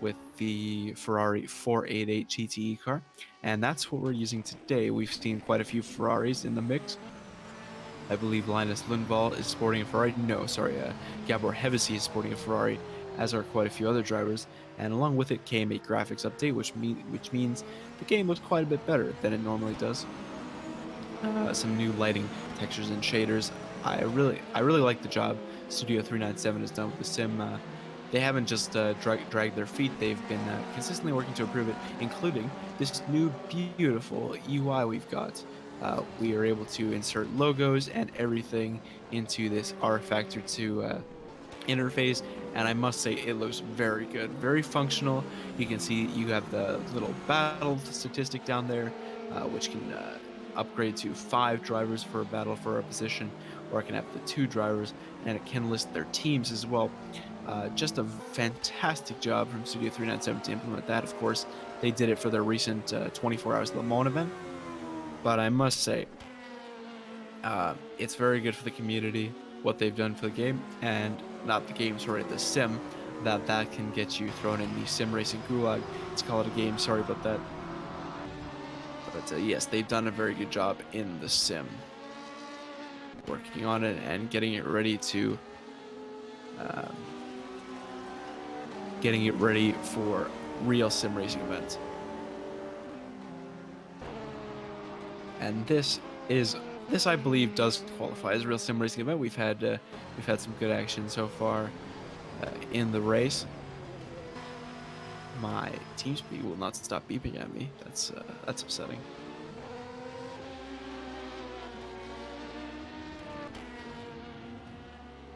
with the Ferrari 488 GTE car, and that's what we're using today. We've seen quite a few Ferraris in the mix. I believe Linus Lundvall is sporting a Ferrari. No, sorry, Gabor Hevesi is sporting a Ferrari, as are quite a few other drivers. And along with it came a graphics update, which means the game looks quite a bit better than it normally does. Some new lighting, textures, and shaders. I really like the job Studio 397 has done with the sim. They haven't just dragged their feet; they've been consistently working to improve it, including this new beautiful UI we've got. We are able to insert logos and everything into this rFactor 2 interface, and I must say it looks very good, very functional. You can see you have the little battle statistic down there, which can upgrade to 5 drivers for a battle for a position, or I can have the 2 drivers, and it can list their teams as well. Just a fantastic job from Studio 397 to implement that. Of course, they did it for their recent 24 Hours Le Mans event, but I must say it's very good for the community, what they've done for the game, and not the game, sorry, the sim, that can get you thrown in the sim racing gulag. Let's call it a game, sorry about that. But yes, they've done a very good job in the sim, working on it and getting it ready to for real sim racing events. And this I believe does qualify as a real sim racing event. We've had some good action so far in the race. My TeamSpeak will not stop beeping at me. That's upsetting.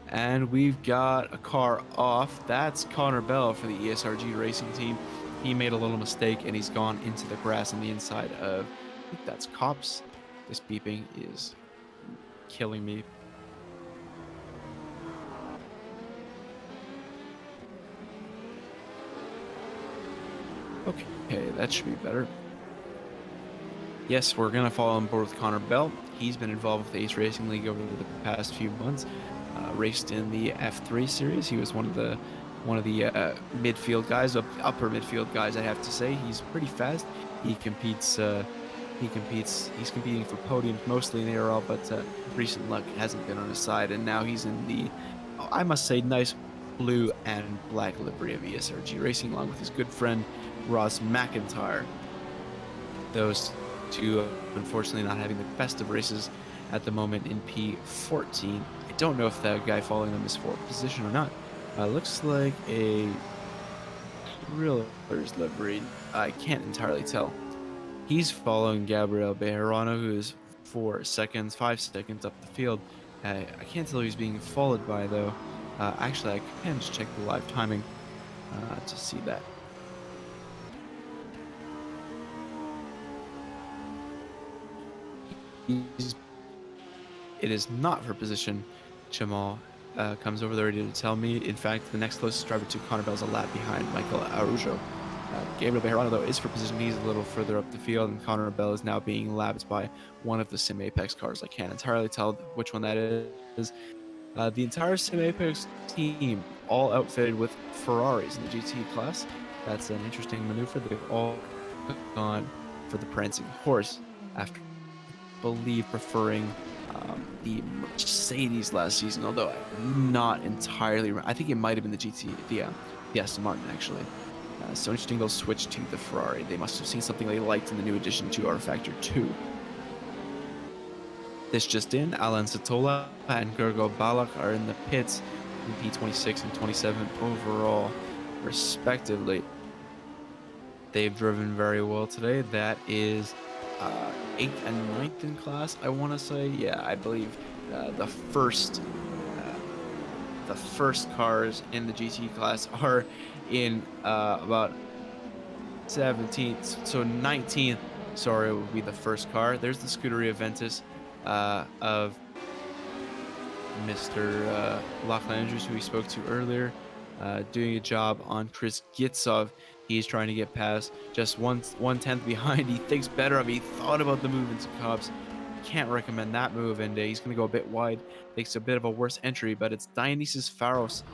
And we've got a car off. That's Connor Bell for the ESRG racing team. He made a little mistake and he's gone into the grass on the inside of, I think that's Cops. This beeping is killing me. Okay, that should be better. Yes, we're going to follow on board with Connor Bell. He's been involved with the Ace Racing League over the past few months. Raced in the F3 series. He was one of the midfield guys, upper midfield guys, I have to say. He's pretty fast. He competes. He's competing for podiums mostly in ARL, but recent luck hasn't been on his side. And now he's in the, I must say, nice blue and black livery of ESRG Racing, along with his good friend Ross McIntyre. Those two, unfortunately, not having the best of races at the moment in P14. I don't know if the guy following them is for position or not. Looks like a Thriller's livery. I can't entirely tell. He's following Gabriel Bejarano, who is 5 seconds up the field. I can't tell who he's being followed by, though. Actually, I can just check the live timing to see that. It is not for position. Cemal comes over there ready to tell me. In fact, the next closest driver to Connor Bell is a lap behind Michael Araujo. Gabriel Bejarano, though, is for position. He's a little further up the field, and Connor Bell is now being lapped by one of the Sim Apex cars. I can't entirely tell which one that is. The entire Sim Apex team, all outfitted with Ferraris in the GT class. That's an interesting maneuver. They've all gone for the prancing horse after, I believe, preferring the Mercedes last season, although I'm not entirely. I think it might have been the GT, the Aston Martin, actually. So interesting they'll switch to the Ferrari. They must have seen something they liked in the new addition to rFactor 2. This just in, Alan Satola and Gergo Balak are in the pits in P26 and 27 overall, respectively. They've driven very well today. That is 8th and 9th in class, I want to say. Yeah, I believe the first cars in the GT class are in about 17th, so 19th, sorry, would be the first car. There's the Scuderia Ventus of Mr. Lachlan Andrews, who we spoke to earlier, doing a job on Chris Gitsov. He's trying to get past, just 1/10 behind. He thinks better of it. He thought about the move into Cobbs. Can't recommend that move, and he's going to go a bit wide. Makes a bit of a worse entry, but it's Dionysus Pharos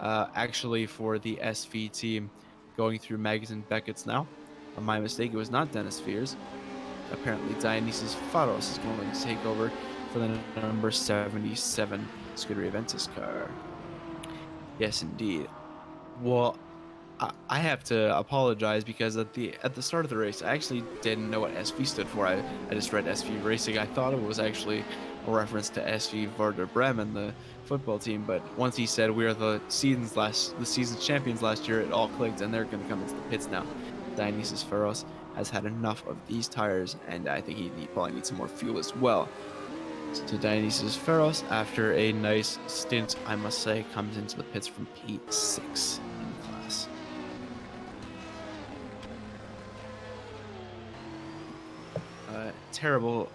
actually for the SV team going through Maggott and Beckett's now. My mistake, it was not Dennis Fears. Apparently Dionysus Pharos is going to take over for the number 77 Scuderia Ventus car. Yes, indeed. Well, I have to apologize because at the start of the race, I actually didn't know what SV stood for. I just read SV Racing. I thought it was actually a reference to SV Werder Bremen, the football team. But once he said we are the season's champions last year, it all clicked, and they're going to come into the pits now. Dionysus Pharos has had enough of these tires, and I think he probably needs some more fuel as well. So Dionysus Pharos, after a nice stint, I must say, comes into the pits from P6 in class. Terrible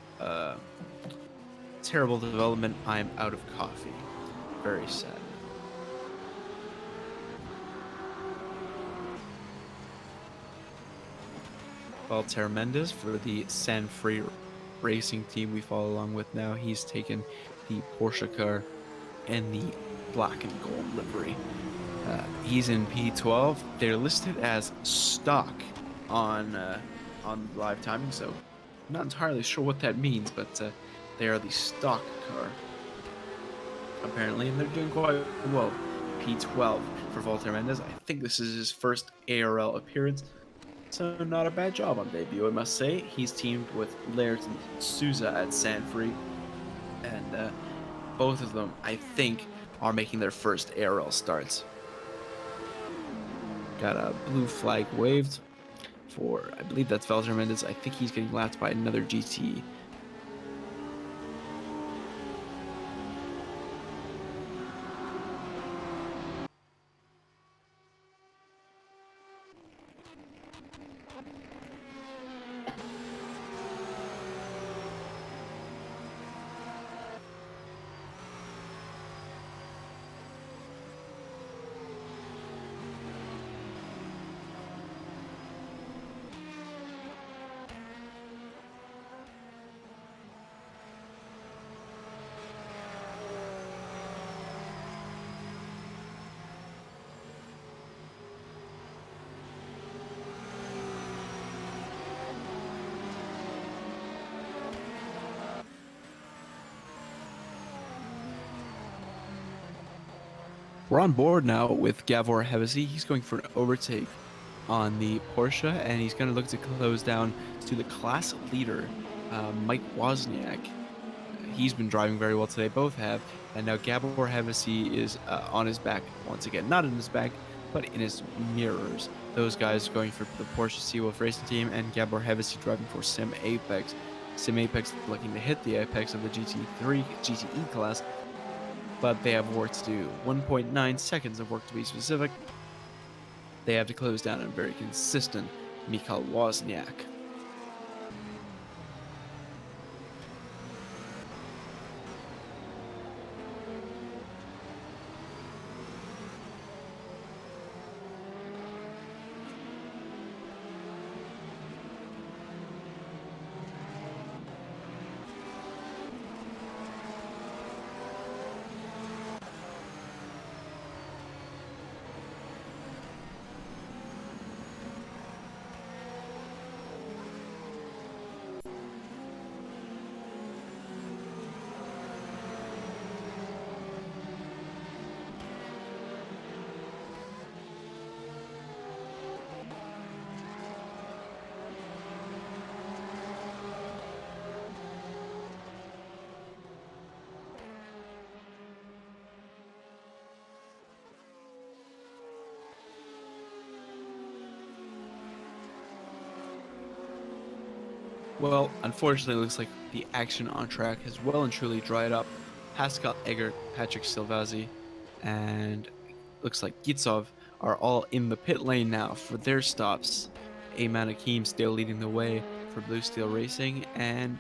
development. I'm out of coffee. Very sad. Valter Mendes for the San Free Racing team we follow along with now. He's taken the Porsche car and the black and gold livery. He's in P12. They're listed as stock on live timing, so I'm not entirely sure what that means, but they are the stock car, apparently, and they're doing quite well. P12 for Valter Mendes. I think this is his first ARL appearance, so not a bad job on debut, I must say. He's teamed with Laird and Souza at Sanfree, and both of them, I think, are making their first ARL starts. Got a blue flag waved for, I believe that's Valter Mendes. I think he's getting lapped by another GT. we're on board now with Gavor Hevesi. He's going for an overtake on the Porsche, and he's going to look to close down to the class leader, Mike Wozniak. He's been driving very well today, both have, and now Gabor Hevesi is on his back once again. Not in his back, but in his mirrors. Those guys going for the Porsche Seawolf Racing Team, and Gabor Hevesi driving for Sim Apex. Sim Apex looking to hit the apex of the GTE class, but they have work to do. 1.9 seconds of work to be specific. They have to close down a very consistent Mikhail Wozniak. Well, unfortunately, it looks like the action on track has well and truly dried up. Pascal Eggert, Patrick Silvazzi, and looks like Gitsov are all in the pit lane now for their stops. Ayman Hakim still leading the way for Blue Steel Racing, and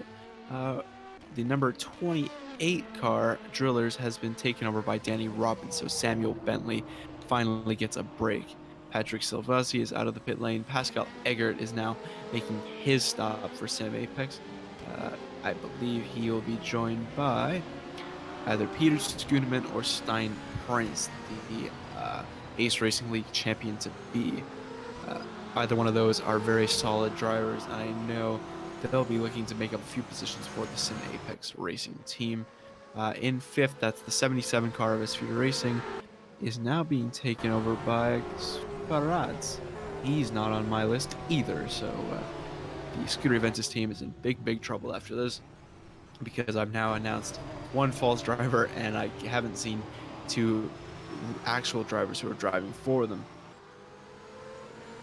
the number 28 car, Drillers, has been taken over by Danny Robbins, so Samuel Bentley finally gets a break. Patrick Silvazzi is out of the pit lane. Pascal Eggert is now making his stop for Sim Apex. I believe he will be joined by either Peter Schooneman or Stein Prince, the Ace Racing League champion to be. Either one of those are very solid drivers, and I know that they'll be looking to make up a few positions for the Sim Apex Racing team. In fifth, that's the 77 car of S4 Racing, is now being taken over by Sparads. He's not on my list either, so the Scooter Aventus team is in big trouble after this, because I've now announced one false driver and I haven't seen two actual drivers who are driving for them.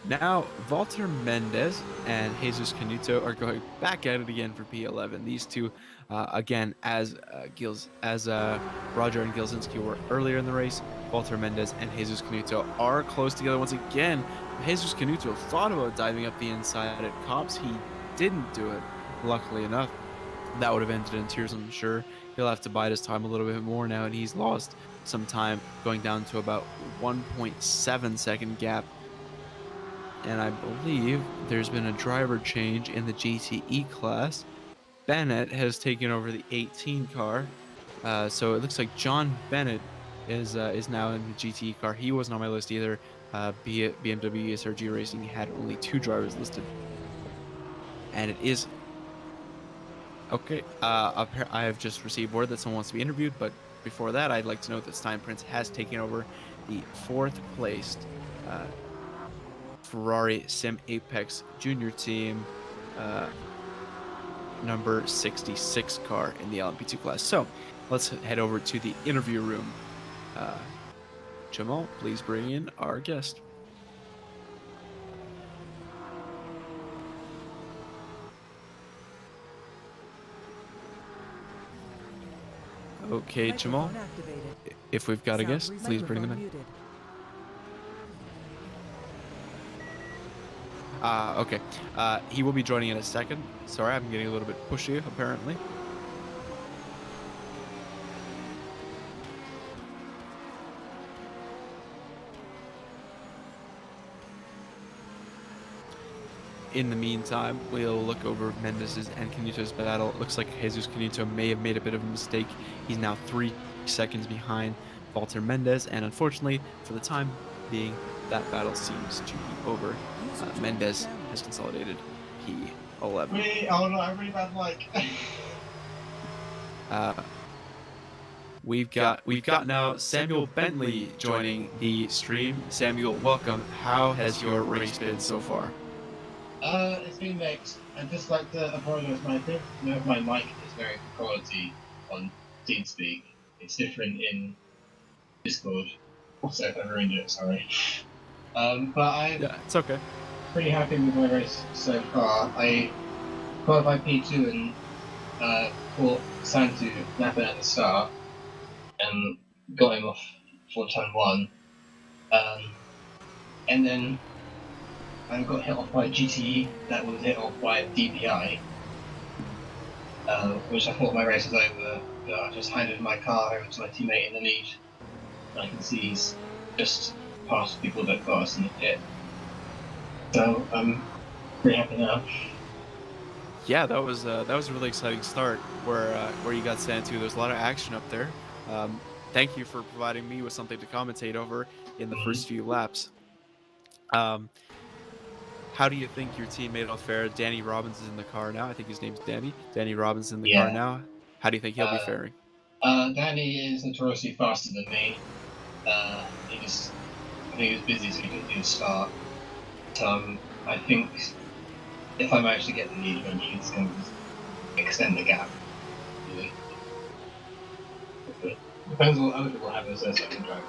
Now, Walter Mendez and Jesus Canuto are going back at it again for P11. These two, again, as Roger and Gilzinski were earlier in the race, Walter Mendez and Jesus Canuto are close together once again. Jesus Canuto thought about diving up the inside at Cops. He didn't do it, luckily enough. That would have ended in tears, I'm sure. He'll have to bide his time a little bit more now, and he's lost some time, going down to about 1.7 second gap. And I believe there's been a driver change in the GTE class. Bennett has taken over the 18 car, so it looks like John Bennett is now in the GTE car. He wasn't on my list either. BMW ESRG Racing had only 2 drivers listed, and it is okay. I have just received word that someone wants to be interviewed, but before that, I'd like to note that Stein Prince has taken over the 4th placed Ferrari Sim Apex Junior Team number 66 car in the LMP2 class. So let's head over to the interview room. Cemal, please bring in our guest. Okay, Cemal, Microphone activated. if we've got a Sound guest, please bring them in. muted. Okay. He will be joining in a second. Sorry, I'm getting a little bit pushy, apparently. In the meantime, we'll look over Mendez's and Canuto's battle. It looks like Jesus Canuto may have made a bit of a mistake. He's now 3 seconds behind Walter Mendez, and unfortunately, for the time being, that battle seems to be over. Mendez has consolidated P11. Oh no, I really bad like. we've got now Samuel Bentley joining the stream. Samuel, welcome. How has your race been so far? It's been mixed. I'd just like to apologize. I think my mic is very good quality on TeamSpeak. It's different in Discord. So if I ruined it, sorry. But I'm It's okay. pretty happy with my race so far. I qualified P2 and caught Santu napping at the start and got him off for turn 1. And then I got hit off by GTE that was hit off by DPI, which I thought my race was over, but I just handed my car over to my teammate in the lead. I can see he's just past people that got us in the pit. So I'm pretty happy now. Yeah, that was a really exciting start where you got Santu. There's a lot of action up there. Thank you for providing me with something to commentate over in the first few laps. How do you think your team made it fare? Danny Robbins is in the car now. I think his name's Danny. Danny Robbins is in the car now. How do you think he'll be faring? Danny is notoriously faster than me. I think he was busy, so he couldn't do the start. I think if I manage to get the lead, eventually it's going to extend the gap. Really. Depends on what other people have as their second drive.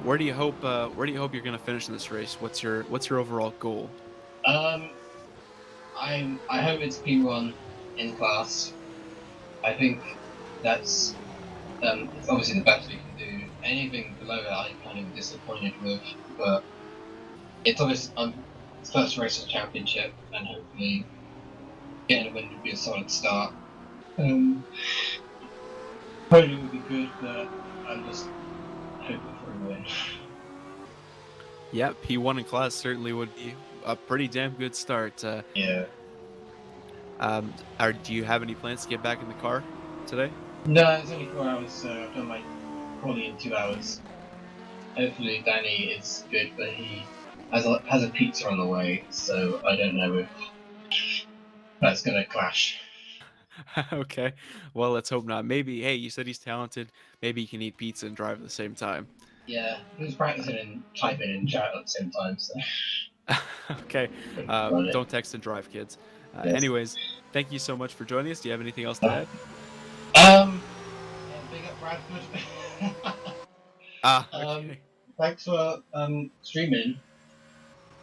Where do you hope you're going to finish in this race? What's your overall goal? I hope it's P1 in class. I think that's it's obviously the best we can do. Anything below that I'm kind of disappointed with, but it's obviously it's first race of the championship, and hopefully getting a win would be a solid start. Podium would be good, but I'm just hoping for a win. Yeah, P1 in class certainly would be a pretty damn good start. Yeah. Do you have any plans to get back in the car today? No, it's only 4 hours, so I've done my quali in 2 hours. Hopefully Danny is good, but he has a pizza on the way, so I don't know if that's gonna clash. Okay, well, let's hope not. Maybe, hey, you said he's talented. Maybe he can eat pizza and drive at the same time. Yeah, he was practicing and typing in chat at the same time, so... Okay, don't text and drive, kids. Yes. Anyways, thank you so much for joining us. Do you have anything else to add? Yeah, big up Bradford. Okay. Thanks for streaming.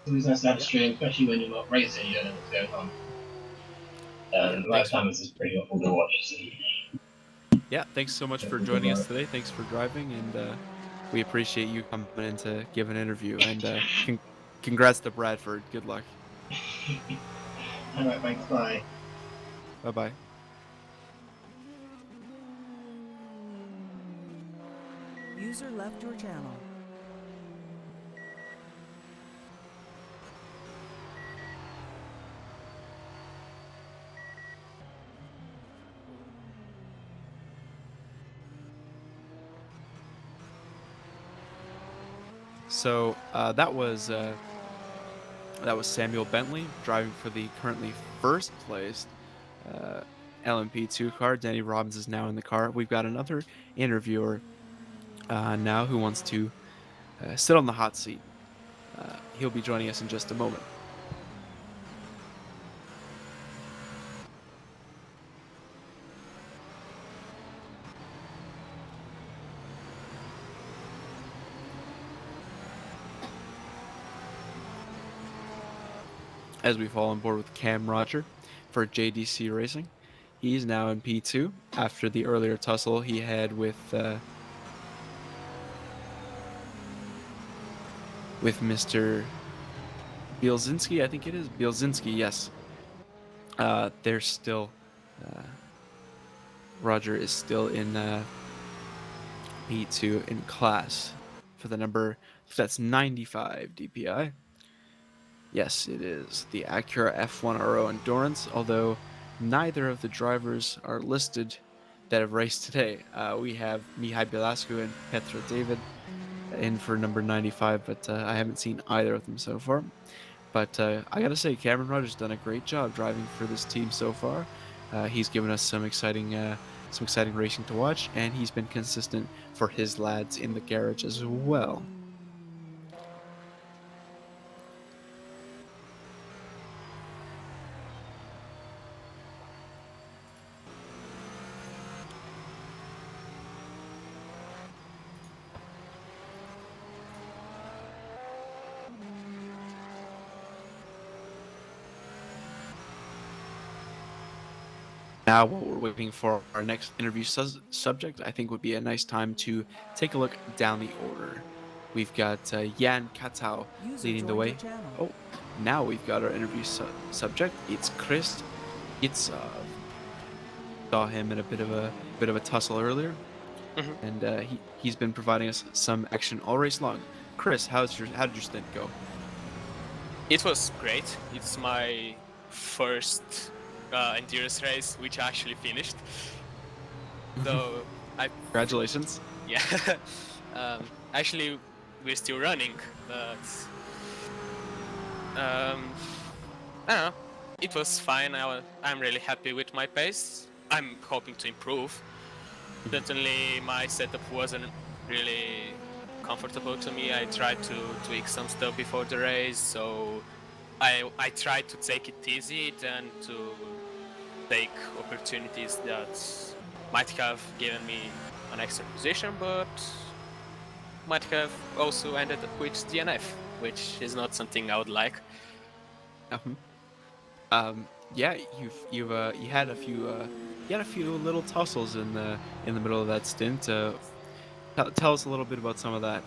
It's always nice to have a stream, especially when you're not racing, you don't know what's going on. The last time this is pretty awful to watch. So. Yeah, thanks so much for joining us today. Thanks for driving, and we appreciate you coming in to give an interview. And congrats to Bradford. Good luck. Alright, thanks, bye. Bye-bye. User left your channel. So that was Samuel Bentley driving for the currently first placed LMP2 car. Danny Robbins is now in the car. We've got another interviewer now who wants to sit on the hot seat. He'll be joining us in just a moment. As we fall on board with Cam Roger for JDC Racing. He's now in P2 after the earlier tussle he had with Mr. Bielzinski, I think it is. Bielzinski, yes. They're still... Roger is still in P2 in class for the number... That's 95 DPI. Yes, it is the Acura F1RO Endurance, although neither of the drivers are listed that have raced today. We have Mihai Belascu and Petra David in for number 95, but I haven't seen either of them so far. But I gotta say, Cameron Rogers done a great job driving for this team so far. He's given us some exciting some exciting racing to watch, and he's been consistent for his lads in the garage as well. Now, while we're waiting for our next interview subject, I think would be a nice time to take a look down the order. We've got Jan Katau User leading the joined way. your channel. Oh, now we've got our interview subject. It's Chris Gitsov. Saw him in a bit of a tussle earlier, and he's been providing us some action all race long. Chris, how did your stint go? It was great. It's my first endurance race, which I actually finished. So Congratulations. yeah, actually we're still running, but I don't know. It was fine. I'm really happy with my pace. I'm hoping to improve. Certainly, my setup wasn't really comfortable to me. I tried to tweak some stuff before the race, so I tried to take it easy and to take opportunities that might have given me an extra position, but might have also ended up with DNF, which is not something I would like. Yeah, you had a few little tussles in the middle of that stint. Tell us a little bit about some of that.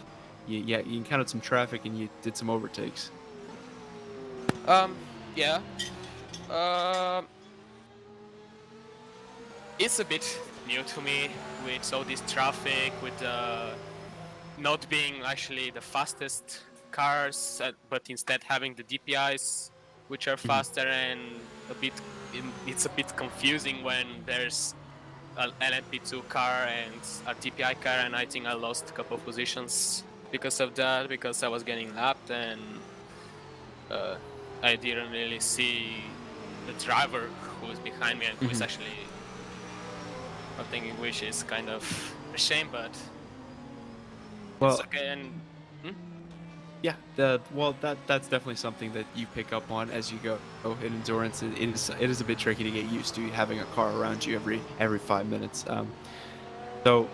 You encountered some traffic and you did some overtakes. Yeah. It's a bit new to me with all this traffic, with not being actually the fastest cars, but instead having the DPIs, which are faster, and it's a bit confusing when there's an LMP2 car and a DPI car, and I think I lost a couple of positions because of that, because I was getting lapped and I didn't really see the driver who was behind me and who is actually something which is kind of a shame, but Well, it's okay. And yeah, that's definitely something that you pick up on as you go in endurance. It is a bit tricky to get used to having a car around you every 5 minutes. So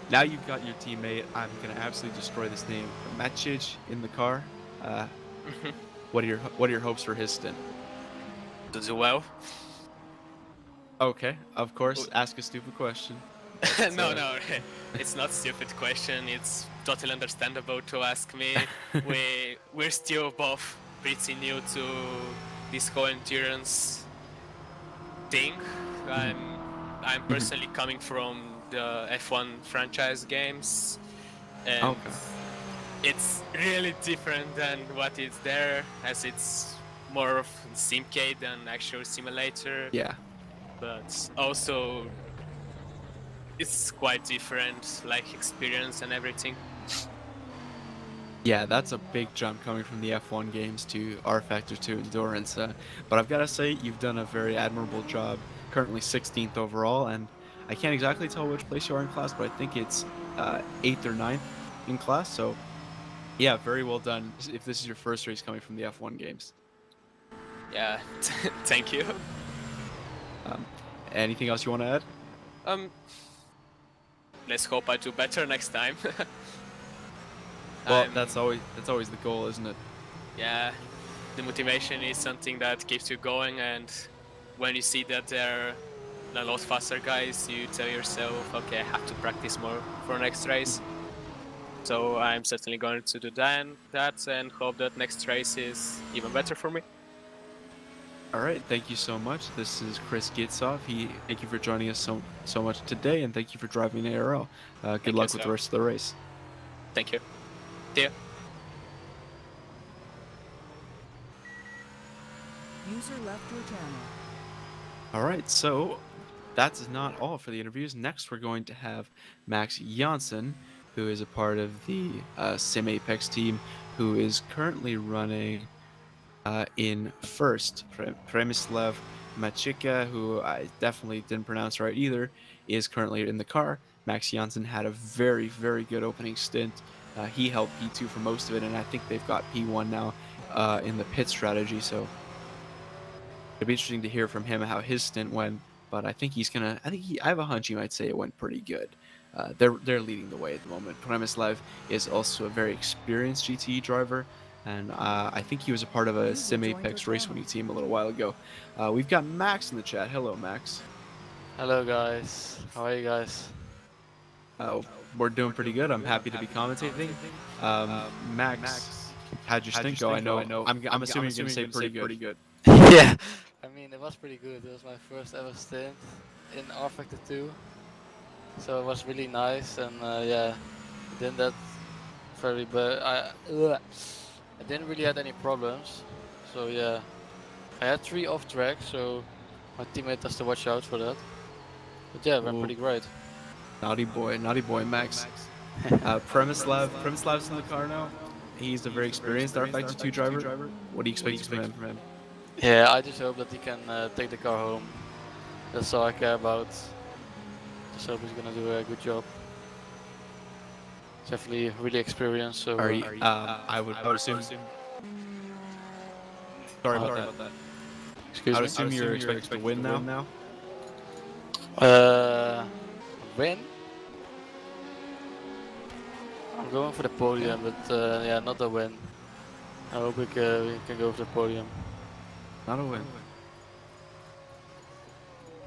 now you've got your teammate. I'm gonna absolutely destroy this name, Maciej, in the car. What are your hopes for his stint? to do well. Okay, of course. Ask a stupid question. No, it's not stupid question. It's totally understandable to ask me. We're still both pretty new to this whole endurance thing. I'm personally coming from the F1 franchise games, and it's really different than what is there, as it's more of simcade than actual simulator. Yeah. But also it's quite different, like experience and everything. Yeah, that's a big jump coming from the F1 games to rFactor to endurance. But I've got to say, you've done a very admirable job. Currently 16th overall, and I can't exactly tell which place you are in class, but I think it's 8th or 9th in class. So, yeah, very well done. If this is your first race coming from the F1 games. Yeah, thank you. Anything else you want to add? Let's hope I do better next time. Well, that's always the goal, isn't it? Yeah, the motivation is something that keeps you going, and when you see that there are a lot faster guys, you tell yourself, okay, I have to practice more for next race. So I'm certainly going to do that and hope that next race is even better for me. All right, thank you so much. This is Chris Gitsov. Thank you for joining us so much today, and thank you for driving ARL. Good luck with the rest of the race. Thank you. See ya. User left your channel. All right, so that's not all for the interviews. Next, we're going to have Max Janssen, who is a part of the Sim Apex team, who is currently running in first. Przemysław Machika, who I definitely didn't pronounce right either, is currently in the car. Max Janssen had a very, very good opening stint. He held P2 for most of it, and I think they've got P1 now in the pit strategy. So it'd be interesting to hear from him how his stint went. But I think I have a hunch he might say it went pretty good. They're leading the way at the moment. Przemysław is also a very experienced GTE driver, and I think he was a part of a Sim Apex race winning team a little while ago. We've got Max in the chat. Hello, Max. Hello guys, how are you guys? We're doing pretty good. I'm happy to be commentating. Max, how'd your stint go? I know. I'm assuming you're gonna say pretty good. Yeah, I mean it was pretty good. It was my first ever stint in rFactor 2, so it was really nice, and yeah, I did that very bad. I didn't really have any problems, so yeah, I had 3 off track, so my teammate has to watch out for that. But yeah, it went pretty great. Naughty boy, Max. Przemysław's in the car now. He's a very experienced rFactor 2 driver. What do you expect from him? Yeah, I just hope that he can take the car home. That's all I care about. Just hope he's gonna do a good job. He's definitely really experienced. So I would assume. Sorry about that. Excuse I me. would assume you're expected to win now. Win? I'm going for the podium, but yeah, not a win. I hope we can go for the podium. Not a win.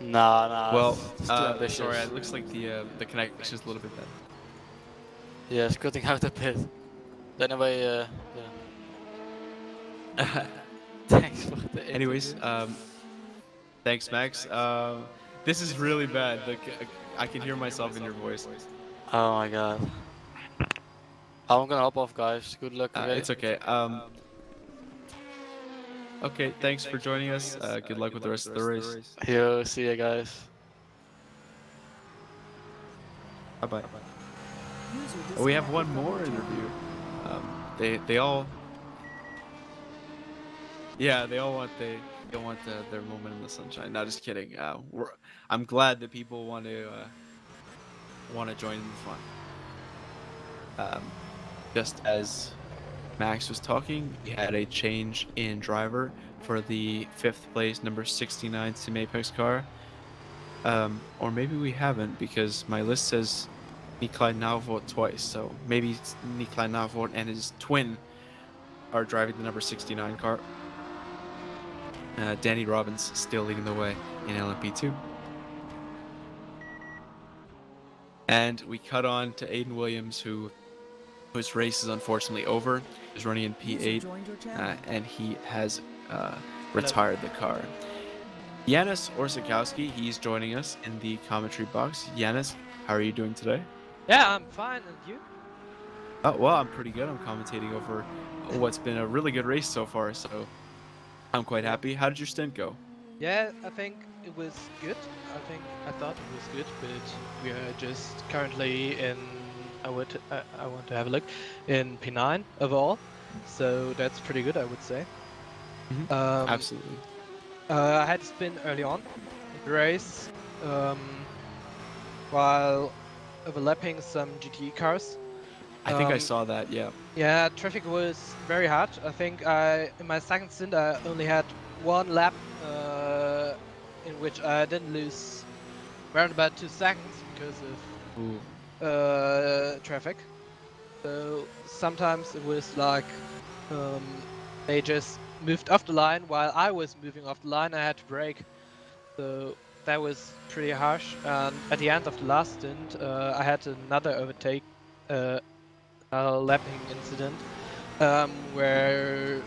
Nah. Well, it's too ambitious. sorry, it looks like the connection's a little bit bad. Yeah, it's cutting out a bit. But anyway, yeah. Thanks for the Anyways, thanks, Max. This is really bad. I can hear myself in your voice. Oh my god. I'm gonna hop off, guys. Good luck. It's okay. Okay, thanks for joining us. Good luck with the rest of the race. Yo, see ya, guys. Bye-bye. We have one more interview. They all want their moment in the sunshine. No, just kidding. I'm glad that people want to join in the fun. Just as Max was talking, we had a change in driver for the 5th place number 69 Sim Apex car. Or maybe we haven't, because my list says Nikolai Navort twice, so maybe Nikolai Navort and his twin are driving the number 69 car. Danny Robbins still leading the way in LMP2. And we cut on to Aiden Williams, whose race is unfortunately over. He's running in P8, and he has retired the car. Yanis Orzakowski, he's joining us in the commentary box. Yanis, how are you doing today? Yeah, I'm fine, and you? Well, I'm pretty good. I'm commentating over what's been a really good race so far, so I'm quite happy. How did your stint go? Yeah, I think it was good. I thought it was good, but we are just currently in. I want to have a look in P9 overall, so that's pretty good, I would say. Absolutely. I had to spin early on in the race, while overlapping some GTE cars. I think I saw that. Yeah. Yeah, traffic was very hard. I think in my second stint I only had 1 lap in which I didn't lose around about 2 seconds because of traffic. So sometimes it was like they just moved off the line while I was moving off the line. I had to brake, so that was pretty harsh. And at the end of the last stint, I had another overtake, lapping incident, where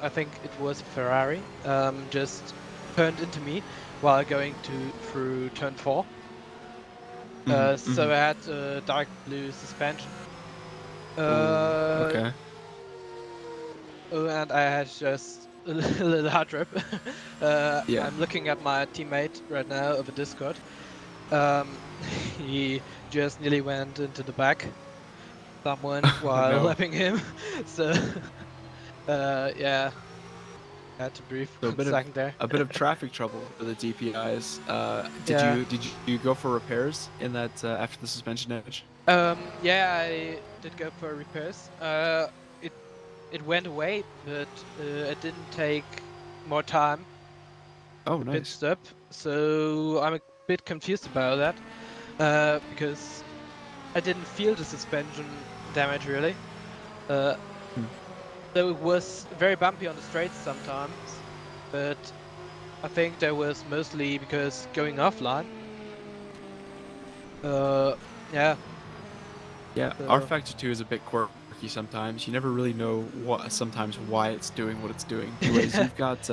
I think it was a Ferrari just turned into me while going through turn 4. So I had dark blue suspension. Okay. Oh, and I had just a little hard trip. Yeah. I'm looking at my teammate right now over Discord. He just nearly went into the back. Someone while lapping him. So, yeah. I had to breathe So for a second there. a bit of traffic trouble for the DPIs. Yeah. Did you go for repairs in that after the suspension damage? Yeah, I did go for repairs. It went away, but it didn't take more time. Oh, Pit nice. stop. So I'm a bit confused about that because I didn't feel the suspension damage really. So it was very bumpy on the straights sometimes, but I think that was mostly because going offline. Yeah. Yeah, So- rFactor 2 is a bit quirky sometimes. You never really know sometimes why it's doing what it's doing. Anyways, you've got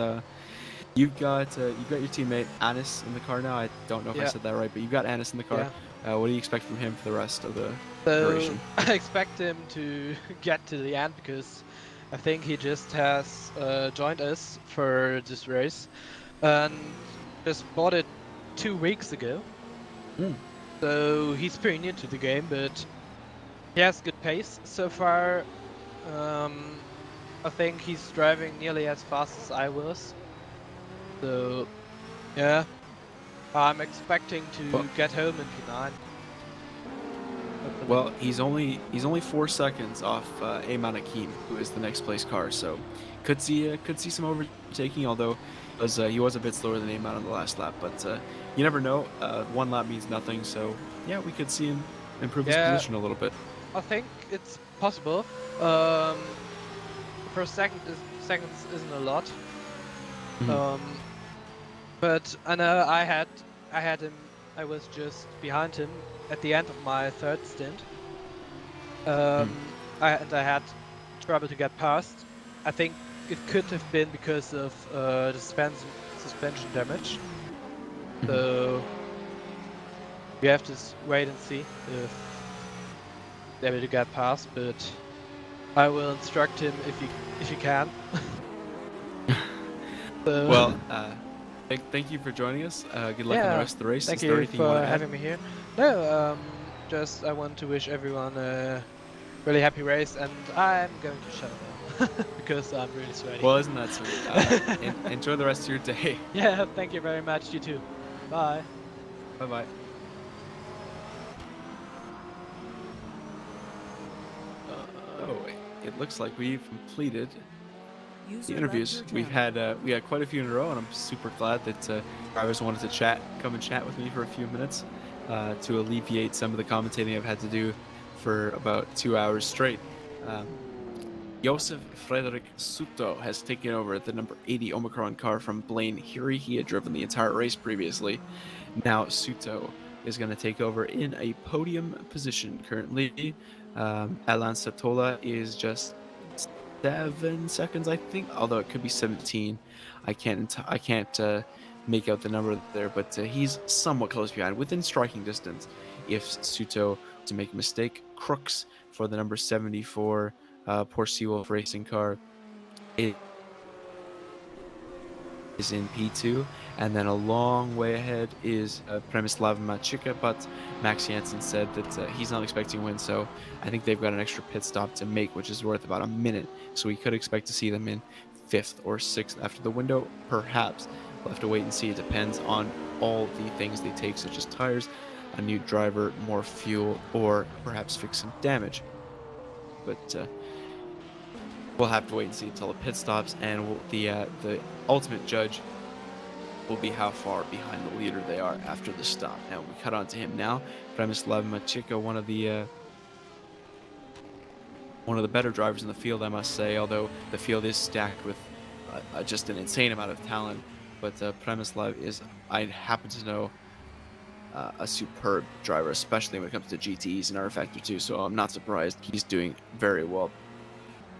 your teammate Anis in the car now. I don't know if I Yeah. said that right, but you've got Anis in the car. What do you expect from him for the rest of the So duration? I expect him to get to the end because I think he just has joined us for this race and just bought it 2 weeks ago. So he's pretty new to the game, but he has good pace so far. I think he's driving nearly as fast as I was. So yeah, I'm expecting to get home in P9. Hopefully. Well, he's only 4 seconds off Ayman Akeem, who is the next place car. So could see some overtaking, although he was a bit slower than Ayman on the last lap. But you never know. 1 lap means nothing. So yeah, we could see him improve his position a little bit. I think it's possible. For seconds isn't a lot. But I know I had him. I was just behind him at the end of my 3rd stint. I had trouble to get past. I think it could have been because of the suspension damage. So we have to wait and see if they're able to get past. But I will instruct him if he can. Well, thank you for joining us. Good luck on the rest of the race. Thank you for having me here. No, just I want to wish everyone a really happy race, and I'm going to shut up because I'm really sweaty. Well, isn't that sweet? Enjoy the rest of your day. Yeah, thank you very much. You too. Bye. Bye-bye. It looks like we've completed the interviews. We had quite a few in a row, and I'm super glad that drivers wanted to come and chat with me for a few minutes to alleviate some of the commentating I've had to do for about 2 hours straight. Josef Frederick Suto has taken over the number 80 Omicron car from Blaine Heary. He had driven the entire race previously. Now Suto is going to take over in a podium position currently. Alan Satola is just 7 seconds, I think, although it could be 17. I can't make out the number there, but he's somewhat close behind, within striking distance. If Suto to make a mistake, Crooks for the number 74 Poor Seawolf racing car is in P2, and then a long way ahead is Przemysław Machika, but Max Jansen said that he's not expecting a win, so I think they've got an extra pit stop to make, which is worth about a minute, so we could expect to see them in 5th or 6th after the window, perhaps. We'll have to wait and see. It depends on all the things they take, such as tires, a new driver, more fuel, or perhaps fix some damage. But we'll have to wait and see until the pit stops, and the ultimate judge will be how far behind the leader they are after the stop. Now we cut on to him now. Przemysław Machika, one of the better drivers in the field, I must say, although the field is stacked with just an insane amount of talent. But Przemysław is, I happen to know, a superb driver, especially when it comes to GTEs and rFactor 2, so I'm not surprised he's doing very well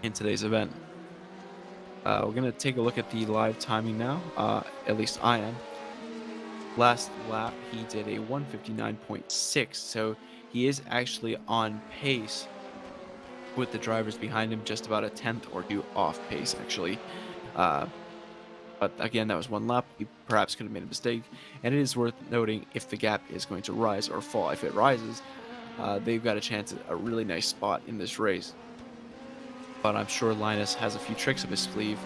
in today's event. We're going to take a look at the live timing now, at least I am. Last lap he did a 159.6, so he is actually on pace with the drivers behind him, just about a 10th or 2 off pace actually. But again, that was 1 lap. He perhaps could have made a mistake, and it is worth noting if the gap is going to rise or fall. If it rises, they've got a chance at a really nice spot in this race. But I'm sure Linus has a few tricks up his sleeve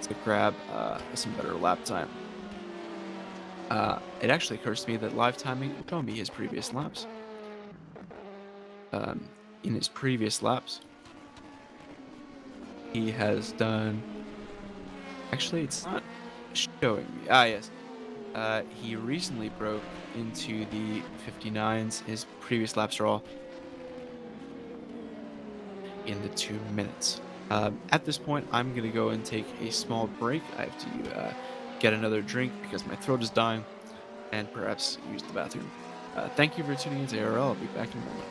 to grab some better lap time. It actually occurs to me that live timing will show me his previous laps. In his previous laps, he has done. Actually, it's not showing me. Ah, yes. He recently broke into the 59s. His previous laps are all in the 2 minutes. At this point, I'm going to go and take a small break. I have to get another drink because my throat is dying, and perhaps use the bathroom. Thank you for tuning into ARL. I'll be back in a moment.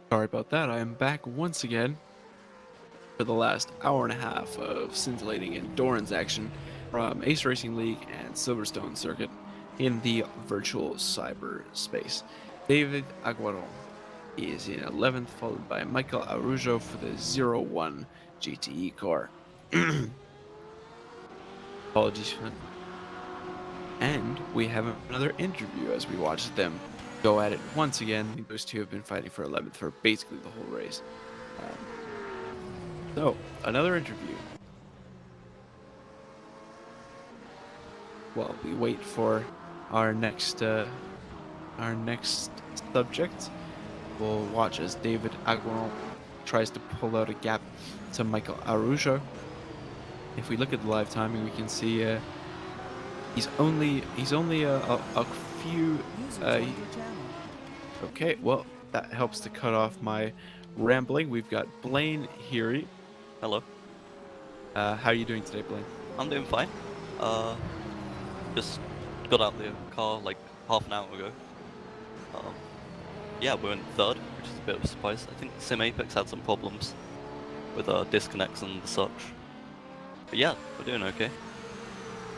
Sorry about that. I am back once again for the last hour and a half of scintillating endurance action from Ace Racing League and Silverstone circuit in the virtual cyberspace. David Aguaron is in 11th, followed by Michael Arujo for the 01 GTE car. Apologies for that. And we have another interview as we watch them go at it once again. Those two have been fighting for 11th for basically the whole race. So, another interview. While we wait for our next subject, we'll watch as David Aguaron tries to pull out a gap to Michael Arujo. If we look at the live timing, we can see he's only a few. Okay, well that helps to cut off my rambling. We've got Blaine Heary. Hello. How are you doing today, Blaine? I'm doing fine. Just got out the car like half an hour ago. Yeah, we're in third, which is a bit of a surprise. I think Sim Apex had some problems with disconnects and such. But yeah, we're doing okay.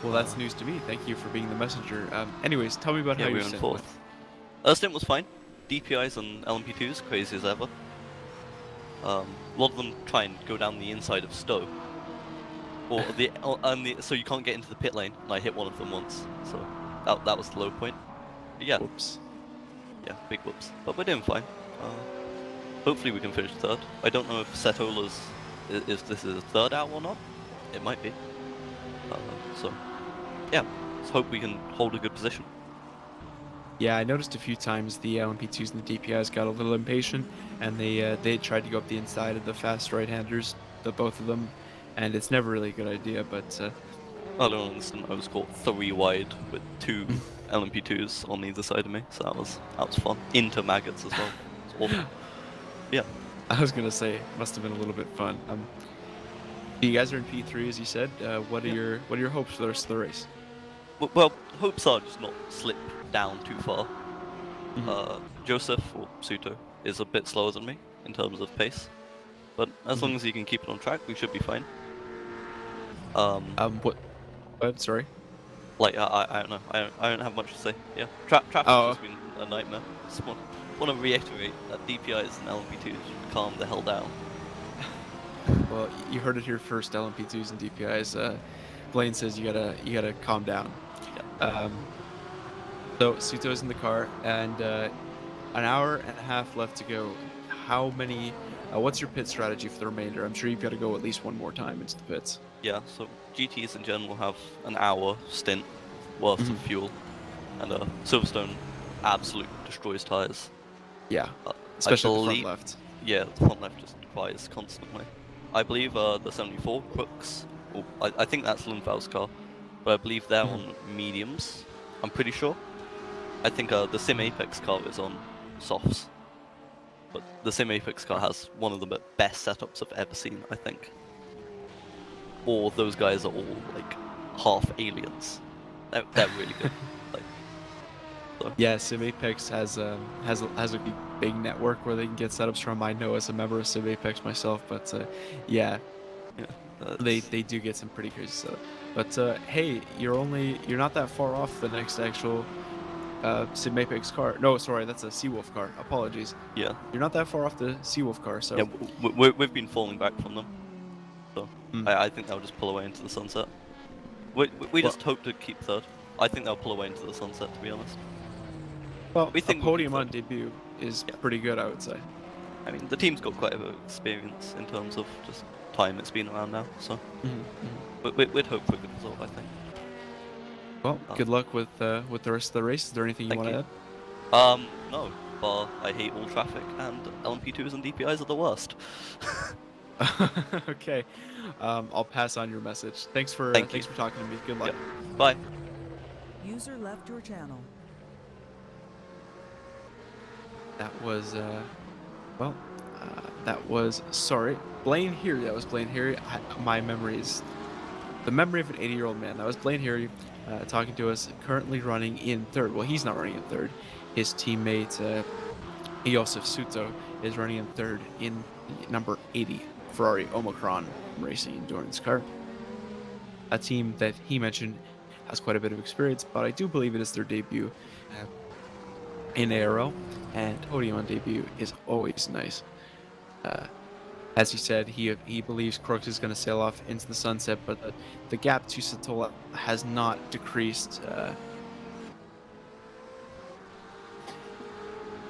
Well, that's news to me. Thank you for being the messenger. Anyways, tell me about how we you were in stint fourth. Stint was fine. DPIs and LMP2s, crazy as ever. A lot of them try and go down the inside of Stowe. Or so you can't get into the pit lane, and I hit one of them once. So that was the low point. But yeah. Whoops. Yeah, big whoops. But we're doing fine. Hopefully we can finish third. I don't know if Setola's if this is a third out or not. It might be. So yeah, let's hope we can hold a good position. Yeah, I noticed a few times the LMP2s and the DPIs got a little impatient, and they tried to go up the inside of the fast right-handers, the both of them, and it's never really a good idea. But I don't understand. I was caught 3 wide with 2 LMP2s on either side of me, so that was fun. Into maggots as well. It's awful. Yeah. I was gonna say, must have been a little bit fun. You guys are in P3, as you said. What are your hopes for the rest of the race? Well, hopes are just not slip down too far. Joseph, or Suto, is a bit slower than me in terms of pace, but as long as he can keep it on track, we should be fine. What? Sorry. Like, I don't know. I don't have much to say. Yeah, traffic has been a nightmare. Just want to reiterate that DPIs and LMP2s should calm the hell down. Well, you heard it here first. LMP2s and DPIs. Blaine says you gotta calm down. Yeah. So Suto's in the car, and an hour and a half left to go. How many? What's your pit strategy for the remainder? I'm sure you've got to go at least one more time into the pits. Yeah. So GTs in general have an hour stint worth of fuel, and Silverstone absolutely destroys tires. Yeah. Especially the front left. Yeah, the front left just cries constantly. I believe the 74 Crooks, or I think that's Lundvall's car, but I believe they're on mediums. I'm pretty sure. I think the Sim Apex car is on softs, but the Sim Apex car has one of the best setups I've ever seen, I think. Or those guys are all like half aliens. They're really good. So. Yeah, Sim Apex has a big network where they can get setups from. I know as a member of Sim Apex myself, but yeah, they do get some pretty crazy setup. But hey, you're not that far off the next actual Sim Apex car. No, sorry, that's a Seawolf car. Apologies. Yeah. You're not that far off the Seawolf car, so. Yeah, we've been falling back from them. So I think they'll just pull away into the sunset. We just hope to keep third. I think they'll pull away into the sunset, to be honest. Well, we think a podium on debut is pretty good, I would say. I mean, the team's got quite a bit of experience in terms of just time it's been around now, so we'd hope for a good result, I think. Well, good luck with the rest of the race. Is there anything you want to add? No. I hate all traffic, and LMP2s and DPIs are the worst. Okay. I'll pass on your message. Thanks for talking to me. Good luck. Yeah. Bye. User left your channel. That was sorry, Blaine Heary. That was Blaine Heary. My memory is the memory of an 80-year-old man. That was Blaine Heary talking to us. Currently running in third. Well, he's not running in third. His teammate Josef Suto is running in third in the number 80 Ferrari Omicron racing endurance car. A team that he mentioned has quite a bit of experience, but I do believe it is their debut in ARL, and podium on debut is always nice. As he said, he believes Crooks is going to sail off into the sunset, but the gap to Satola has not decreased.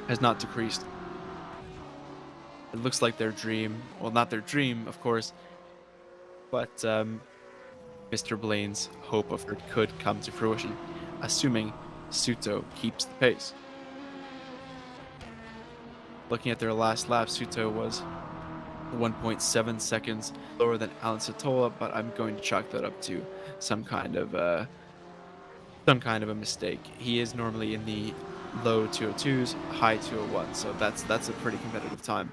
Has not decreased. It looks like their dream, well, not their dream, of course, but Mr. Blaine's hope of it could come to fruition, assuming Suto keeps the pace. Looking at their last lap, Suto was 1.7 seconds lower than Alan Satola, but I'm going to chalk that up to some kind of a mistake. He is normally in the low 202s, high 201, so that's a pretty competitive time.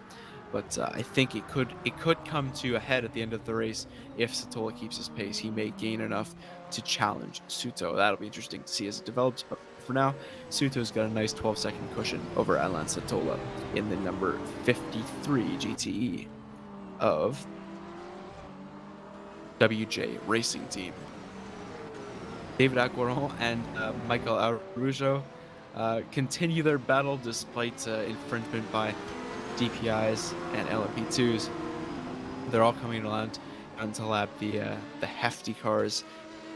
But I think it could come to a head at the end of the race if Satola keeps his pace. He may gain enough to challenge Suto. That'll be interesting to see as it develops. But for now, Suto's got a nice 12-second cushion over Alan Satola in the number 53 GTE of WJ Racing Team. David Aguaron and Michael Araujo continue their battle despite infringement by DPIs and LMP2s. They're all coming around to lap the hefty cars,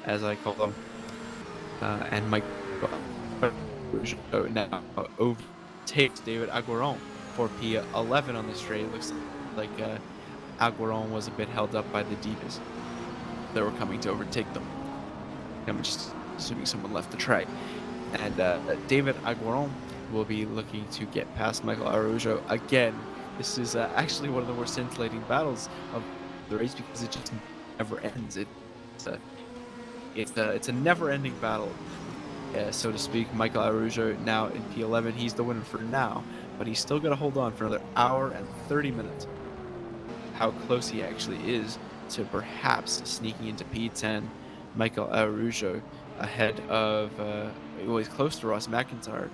as I call them, and Michael Araujo now overtakes David Aguaron for P11 on the straight. It looks like Aguaron was a bit held up by the DPIs that were coming to overtake them. I'm just assuming someone left the track. And David Aguaron will be looking to get past Michael Araujo again. This is actually one of the more scintillating battles of the race because it just never ends. It's a never-ending battle, so to speak. Michael Araujo now in P11. He's the winner for now, but he's still got to hold on for another hour and 30 minutes. How close he actually is to perhaps sneaking into P10. Michael Araujo ahead of, he's close to Ross McIntyre.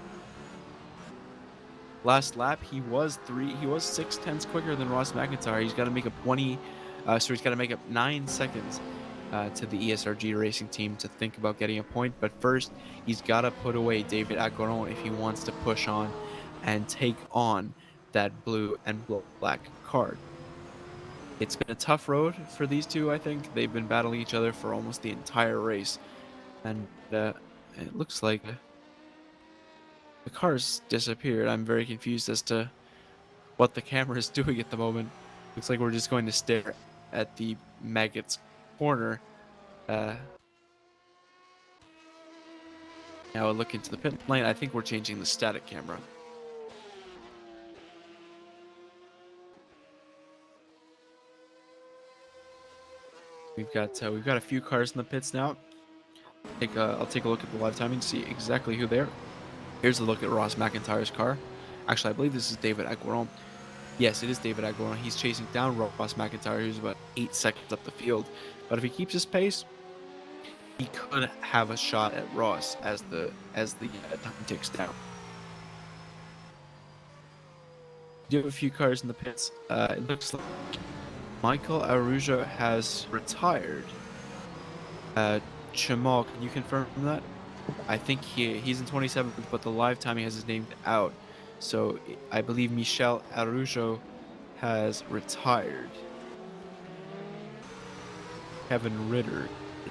Last lap, he was 6/10 quicker than Ross McIntyre. He's got to make up he's got to make up 9 seconds to the ESRG Racing Team to think about getting a point. But first, he's got to put away David Aguaron if he wants to push on and take on that blue and black card. It's been a tough road for these two, I think. They've been battling each other for almost the entire race. And it looks like the car's disappeared. I'm very confused as to what the camera is doing at the moment. Looks like we're just going to stare at the Maggot's corner. Now a look into the pit lane. I think we're changing the static camera. We've got a few cars in the pits now. I'll take a look at the live timing to see exactly who they are. Here's a look at Ross McIntyre's car. Actually, I believe this is David Aguaron. Yes, it is David Aguaron. He's chasing down Ross McIntyre, who's about 8 seconds up the field. But if he keeps his pace, he could have a shot at Ross as the time ticks down. We do have a few cars in the pits. It looks like Michael Araujo has retired. Cemal, can you confirm that? I think he's in 27th, but the live timing has his name out. So I believe Michel Araujo has retired. Kevin Ritter,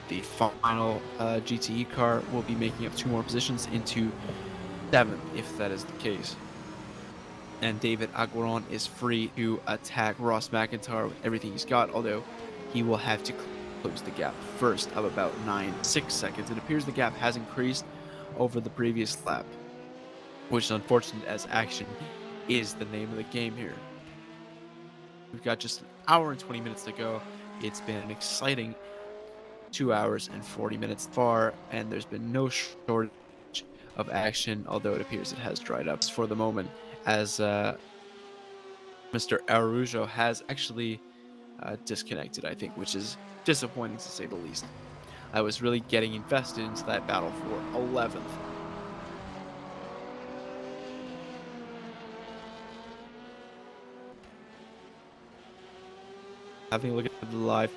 the final GTE car, will be making up 2 more positions into 7th, if that is the case. And David Aguaron is free to attack Ross McIntyre with everything he's got, although he will have to close the gap first of about 6 seconds. It appears the gap has increased over the previous lap, which is unfortunate as action is the name of the game here. We've got just an hour and 20 minutes to go. It's been an exciting 2 hours and 40 minutes far, and there's been no shortage of action, although it appears it has dried up for the moment, as Mr. Araujo has actually disconnected, I think, which is disappointing to say the least. I was really getting invested into that battle for 11th. having a look at the live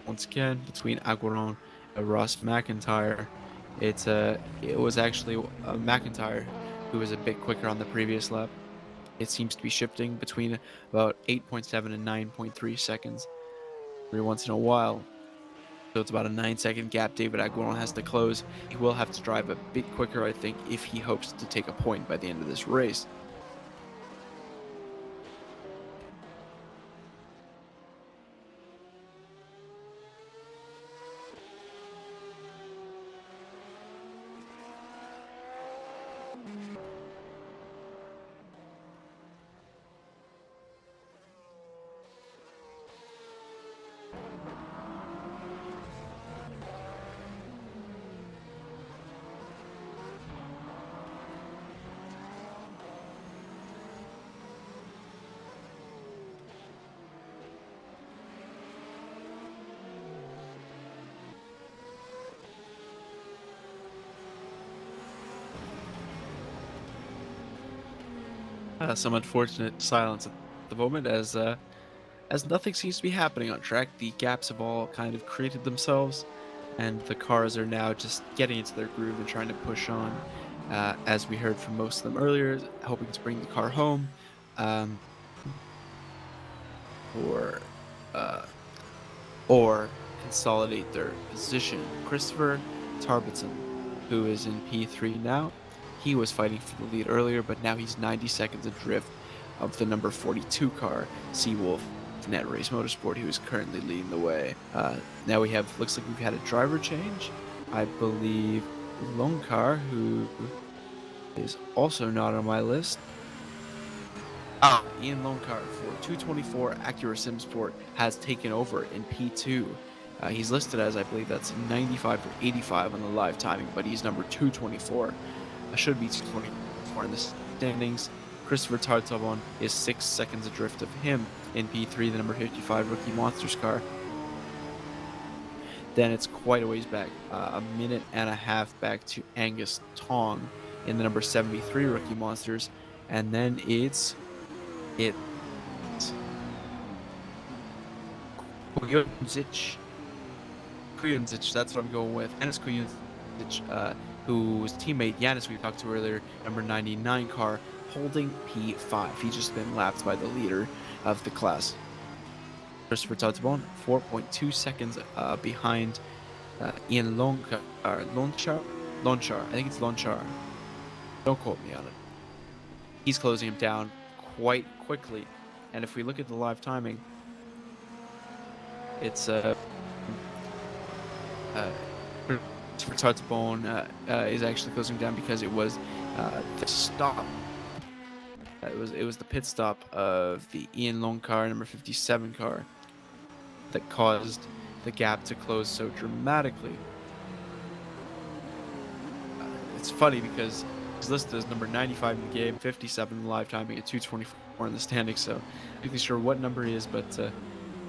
once again between Aguiron and Ross McIntyre. It was actually McIntyre who was a bit quicker on the previous lap. It seems to be shifting between about 8.7 and 9.3 seconds every once in a while. So it's about a 9-second gap David Aguiron has to close. He will have to drive a bit quicker, I think, if he hopes to take a point by the end of this race. Some unfortunate silence at the moment as nothing seems to be happening on track. The gaps have all kind of created themselves, and the cars are now just getting into their groove and trying to push on. As we heard from most of them earlier, hoping to bring the car home, or consolidate their position. Christopher Tarbiton, who is in P3 now, he was fighting for the lead earlier, but now he's 90 seconds adrift of the number 42 car, Seawolf Net Race Motorsport, who is currently leading the way. Now looks like we've had a driver change. I believe Longcar, who is also not on my list. Ian Longcar for 224 Acura SimSport has taken over in P2. He's listed as, I believe that's 95 or 85 on the live timing, but he's number 224. Should be 224 in the standings. Christopher Tartabon is 6 seconds adrift of him in P3, the number 55 Rookie Monsters car. Then it's quite a ways back, a minute and a half back to Angus Tong in the number 73 Rookie Monsters, and then it's Kuyundzic, that's what I'm going with. Enes Kuyundzic, whose teammate Yanis we talked to earlier, number 99 car, holding P5. He's just been lapped by the leader of the class. Christopher Tatabon, 4.2 seconds behind Ian Lonchar. I think it's Lonchar. Don't quote me on it. He's closing him down quite quickly. And if we look at the live timing, it's for Tatabon is actually closing down because it was the stop. It was the pit stop of the Ian Longcar number 57 car that caused the gap to close so dramatically. It's funny because he's listed as number 95 in the game, 57 in the live timing, and 224 in the standings. So I'm not really sure what number he is, but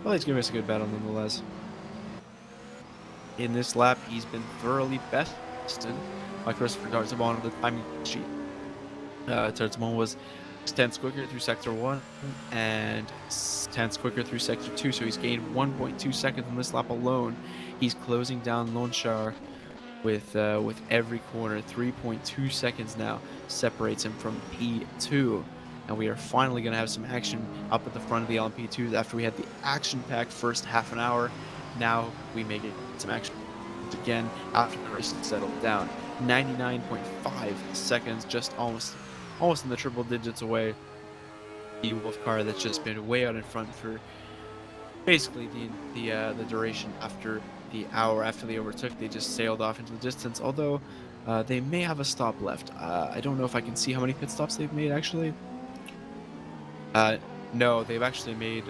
well, he's giving us a good battle nonetheless. In this lap, he's been thoroughly bested by Christopher Tarzabon on the timing sheet. Tarzabon was 10ths quicker through Sector 1 and 10ths quicker through Sector 2, so he's gained 1.2 seconds in this lap alone. He's closing down Lonchar with every corner. 3.2 seconds now separates him from P2. And we are finally going to have some action up at the front of the LMP2s after we had the action-packed first half an hour. Now we may get some action again after the race is settled down. 99.5 seconds, just almost in the triple digits away. The Wolf car that's just been way out in front for basically the duration after the hour after they overtook. They just sailed off into the distance, although they may have a stop left. I don't know if I can see how many pit stops they've made actually. No, they've actually made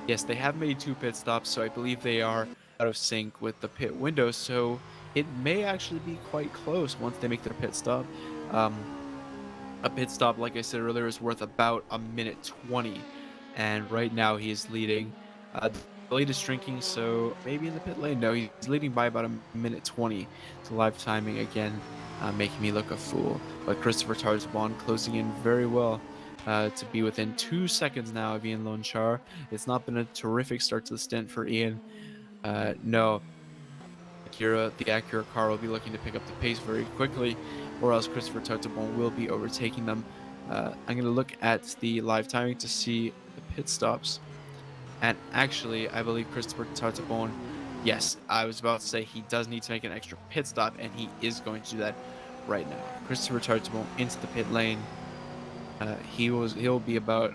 yes, they have made 2 pit stops, so I believe they are out of sync with the pit window, so it may actually be quite close once they make their pit stop. A pit stop, like I said earlier, is worth about a minute 20, and right now he is leading. The lead is shrinking, so maybe in the pit lane. No, he's leading by about a minute 20. The live timing again making me look a fool, but Christopher Tarzabon closing in very well to be within 2 seconds now of Ian Lonchar. It's not been a terrific start to the stint for Ian. No, Akira, the Acura car, will be looking to pick up the pace very quickly, or else Christopher Tautobon will be overtaking them. I'm going to look at the live timing to see the pit stops. And actually, I believe Christopher Tautobon, yes, I was about to say he does need to make an extra pit stop, and he is going to do that right now. Christopher Tautobon into the pit lane. He'll be about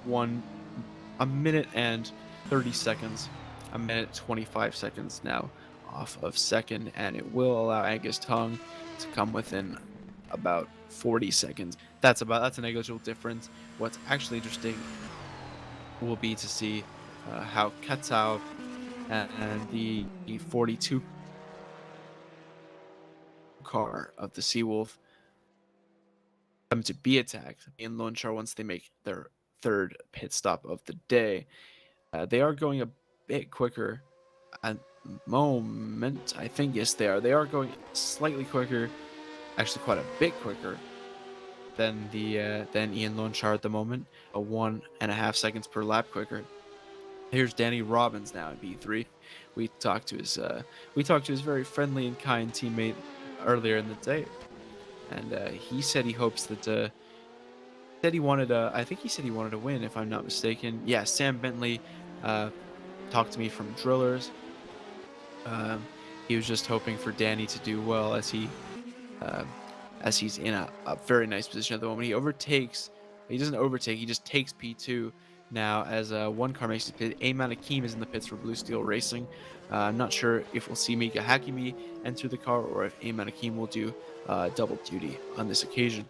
a minute and 30 seconds, a minute 25 seconds now off of second, and it will allow Angus Tongue to come within about 40 seconds. That's a negligible difference. What's actually interesting will be to see how Katao and the 42 car of the Seawolf come to be attacked in Lone Char once they make their third pit stop of the day. They are going a bit quicker at the moment. I think, yes, they are. They are going slightly quicker, actually quite a bit quicker than Ian Lone Char at the moment. 1.5 seconds per lap quicker. Here's Danny Robbins now in P3. We talked to his very friendly and kind teammate earlier in the day, and he said he hopes that I think he said he wanted to win, if I'm not mistaken. Yeah, Sam Bentley talked to me from Drillers. He was just hoping for Danny to do well as he's in a very nice position at the moment. He doesn't overtake, he just takes P2 now as one car makes his pit. Ayman Akeem is in the pits for Blue Steel Racing. I'm not sure if we'll see Mika Hakimi enter the car or if Ayman Akeem will do double duty on this occasion.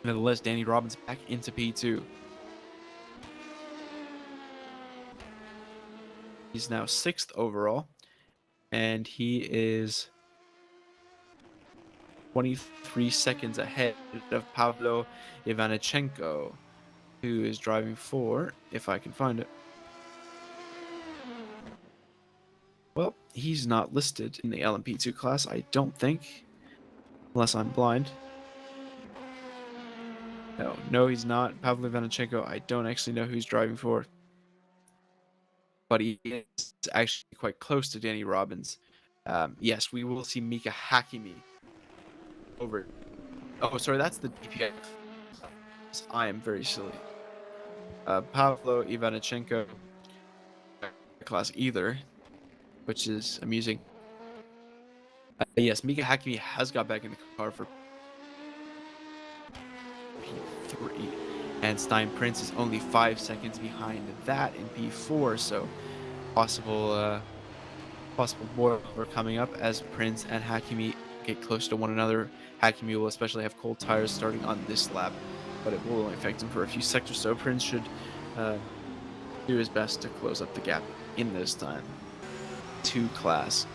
Nevertheless, Danny Robbins back into P2. He's now 6th overall, and he is 23 seconds ahead of Pavlo Ivanichenko, who is driving for, if I can find it. Well, he's not listed in the LMP2 class, I don't think, unless I'm blind. No, he's not. Pavlo Ivanichenko, I don't actually know who he's driving for. But he is actually quite close to Danny Robbins. Yes, we will see Mika Hakimi over. Oh, sorry, that's the DPI. I am very silly. Pavlo Ivanichenko class either, which is amusing. Yes, Mika Hakimi has got back in the car for P3, and Stein Prince is only 5 seconds behind that in P4, so possible boil over coming up as Prince and Hakimi get close to one another. Hakimi will especially have cold tires starting on this lap, but it will only affect him for a few sectors, so Prince should do his best to close up the gap in this time. 2 class.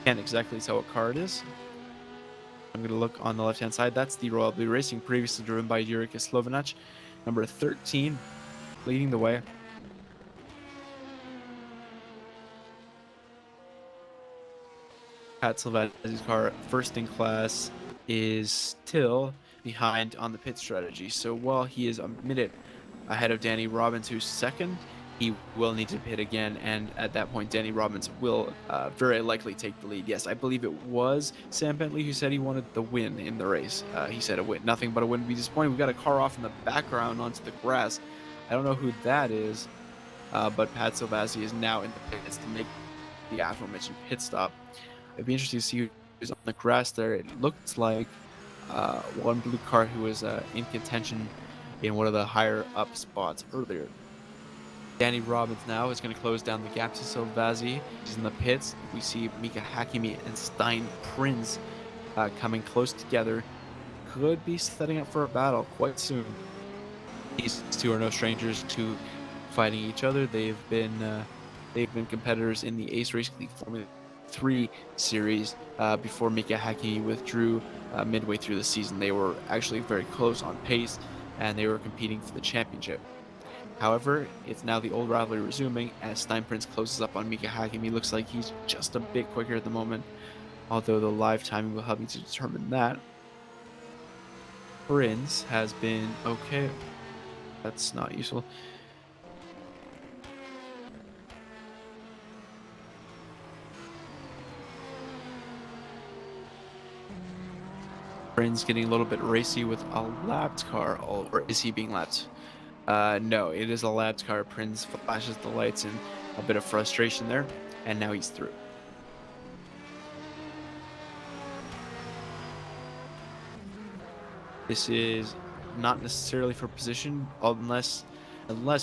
Can't exactly tell what car it is. I'm going to look on the left-hand side. That's the Royal Blue Racing, previously driven by Jurek Slovanac. Number 13, leading the way. Pat Silvazzi's car, first in class, is still behind on the pit strategy. So while he is a minute ahead of Danny Robbins, who's second, he will need to pit again, and at that point Danny Robbins will very likely take the lead. Yes, I believe it was Sam Bentley who said he wanted the win in the race. He said a win, nothing but a win would be disappointing. We've got a car off in the background onto the grass. I don't know who that is, but Pat Silvazzi is now in the pits to make the aforementioned pit stop. It'd be interesting to see who's on the grass there. It looked like one blue car who was in contention in one of the higher up spots earlier. Danny Robbins now is going to close down the gap to Silvazzi. He's in the pits. We see Mika Hakimi and Stein Prince coming close together. Could be setting up for a battle quite soon. These two are no strangers to fighting each other. They've been competitors in the Ace Racing League Formula 3 series before Mika Hakimi withdrew midway through the season. They were actually very close on pace, and they were competing for the championship. However, it's now the old rivalry resuming as Stein Prince closes up on Mika Hakimi. Looks like he's just a bit quicker at the moment, although the live timing will help me to determine that. Prince has been okay. That's not useful. Prin's getting a little bit racy with a lapped car, or is he being lapped? No, it is a lapped car. Prince flashes the lights in a bit of frustration there, and now he's through. This is not necessarily for position, unless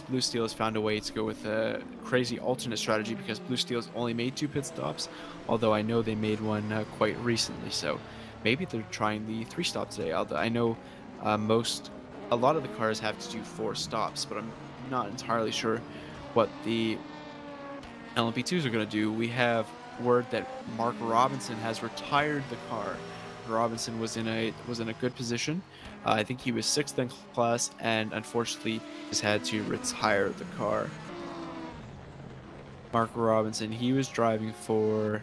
Blue Steel has found a way to go with a crazy alternate strategy, because Blue Steel's only made 2 pit stops, although I know they made one quite recently, so maybe they're trying the 3 stop today. I know a lot of the cars have to do 4 stops, but I'm not entirely sure what the LMP2s are going to do. We have word that Mark Robinson has retired the car. Robinson was in a good position. I think he was 6th in class, and unfortunately has had to retire the car. Mark Robinson, he was driving for...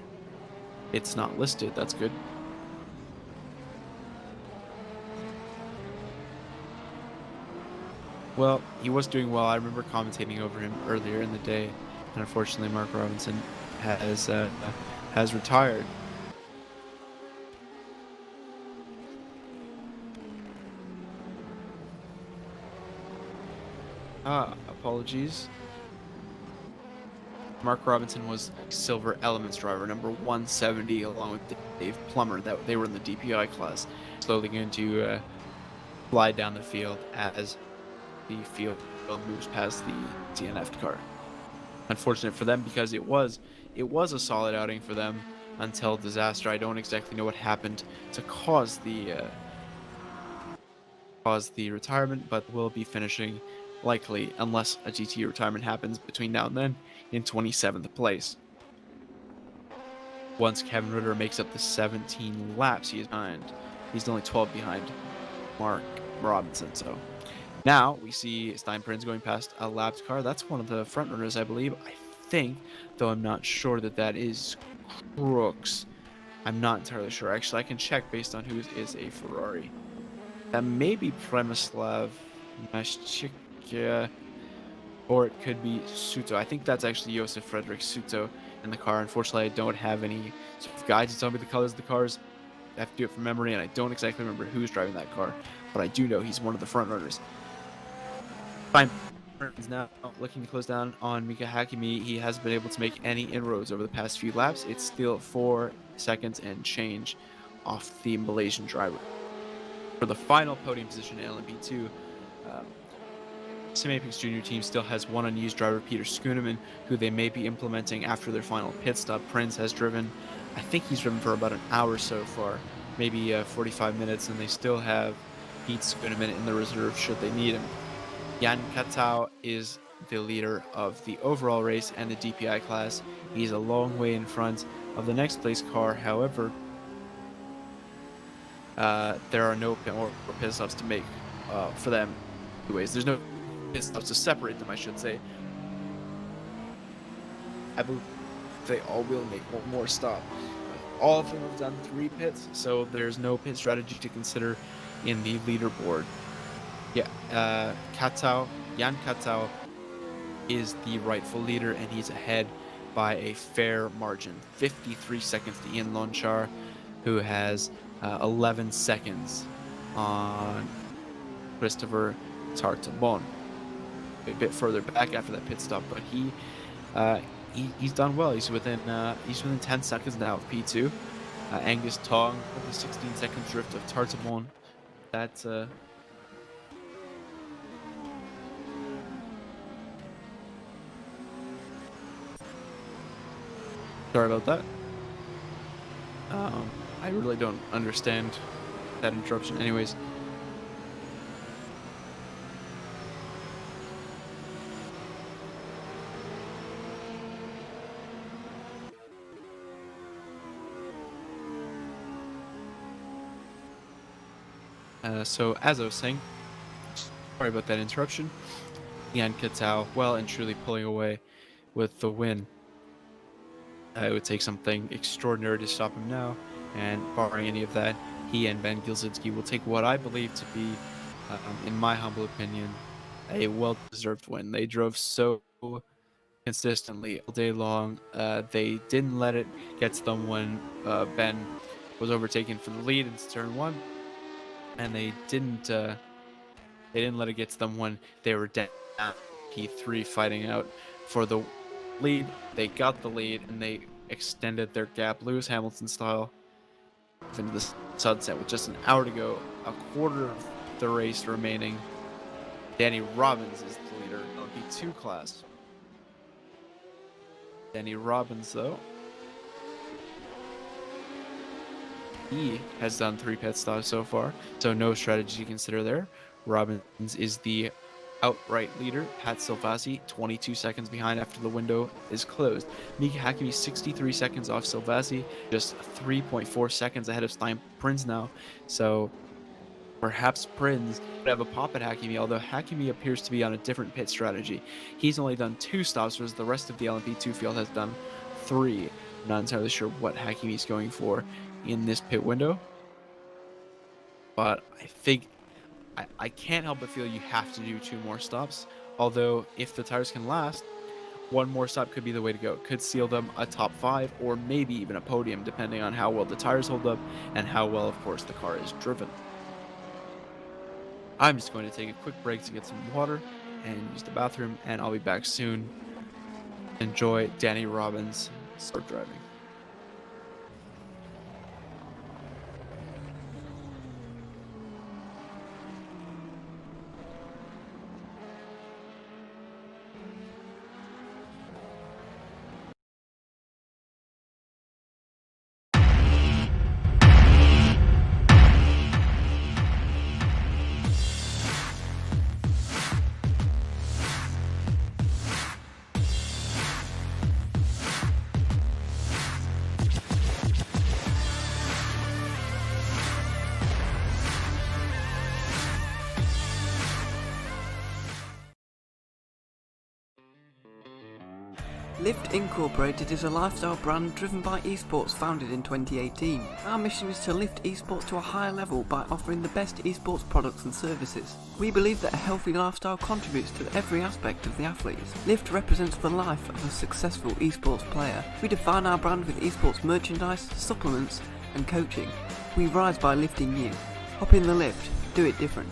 It's not listed, that's good. Well, he was doing well. I remember commentating over him earlier in the day, and unfortunately Mark Robinson has retired. Apologies. Mark Robinson was Silver Elements driver, number 170, along with Dave Plummer. That they were in the DPI class. Slowly going to fly down the field as the field moves past the DNF car. Unfortunate for them, because it was a solid outing for them until disaster. I don't exactly know what happened to cause the retirement, but will be finishing likely, unless a GT retirement happens between now and then, in 27th place. Once Kevin Ritter makes up the 17 laps he is behind, he's only 12 behind Mark Robinson. So now we see Steinprinz going past a lapped car. That's one of the front runners, I believe. I think, though I'm not sure that is Crooks. I'm not entirely sure. Actually, I can check based on who is a Ferrari. That may be Premislav Mashchik, or it could be Suto. I think that's actually Josef Frederick Suto in the car. Unfortunately, I don't have any sort of guide to tell me the colors of the cars. I have to do it from memory, and I don't exactly remember who's driving that car, but I do know he's one of the front runners. Fine. Is now looking to close down on Mika Hakimi. He hasn't been able to make any inroads over the past few laps. It's still 4 seconds and change off the Malaysian driver. For the final podium position in LMP2, Sim Apex Junior team still has one unused driver, Peter Schooneman, who they may be implementing after their final pit stop. Prince has driven, I think he's driven for about an hour so far, maybe 45 minutes, and they still have Pete Schooneman in the reserve should they need him. Jan Katau is the leader of the overall race and the DPI class. He's a long way in front of the next place car. However, there are no pit stops to make for them. Anyways, there's no pit stops to separate them, I should say. I believe they all will make one more stop. All of them have done 3 pits, so there's no pit strategy to consider in the leaderboard. Yeah, Jan Katau is the rightful leader, and he's ahead by a fair margin. 53 seconds to Ian Lonchar, who has 11 seconds on Christopher Tartabon. A bit further back after that pit stop, but he's done well. He's within 10 seconds now of P2. Angus Tong with a 16-second drift of Tartabon. That's sorry about that. I really don't understand that interruption. Anyways. So, as I was saying, sorry about that interruption. Jan Katau, well and truly pulling away with the win. It would take something extraordinary to stop him now, and barring any of that, he and Ben Gilzinski will take what I believe to be, in my humble opinion, a well-deserved win. They drove so consistently all day long. They didn't let it get to them when Ben was overtaken for the lead in turn 1, and they didn't let it get to them when they were down P3 fighting out for the lead. They got the lead and they extended their gap, Lewis Hamilton style, into the sunset with just an hour to go, a quarter of the race remaining. Danny Robbins is the leader of the P2 class. Danny Robbins, though, he has done 3 pit stops so far, so no strategy to consider there. Robbins is the outright leader. Pat Silvassi 22 seconds behind after the window is closed. Mika Hakkinen 63 seconds off Silvassi, just 3.4 seconds ahead of Stein Prinz now. So perhaps Prinz would have a pop at Hakkinen, although Hakkinen appears to be on a different pit strategy. He's only done 2 stops, whereas the rest of the LMP2 field has done 3. I'm not entirely sure what Hakkinen is going for in this pit window, but I think I can't help but feel you have to do 2 more stops. Although if the tires can last, 1 more stop could be the way to go. It could seal them a top 5 or maybe even a podium, depending on how well the tires hold up and how well, of course, the car is driven. I'm just going to take a quick break to get some water and use the bathroom, and I'll be back soon. Enjoy Danny Robbins start driving. Lift Incorporated is a lifestyle brand driven by esports founded in 2018. Our mission is to lift esports to a higher level by offering the best esports products and services. We believe that a healthy lifestyle contributes to every aspect of the athletes. Lift represents the life of a successful esports player. We define our brand with esports merchandise, supplements and coaching. We rise by lifting you. Hop in the lift, do it different.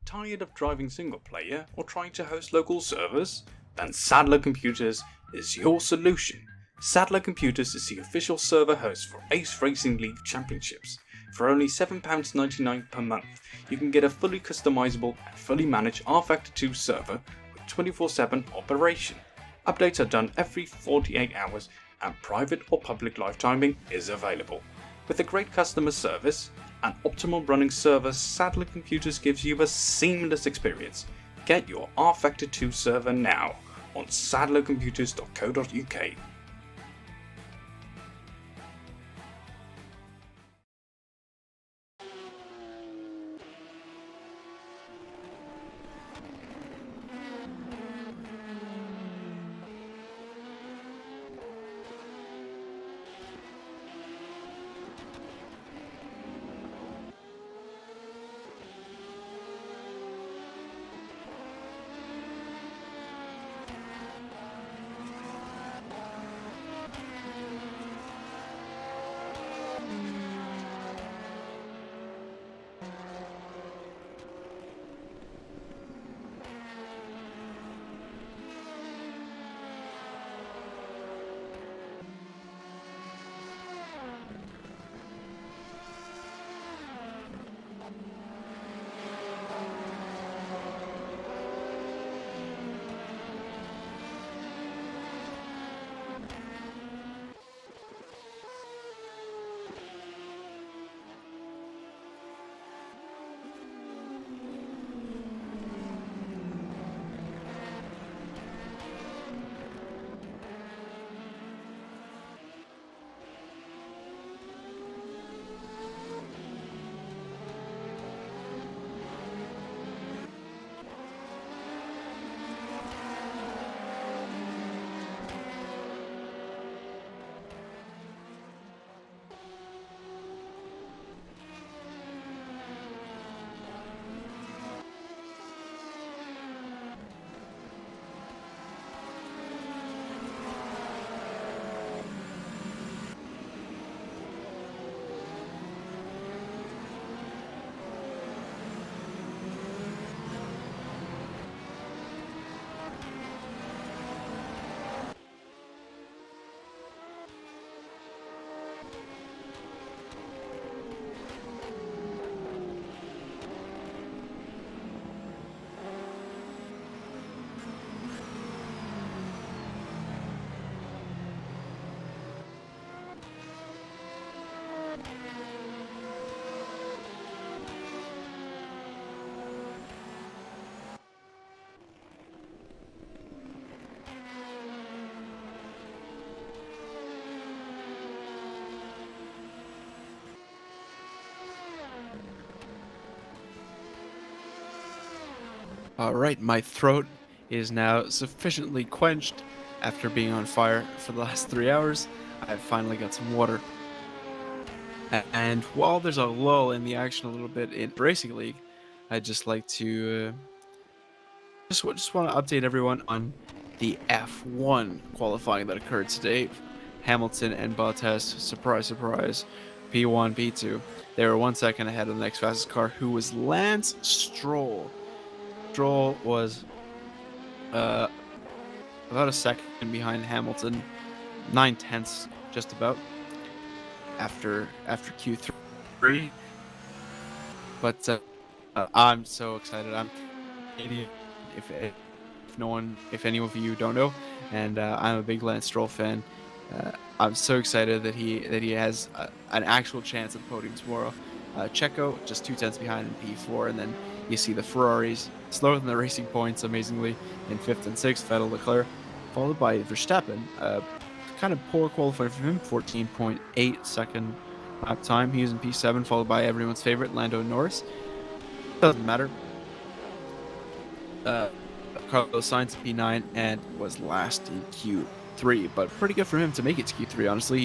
Tired of driving single player or trying to host local servers? Then Sadler Computers is your solution. Sadler Computers is the official server host for Ace Racing League Championships. For only £7.99 per month, you can get a fully customizable and fully managed rFactor 2 server with 24/7 operation. Updates are done every 48 hours and private or public live timing is available. With a great customer service and optimal running server, Sadler Computers gives you a seamless experience. Get your rFactor 2 server now on sadlercomputers.co.uk. Alright, my throat is now sufficiently quenched after being on fire for the last 3 hours. I've finally got some water. And while there's a lull in the action a little bit in Racing League, I'd just like to just want to update everyone on the F1 qualifying that occurred today. Hamilton and Bottas, surprise, surprise, P1, P2. They were 1 second ahead of the next fastest car, who was Lance Stroll. Stroll was about a second behind Hamilton, 9/10 just about after Q3. But I'm so excited. I'm Canadian, if any of you don't know, and I'm a big Lance Stroll fan. I'm so excited that he has an actual chance at the podium tomorrow. Checo just 2/10 behind in P4, and then you see the Ferraris slower than the Racing Points, amazingly, in 5th and 6th, Vettel, Leclerc, followed by Verstappen. Kind of poor qualifying for him, 14.8 second lap time. He was in P7, followed by everyone's favorite, Lando Norris. Doesn't matter. Carlos Sainz P9 and was last in Q3, but pretty good for him to make it to Q3. Honestly,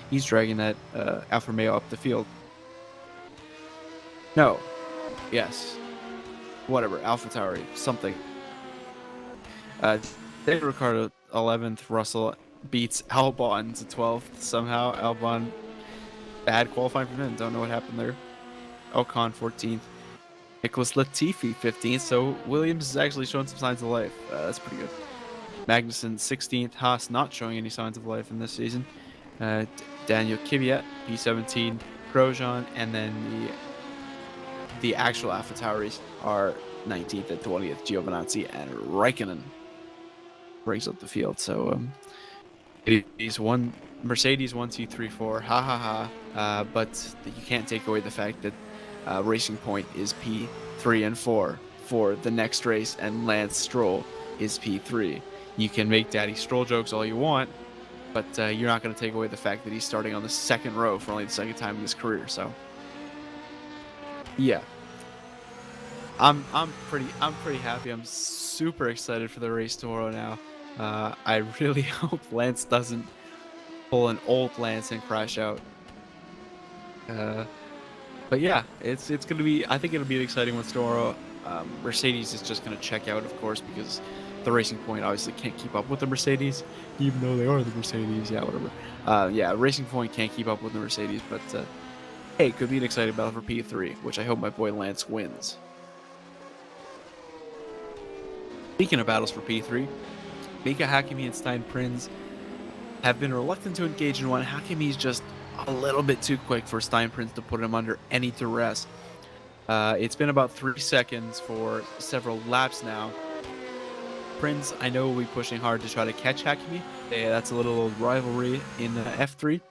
he's dragging that Alfa Romeo up the field. No, yes, whatever, AlphaTauri, something. David Ricciardo 11th, Russell beats Albon to 12th somehow. Albon, bad qualifying for him. Don't know what happened there. Ocon 14th. Nicholas Latifi 15th. So Williams is actually showing some signs of life. That's pretty good. Magnussen 16th. Haas not showing any signs of life in this season. Daniel Kvyat P17. Grosjean, and then the actual AlphaTauris are 19th and 20th. Giovinazzi and Raikkonen brings up the field. So Mercedes 1, 2, 3, 4. Ha ha ha. But you can't take away the fact that Racing Point is P3 and 4 for the next race, and Lance Stroll is P3. You can make Daddy Stroll jokes all you want, but you're not going to take away the fact that he's starting on the second row for only the second time in his career. So, yeah, I'm pretty happy. I'm super excited for the race tomorrow now. I really hope Lance doesn't pull an old Lance and crash out. But yeah, it's gonna be. I think it'll be an exciting one tomorrow. Mercedes is just gonna check out, of course, because the Racing Point obviously can't keep up with the Mercedes, even though they are the Mercedes. Yeah, whatever. Yeah, Racing Point can't keep up with the Mercedes, but hey, it could be an exciting battle for P3, which I hope my boy Lance wins. Speaking of battles for P3, Mika Hakkinen and Stein Prinz have been reluctant to engage in one. Hakkini's just a little bit too quick for Stein Prinz to put him under any duress. It's been about 3 seconds for several laps now. Prinz, I know, will be pushing hard to try to catch Hakkinen. That's a little rivalry in F3.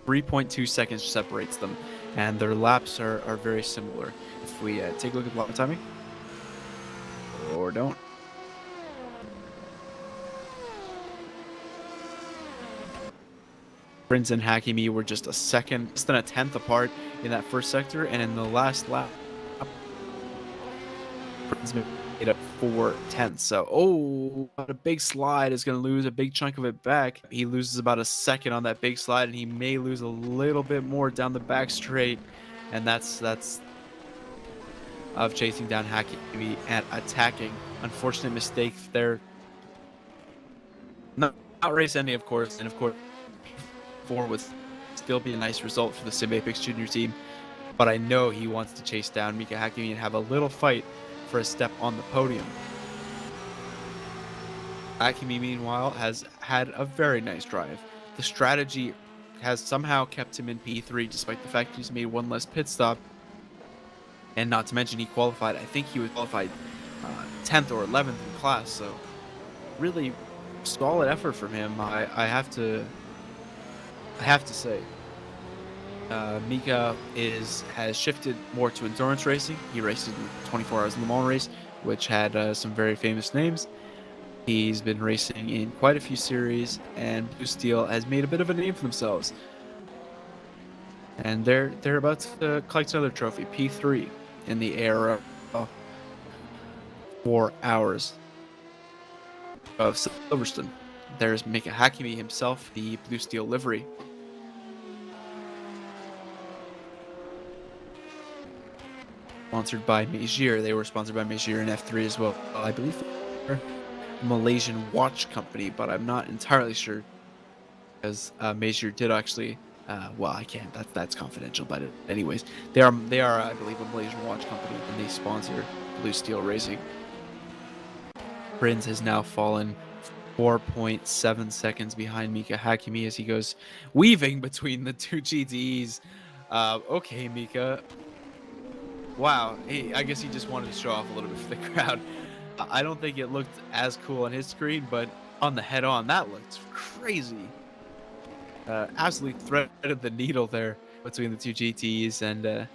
3.2 seconds separates them, and their laps are very similar. If we take a look at the lap timing, or don't. Prinz and Hakkinen were just a second, less than a tenth apart in that first sector, and in the last lap, Prinz made up 4/10. So, a big slide is going to lose a big chunk of it back. He loses about a second on that big slide, and he may lose a little bit more down the back straight, and that's of chasing down Hakkinen and attacking. Unfortunate mistake there. Not race ending, of course, and of course, 4 would still be a nice result for the Sim Apex Junior team, but I know he wants to chase down Mika Hakkinen and have a little fight for a step on the podium. Hakkinen, meanwhile, has had a very nice drive. The strategy has somehow kept him in P3, despite the fact he's made one less pit stop, and not to mention he qualified. I think he was qualified 10th or 11th in class, so really solid effort from him. I have to say, Mika has shifted more to endurance racing. He races in the 24 Hours in Le Mans race, which had some very famous names. He's been racing in quite a few series, and Blue Steel has made a bit of a name for themselves. And they're about to collect another trophy, P3, in the ARL 4 hours of Silverstone. There's Mika Hakkinen himself, the blue steel livery. Sponsored by Mejir. They were sponsored by Mejir in F3 as well. I believe they're a Malaysian watch company, but I'm not entirely sure because Mejir did actually. Well, I can't. That's confidential. But anyways, they are I believe a Malaysian watch company, and they sponsor Blue Steel Racing. Prins has now fallen 4.7 seconds behind Mika Hakkinen as he goes weaving between the two GTEs. Okay, Mika. Wow, I guess he just wanted to show off a little bit for the crowd. I don't think it looked as cool on his screen, but on the head-on, that looked crazy. Absolutely threaded the needle there between the two GTs, and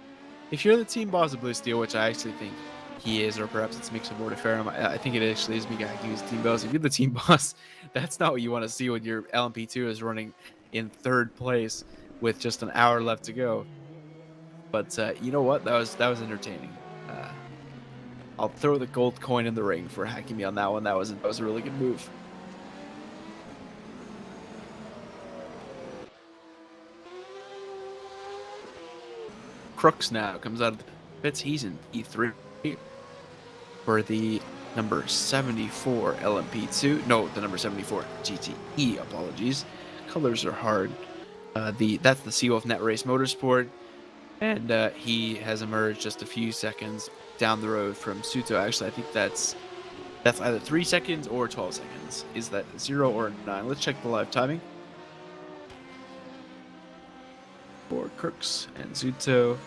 if you're the team boss of Blue Steel, which I actually think he is, or perhaps it's Mixer Mortiferum, I think it actually is Mika Hakkine's team boss. If you're the team boss, that's not what you want to see when your LMP2 is running in 3rd place with just an hour left to go. But you know what? That was entertaining. I'll throw the gold coin in the ring for Hakkinen on that one. That was a really good move. Crooks now comes out of the pits. He's in E3 for the number 74 LMP2. No, the number 74 GTE. Apologies. Colors are hard. That's the Seawolf Net Race Motorsport. And he has emerged just a few seconds down the road from Suto. Actually, I think that's either 3 seconds or 12 seconds. Is that 0 or 9? Let's check the live timing. For Crooks and Suto,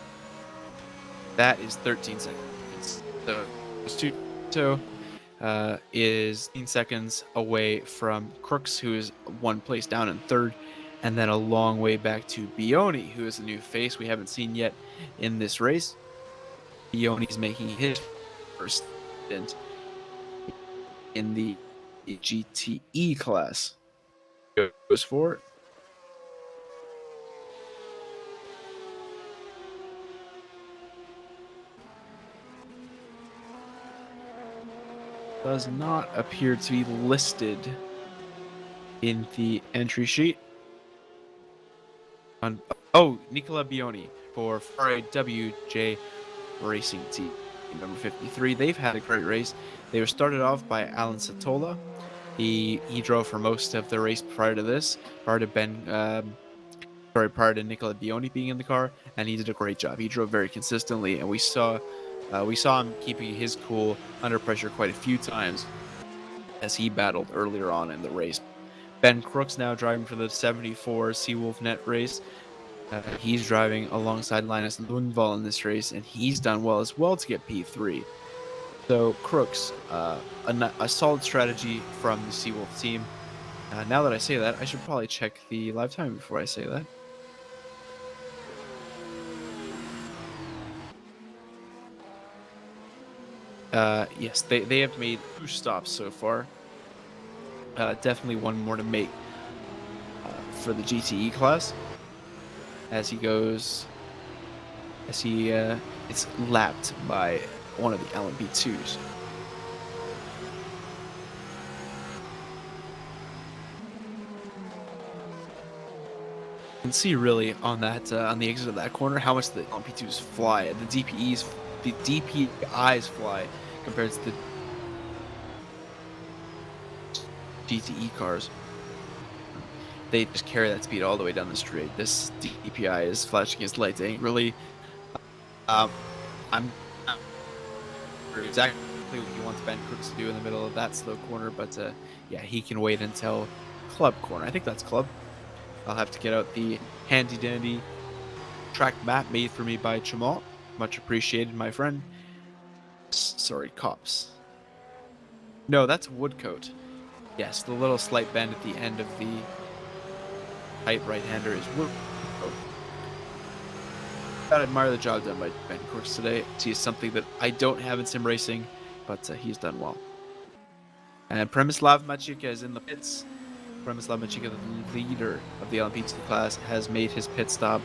that is 13 seconds. So Suto is 15 seconds away from Crooks, who is 1 place down in 3rd. And then a long way back to Bioni, who is a new face we haven't seen yet in this race. Bioni's making his first stint in the GTE class. Goes for it. Does not appear to be listed in the entry sheet. Nicola Bioni for Ferrari WJ Racing Team, number 53. They've had a great race. They were started off by Alan Satola. He drove for most of the race prior to this, prior to Nicola Bioni being in the car, and he did a great job. He drove very consistently, and we saw him keeping his cool under pressure quite a few times as he battled earlier on in the race. Ben Crooks now driving for the 74 Seawolf Net race. He's driving alongside Linus Lundvall in this race, and he's done well as well to get P3. So Crooks, a solid strategy from the Seawolf team. Now that I say that, I should probably check the live time before I say that. Yes, they have made 2 stops so far. Definitely one more to make for the GTE class. As he it's lapped by one of the LMP2s. You can see really on that on the exit of that corner how much the LMP2s fly, the DPIs fly compared to the GTE cars. They just carry that speed all the way down the straight. This DPI is flashing his lights angrily. I'm not sure exactly what he wants Ben Crooks to do in the middle of that slow corner, but yeah, he can wait until club corner. I think that's club. I'll have to get out the handy dandy track map made for me by Cemal. Much appreciated, my friend. Sorry, cops. No, that's Woodcote. Yes, the little slight bend at the end of the tight right-hander is Woodcote. Gotta admire the job done by Ben Crooks today. He's something that I don't have in sim racing, but he's done well. And Premislav Machika is in the pits. Premislav Machika, the leader of the LMP2 class, has made his pit stop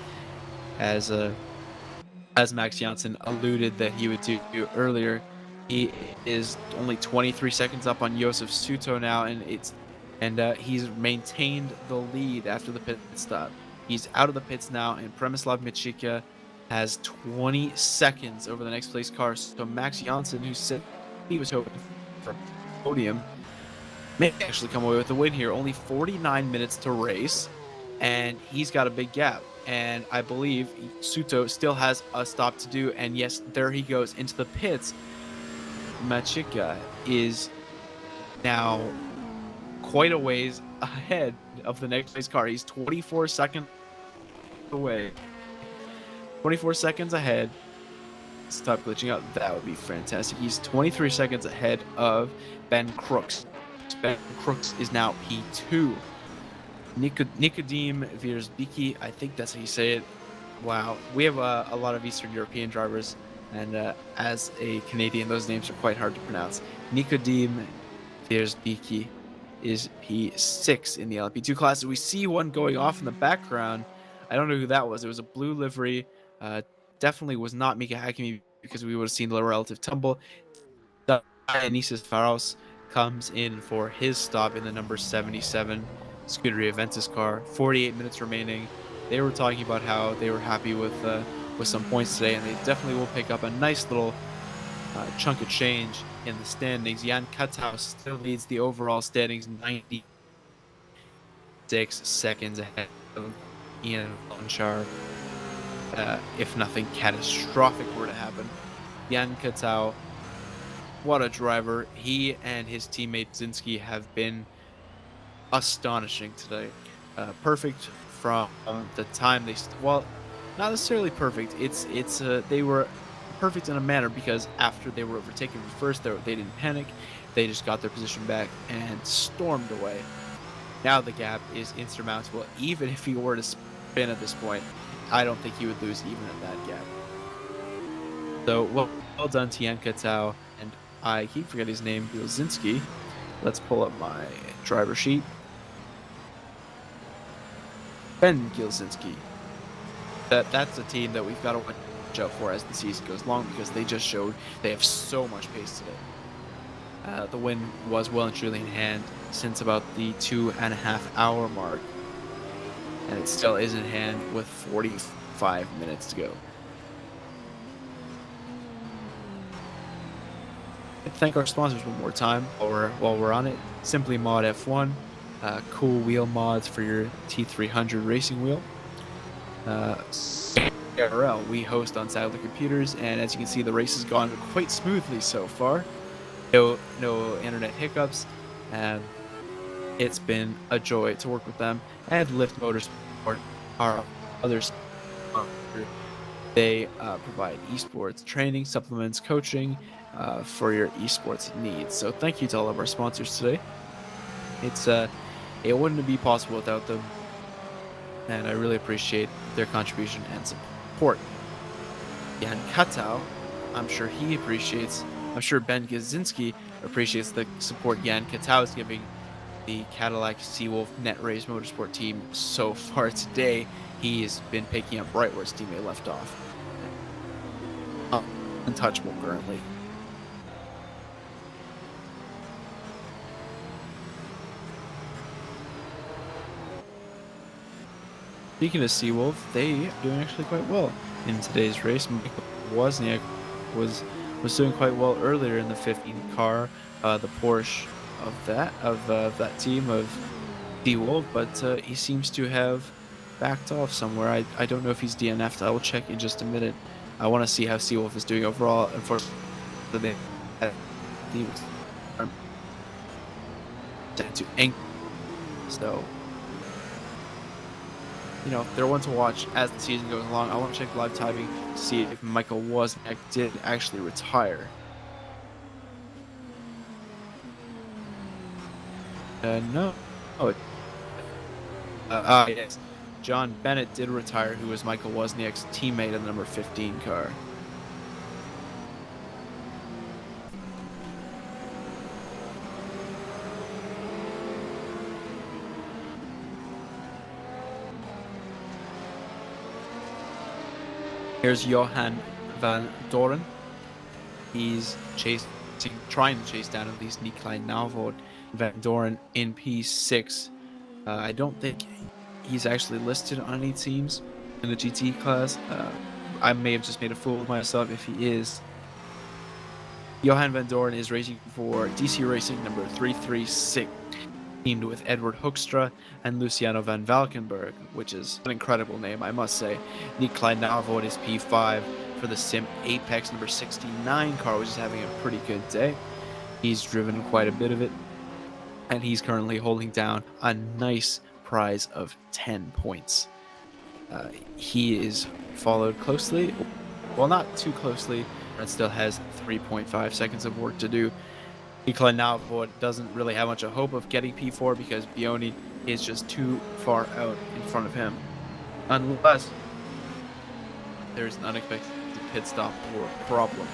as Max Janssen alluded that he would do earlier. He is only 23 seconds up on Josef Suto now, and he's maintained the lead after the pit stop. He's out of the pits now, and Przemysław Michika has 20 seconds over the next place car. So Max Janssen, who said he was hoping for a podium, may actually come away with the win here. Only 49 minutes to race, and he's got a big gap. And I believe Suto still has a stop to do. And yes, there he goes into the pits. Machika is now quite a ways ahead of the next place car. He's 24 seconds away. 24 seconds ahead. Stop glitching out. That would be fantastic. He's 23 seconds ahead of Ben Crooks. Ben Crooks is now P2. Nikodem Wierzbicki, I think that's how you say it. Wow. We have a lot of Eastern European drivers, and as a Canadian, those names are quite hard to pronounce. Nikodem Wierzbicki is P6 in the LMP2 class. We see one going off in the background. I don't know who that was. It was a blue livery. Definitely was not Mika Hakkinen, because we would have seen the relative tumble. Dionysius Faros comes in for his stop in the number 77 Scuderia Ventus car. 48 minutes remaining. They were talking about how they were happy with some points today, and they definitely will pick up a nice little chunk of change in the standings. Jan Katau still leads the overall standings, 96 seconds ahead of Ian Blanchard. If nothing catastrophic were to happen. Jan Katau, what a driver. He and his teammate Zinski have been astonishing today. Perfect from the time they well, not necessarily perfect. They were perfect in a manner, because after they were overtaken first, they didn't panic. They just got their position back and stormed away. Now the gap is insurmountable. Even if he were to spin at this point, I don't think he would lose even at that gap. So well done to Jan Katau, and I keep forgetting his name, Bielzinski. Let's pull up my driver sheet. Ben Gilzinski. That's a team that we've got to watch out for as the season goes along, because they just showed they have so much pace today. The win was well and truly in hand since about the 2.5 hour mark, and it still is in hand with 45 minutes to go. Thank our sponsors one more time while we're on it. Simplymod F1, cool wheel mods for your T300 racing wheel. ARL, we host on Saddler Computers, and as you can see, the race has gone quite smoothly so far. No internet hiccups, and it's been a joy to work with them. And Lift Motorsport, our other sponsor. They provide esports training, supplements, coaching for your esports needs. So thank you to all of our sponsors today. It wouldn't be possible without them, and I really appreciate their contribution and support. Jan Katau, I'm sure Ben Gazinski appreciates the support Jan Katau is giving the Cadillac Seawolf Net Race Motorsport team so far today. He has been picking up right where his teammate left off. Untouchable currently. Speaking of Seawolf, they are doing actually quite well in today's race. Michael Wozniak was doing quite well earlier in the 15 car, the Porsche of that team of Seawolf, but he seems to have backed off somewhere. I don't know if he's DNF'd. I will check in just a minute. I want to see how Seawolf is doing overall. Unfortunately, he was to ink. So, you know, they're one to watch as the season goes along. I want to check live timing to see if Michael Wozniak did actually retire. No. Oh. Yes. John Bennett did retire, who was Michael Wozniak's teammate in the number 15 car. Here's Johan van Doren. he's trying to chase down at least Nikolai Navod Van Doren in P6. I don't think he's actually listed on any teams in the GT class. I may have just made a fool of myself if he is. Johan Van Doren is racing for DC Racing number 336, teamed with Edward Hoekstra and Luciano van Valkenburg, which is an incredible name, I must say. Nikolai Navod is P5 for the Sim Apex number 69 car, which is having a pretty good day. He's driven quite a bit of it, and he's currently holding down a nice prize of 10 points. He is followed closely, well, not too closely, but still has 3.5 seconds of work to do. Nikolai Navod doesn't really have much of hope of getting P4 because Bioni is just too far out in front of him. Unless there's an unexpected pit stop or problem.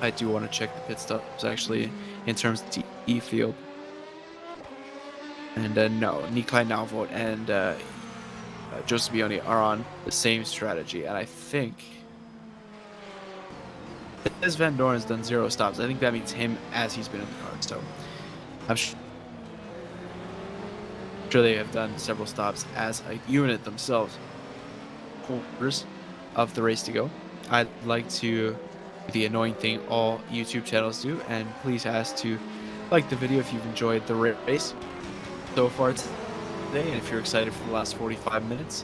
I do want to check the pit stops actually in terms of the E field. And no, Nikolai Navod and Joseph Bioni are on the same strategy, and I think as Van Doren's done 0 stops, I think that means him as he's been in the car. So I'm sure they have done several stops as a unit themselves. Quarters of the race to go. I'd like to do the annoying thing all YouTube channels do, and please ask to like the video if you've enjoyed the race so far today, and if you're excited for the last 45 minutes.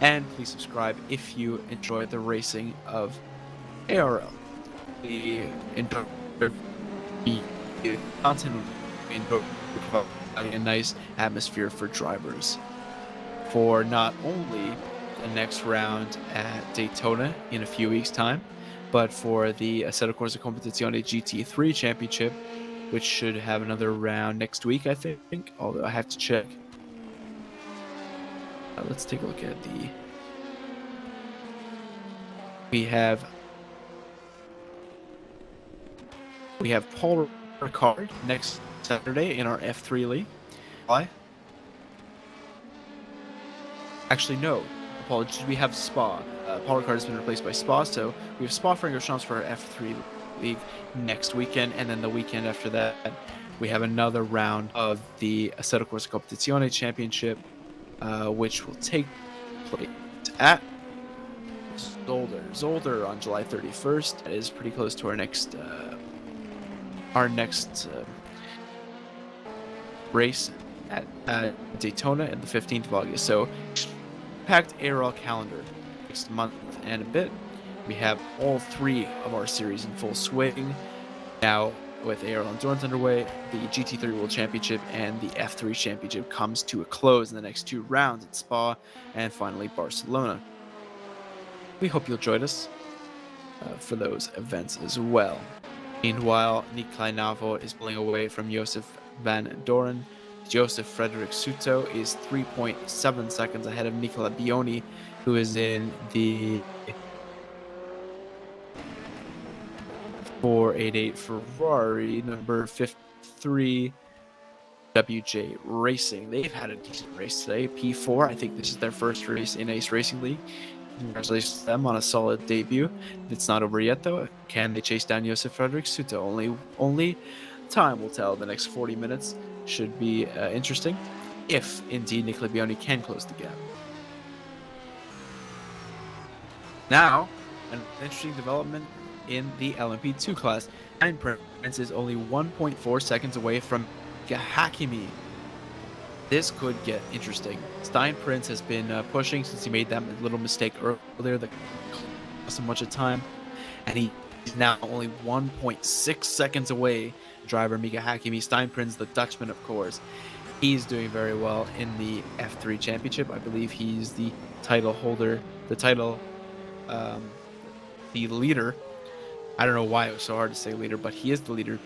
And please subscribe if you enjoyed the racing of ARL. The content will provide a nice atmosphere for drivers for not only the next round at Daytona in a few weeks' time, but for the Assetto Corsa Competizione GT3 Championship, which should have another round next week, I think, although I have to check. Let's take a look at the... We have Paul Ricard next Saturday in our F3 league. Why? Actually, no. Apologies. We have Spa. Paul Ricard has been replaced by Spa, so we have Spa-Francorchamps for our F3 league next weekend, and then the weekend after that, we have another round of the Assetto Corsa Competizione Championship, which will take place at Zolder on July 31st. That is pretty close to our next race at Daytona on the 15th of August. So, packed ARL calendar next month and a bit. We have all 3 of our series in full swing. Now, with ARL Endurance underway, the GT3 World Championship and the F3 Championship comes to a close in the next 2 rounds at Spa and finally Barcelona. We hope you'll join us for those events as well. Meanwhile, Nikolai Navod is pulling away from Josef Van Doren. Joseph Frederick Suto is 3.7 seconds ahead of Nicola Bioni, who is in the 488 Ferrari number 53 WJ Racing. They've had a decent race today. P4, I think this is their first race in Ace Racing League. Congratulations to them on a solid debut. It's not over yet though. Can they chase down Josef Frederick Suto? Only time will tell. The next 40 minutes should be interesting, if indeed Nicola Bioni can close the gap. Now, an interesting development in the LMP2 class. Stein Prince is only 1.4 seconds away from Hakimi. This could get interesting. Stein Prince has been pushing since he made that little mistake earlier that cost him much of time, and he's now only 1.6 seconds away. Driver Mika Hakimi, Stein Prince, the Dutchman, of course. He's doing very well in the F3 Championship. I believe he's the title holder, the leader. I don't know why it was so hard to say leader, but he is the leader,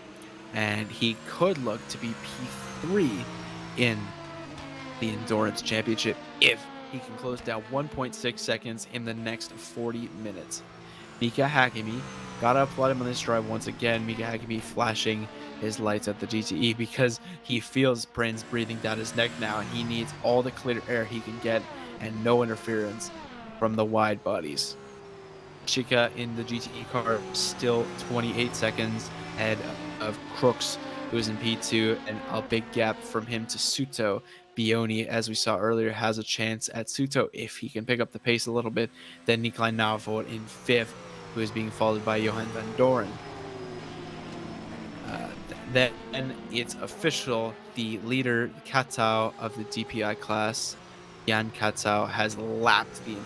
and he could look to be P3 in the Endurance Championship if he can close down 1.6 seconds in the next 40 minutes. Mika Hakimi got to applaud him on this drive once again. Mika Hakimi flashing his lights at the GTE because he feels Prince breathing down his neck now, and he needs all the clear air he can get and no interference from the wide bodies. Chica in the GTE car still 28 seconds ahead of Crooks, who is in P2, and a big gap from him to Suto. Bioni, as we saw earlier, has a chance at Suto if he can pick up the pace a little bit. Then Nikolai Navor in 5th, who is being followed by Johan van Doren. Then it's official. The leader, Katau, of the DPI class, Jan Katau, has lapped the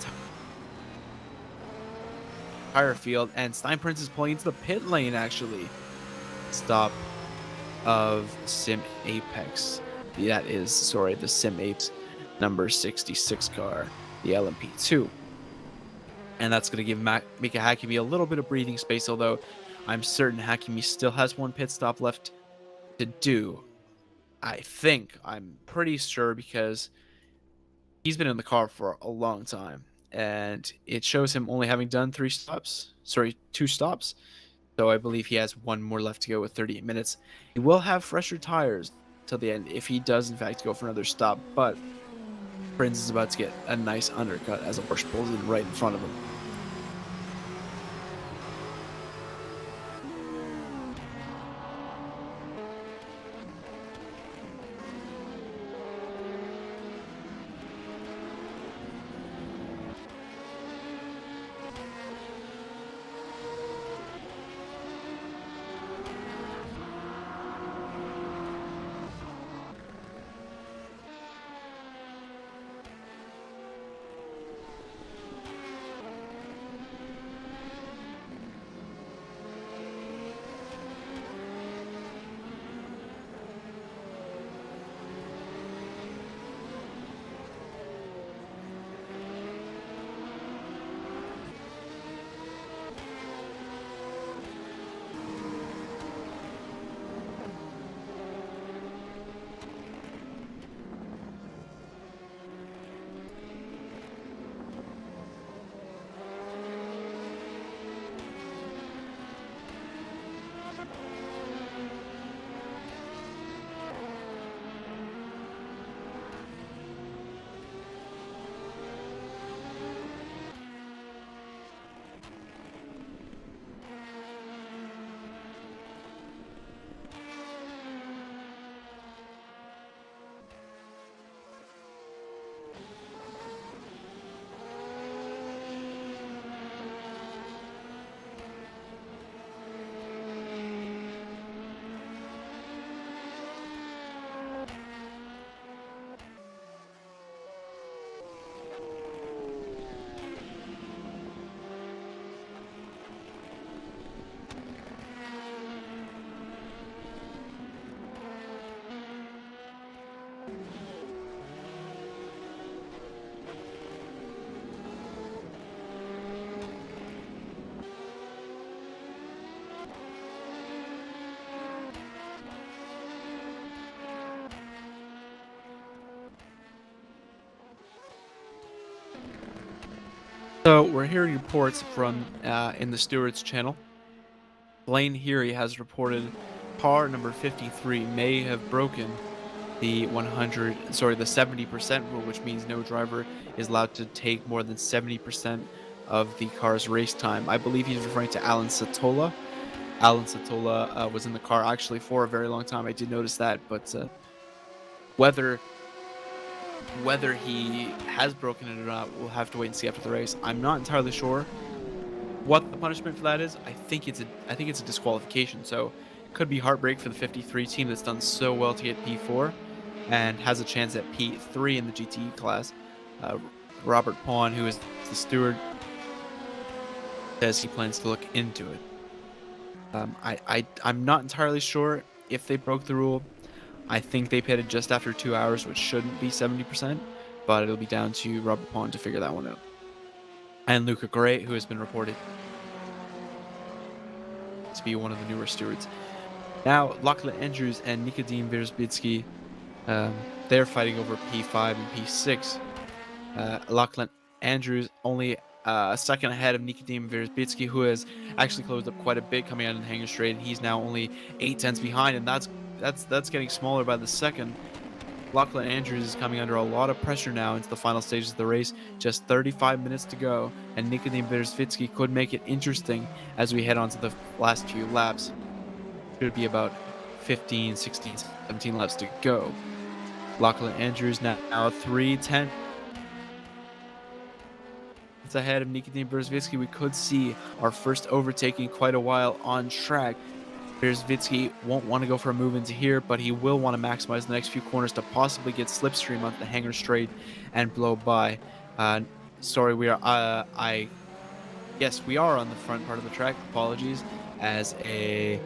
entire field, and Steinprinz is pulling into the pit lane, actually. Stop of Sim Apex. That is, sorry, the Sim Apex number 66 car, the LMP2. And that's going to give Mika Hakimi a little bit of breathing space, although I'm certain Hakimi still has one pit stop left to do. I'm pretty sure, because he's been in the car for a long time, and it shows him only having done 2 stops. So I believe he has one more left to go with 38 minutes. He will have fresher tires till the end if he does in fact go for another stop, but Prince is about to get a nice undercut as a Porsche pulls in right in front of him. So we're hearing reports from in the stewards channel. Blaine Heary has reported car number 53 may have broken the 70% rule, which means no driver is allowed to take more than 70% of the car's race time. I believe he's referring to Alan Satola. Alan Satola was in the car actually for a very long time. I did notice that, but whether he has broken it or not, we'll have to wait and see after the race. I'm not entirely sure what the punishment for that is. I think it's a disqualification. So it could be heartbreak for the 53 team that's done so well to get P4 and has a chance at P3 in the GTE class. Robert Pawn, who is the steward, says he plans to look into it. I'm not entirely sure if they broke the rule. I think they pitted just after 2 hours, which shouldn't be 70%, but it'll be down to Robert Pond to figure that one out. And Luca Gray, who has been reported to be one of the newer stewards. Now, Lachlan Andrews and Nikodim Wierzbicki, they're fighting over P5 and P6. Lachlan Andrews only a second ahead of Nikodim Wierzbicki, who has actually closed up quite a bit coming out in the hangar straight, and he's now only 8 tenths behind, and that's getting smaller by the second. Lachlan Andrews is coming under a lot of pressure now into the final stages of the race. Just 35 minutes to go, and Nikodem Berzvitsky could make it interesting as we head on to the last few laps. Should be about 15, 16, 17 laps to go. Lachlan Andrews now 3:10 ahead of Nikodem Berzvitsky. We could see our first overtaking in quite a while on track. Berzvitsky won't want to go for a move into here, but he will want to maximize the next few corners to possibly get slipstream onto the hanger straight and blow by. Sorry, we are. Yes, we are on the front part of the track. Apologies, as a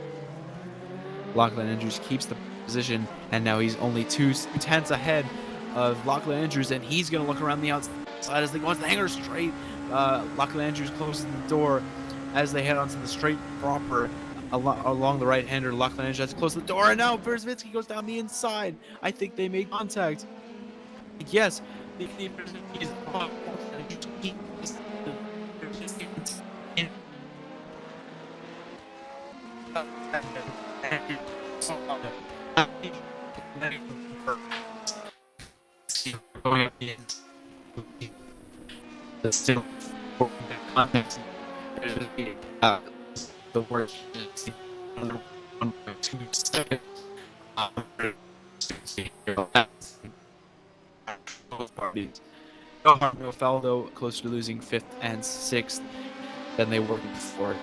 Lachlan Andrews keeps the position, and now he's only 2/10 ahead of Lachlan Andrews, and he's going to look around the outside as they go onto the hanger straight. Lachlan Andrews closes the door as they head onto the straight proper along the right-hander. Lachlan Andrews has to close the door, and now Berzvitsky goes down the inside. I think they made contact. Yes, the worst under 1.2 seconds. Both parties. No foul though, closer to losing 5th and 6th than they were before.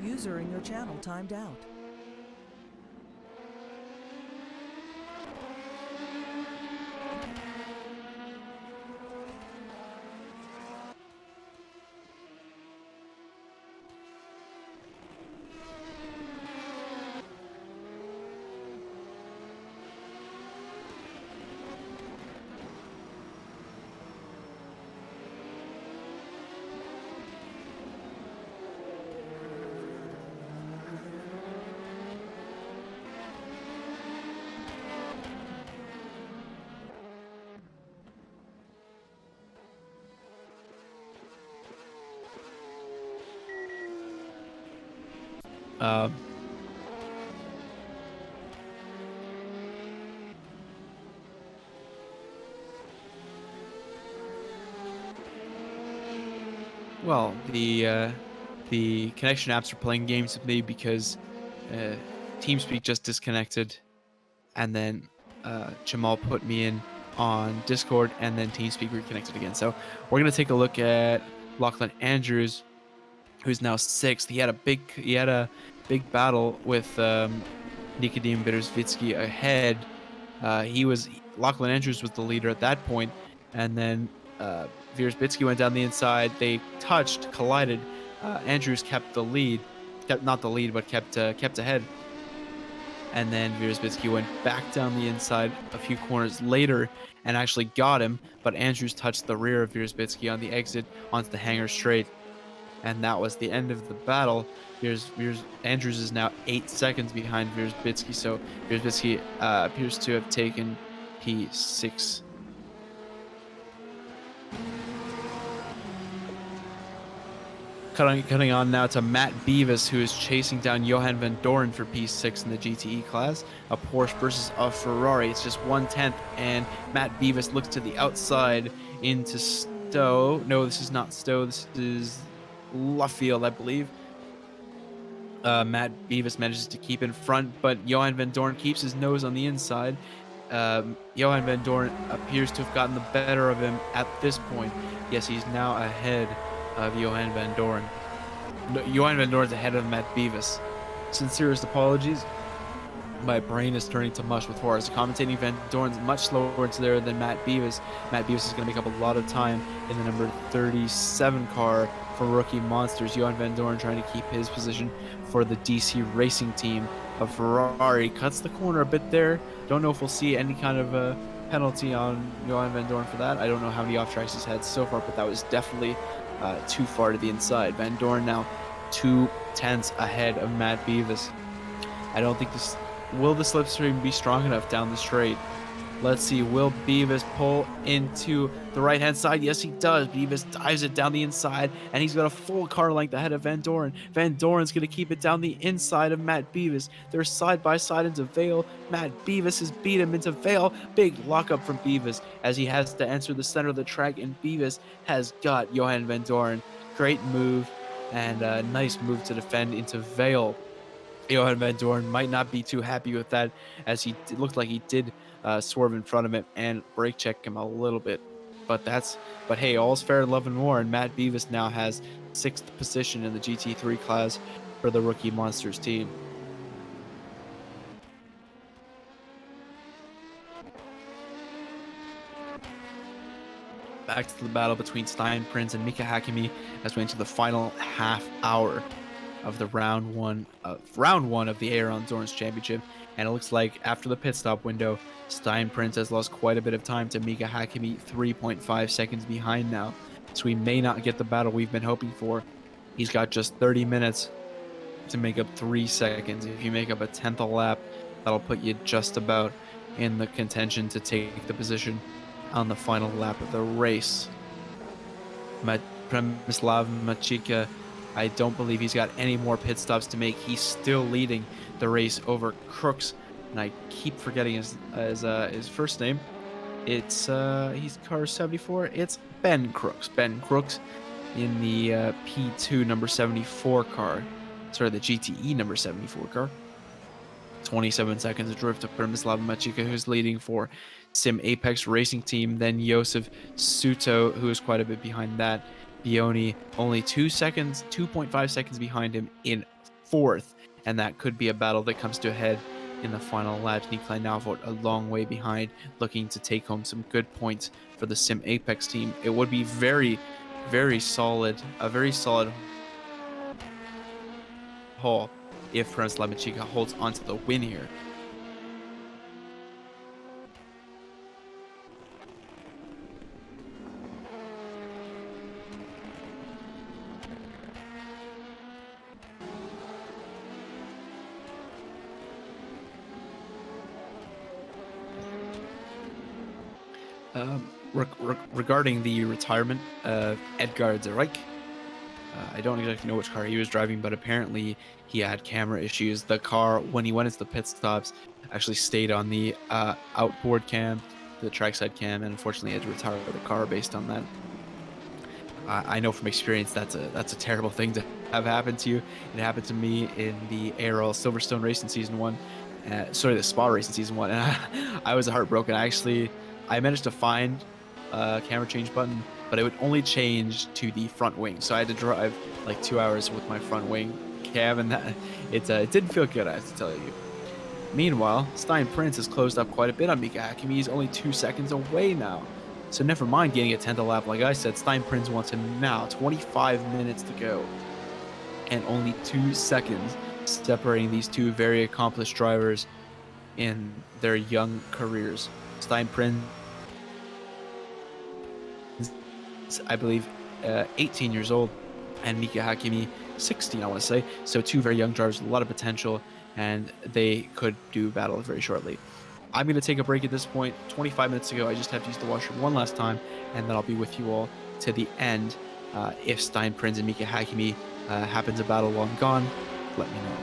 User in your channel timed out. Well, the connection apps are playing games with me because TeamSpeak just disconnected, and then Cemal put me in on Discord, and then TeamSpeak reconnected again. So we're gonna take a look at Lachlan Andrews, who's now 6th. He had a big battle with Nikodem Berzvitsky ahead. Lachlan Andrews was the leader at that point, and then Berzvitsky went down the inside. They collided. Andrews kept the lead, kept ahead. And then Berzvitsky went back down the inside a few corners later and actually got him, but Andrews touched the rear of Berzvitsky on the exit onto the hanger straight. And that was the end of the battle. Andrews is now 8 seconds behind Berzvitsky, so Berzvitsky appears to have taken P6. Cutting on now to Matt Beavis, who is chasing down Johan Van Doren for P6 in the GTE class. A Porsche versus a Ferrari. It's just 1/10, and Matt Beavis looks to the outside into Stowe. No, this is not Stowe. This is Luffield, I believe. Matt Beavis manages to keep in front, but Johan Van Doren keeps his nose on the inside. Johan Van Doren appears to have gotten the better of him at this point. Yes, he's now ahead of Johan Van Doren. No, Johan Van Doren's ahead of Matt Beavis. Sincerest apologies. My brain is turning to mush with horrors. Commentating Van Doren's much slower there than Matt Beavis. Matt Beavis is going to make up a lot of time in the number 37 car for Rookie Monsters. Johan Van Doren trying to keep his position for the DC Racing team of Ferrari. Cuts the corner a bit there. Don't know if we'll see any kind of a penalty on Johan Van Doren for that. I don't know how many off tracks he's had so far, but that was definitely too far to the inside. Van Doren now 2/10 ahead of Matt Beavis. I don't think this will the slipstream be strong enough down the straight. Let's see, will Beavis pull into the right-hand side? Yes, he does. Beavis dives it down the inside, and he's got a full car length ahead of Van Doren. Van Doren's going to keep it down the inside of Matt Beavis. They're side-by-side into Vale. Matt Beavis has beat him into Vale. Big lockup from Beavis as he has to enter the center of the track, and Beavis has got Johan Van Doren. Great move, and a nice move to defend into Vale. Johan Van Doren might not be too happy with that, as he looked like he did swerve in front of him and brake check him a little bit. But hey, all's fair in love and war, and Matt Beavis now has 6th position in the GT3 class for the Rookie Monsters team. Back to the battle between Stein Prince and Mika Hakimi as we enter the final half hour of the round one of the ARL Endurance Championship, and it looks like after the pit stop window, Stein Prince has lost quite a bit of time to Mika Hakimi, 3.5 seconds behind now, so we may not get the battle we've been hoping for. He's got just 30 minutes to make up 3 seconds. If you make up a 10th a lap, that'll put you just about in the contention to take the position on the final lap of the race. Przemysław Machika, I don't believe he's got any more pit stops to make. He's still leading the race over Crooks, and I keep forgetting his first name. It's he's car 74. It's Ben Crooks. Ben Crooks in the P2 number 74 car. Sorry, the GTE number 74 car. 27 seconds of drift to Przemysław Machika, who's leading for Sim Apex Racing Team. Then Josef Suto, who is quite a bit behind that. Bioni only 2.5 seconds behind him in 4th, and that could be a battle that comes to a head in the final lap. Nikolai Navot a long way behind, looking to take home some good points for the Sim Apex team. It would be very, very solid, a very solid haul if Przemysław Machika holds onto the win here. Regarding the retirement of Edgar Zerek, I don't exactly know which car he was driving, but apparently he had camera issues. The car, when he went into the pit stops, actually stayed on the outboard cam, the trackside cam, and unfortunately had to retire the car based on that. I know from experience that's a terrible thing to have happen to you. It happened to me in the ARL Silverstone race in season 1. The Spa race in season 1, and I was heartbroken. I managed to find a camera change button, but it would only change to the front wing, so I had to drive like 2 hours with my front wing cam, and it didn't feel good, I have to tell you. Meanwhile, Stein Prince has closed up quite a bit on Mika Hakimi. He's only 2 seconds away now, so never mind getting a 10th lap. Like I said, Stein Prince wants him now. 25 minutes to go, and only 2 seconds separating these two very accomplished drivers in their young careers. Stein Prince, I believe, 18 years old, and Mika Hakimi, 16, I want to say. So 2 very young drivers with a lot of potential, and they could do battle very shortly. I'm going to take a break at this point. 25 minutes to go. I just have to use the washroom one last time, and then I'll be with you all to the end. If Stein Prince and Mika Hakimi happens a battle while I'm gone, let me know.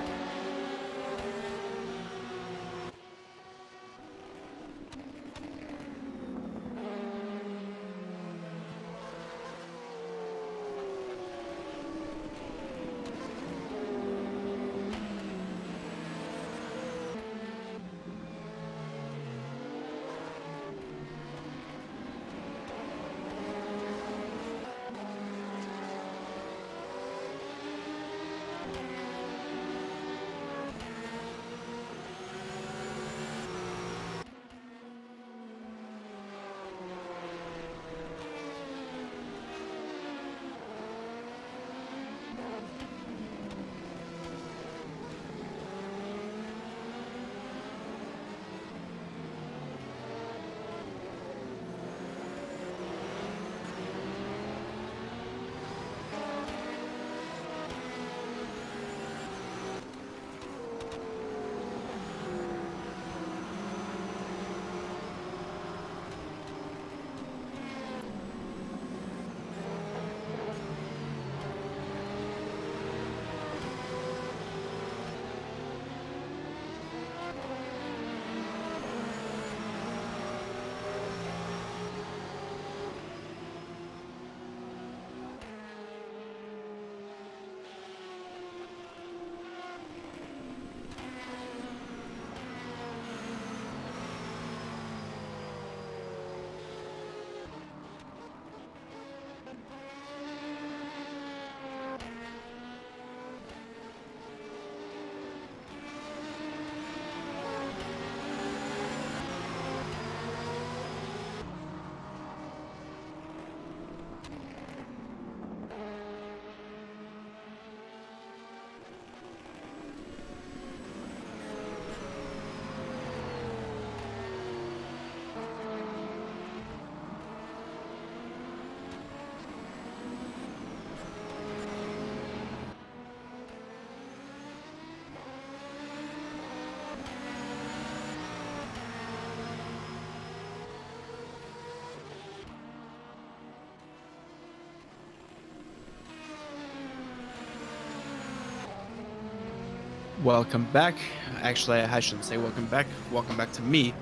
Welcome back. Actually, I shouldn't say welcome back. Welcome back to me.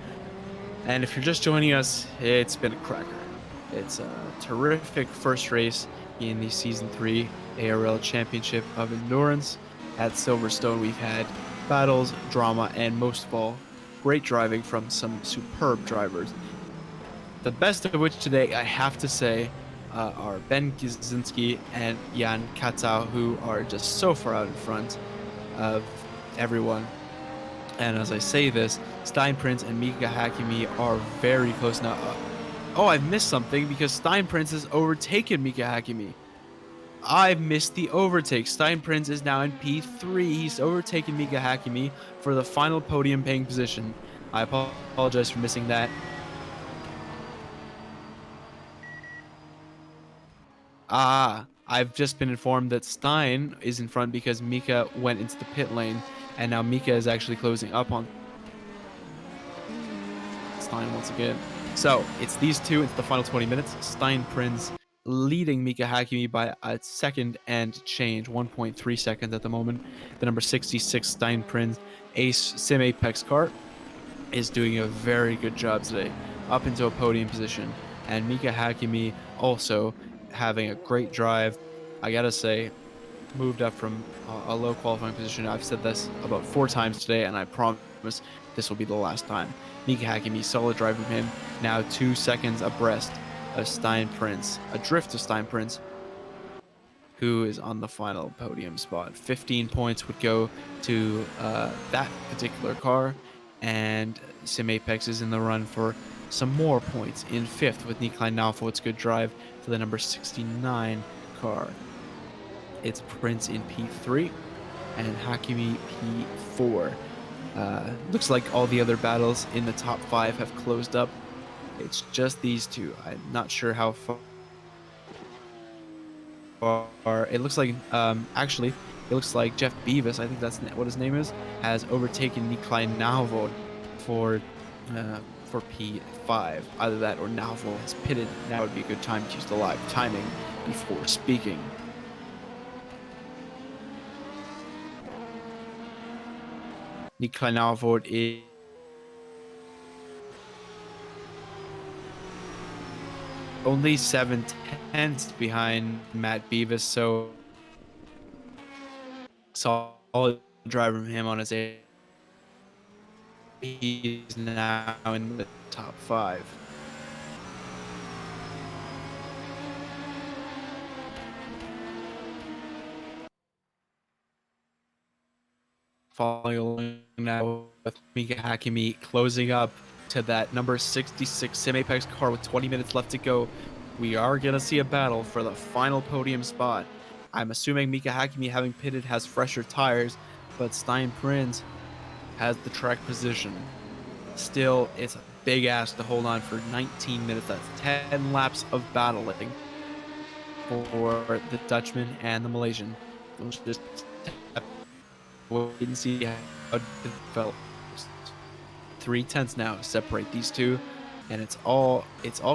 And if you're just joining us, it's been a cracker. It's a terrific first race in the Season 3 ARL Championship of Endurance. At Silverstone, we've had battles, drama, and most of all, great driving from some superb drivers. The best of which today, I have to say, are Ben Gizinski and Jan Katau, who are just so far out in front of everyone. And as I say this, Stein Prince and Mika Hakimi are very close now. Oh, I've missed something because Stein Prince has overtaken Mika Hakimi. I missed the overtake. Stein Prince is now in P3. He's overtaken Mika Hakimi for the final podium paying position. I apologize for missing that. I've just been informed that Stein is in front because Mika went into the pit lane, and now Mika is actually closing up on Stein once again. So it's these two into the final 20 minutes. Stein Prince leading Mika Hakimi by a second and change, 1.3 seconds at the moment. The number 66 Stein Prince Ace Sim Apex car is doing a very good job today, up into a podium position, and Mika Hakimi also having a great drive. I gotta say, moved up from a low qualifying position. I've said this about 4 times today, and I promise this will be the last time. Mika Hakimi, solid drive from him, now 2 seconds abreast of Stein Prince, a drift of Stein Prince, who is on the final podium spot. 15 points would go to that particular car, and Sim Apex is in the run for some more points in 5th with Nikolai Nauffel's good drive for the number 69 car. It's Prince in P3 and Hakimi P4. Looks like all the other battles in the top 5 have closed up. It's just these two. I'm not sure how far. It looks like, actually, it looks like Jeff Beavis, I think that's what his name is, has overtaken Nikolai Naufel for P5. Either that or Naufel has pitted. Now would be a good time to use the live timing before speaking. Nikolai Naufel is only 7/10 behind Matt Beavis, so solid drive from him on his A. He's now in the top 5. Following along now with Mika Hakimi closing up to that number 66 Sim Apex car with 20 minutes left to go. We are going to see a battle for the final podium spot. I'm assuming Mika Hakimi, having pitted, has fresher tires, but Stein Prince has the track position. Still, it's a big ask to hold on for 19 minutes. That's 10 laps of battling for the Dutchman and the Malaysian. We'll just wait and see how it develops. 3/10 now to separate these two, and it's all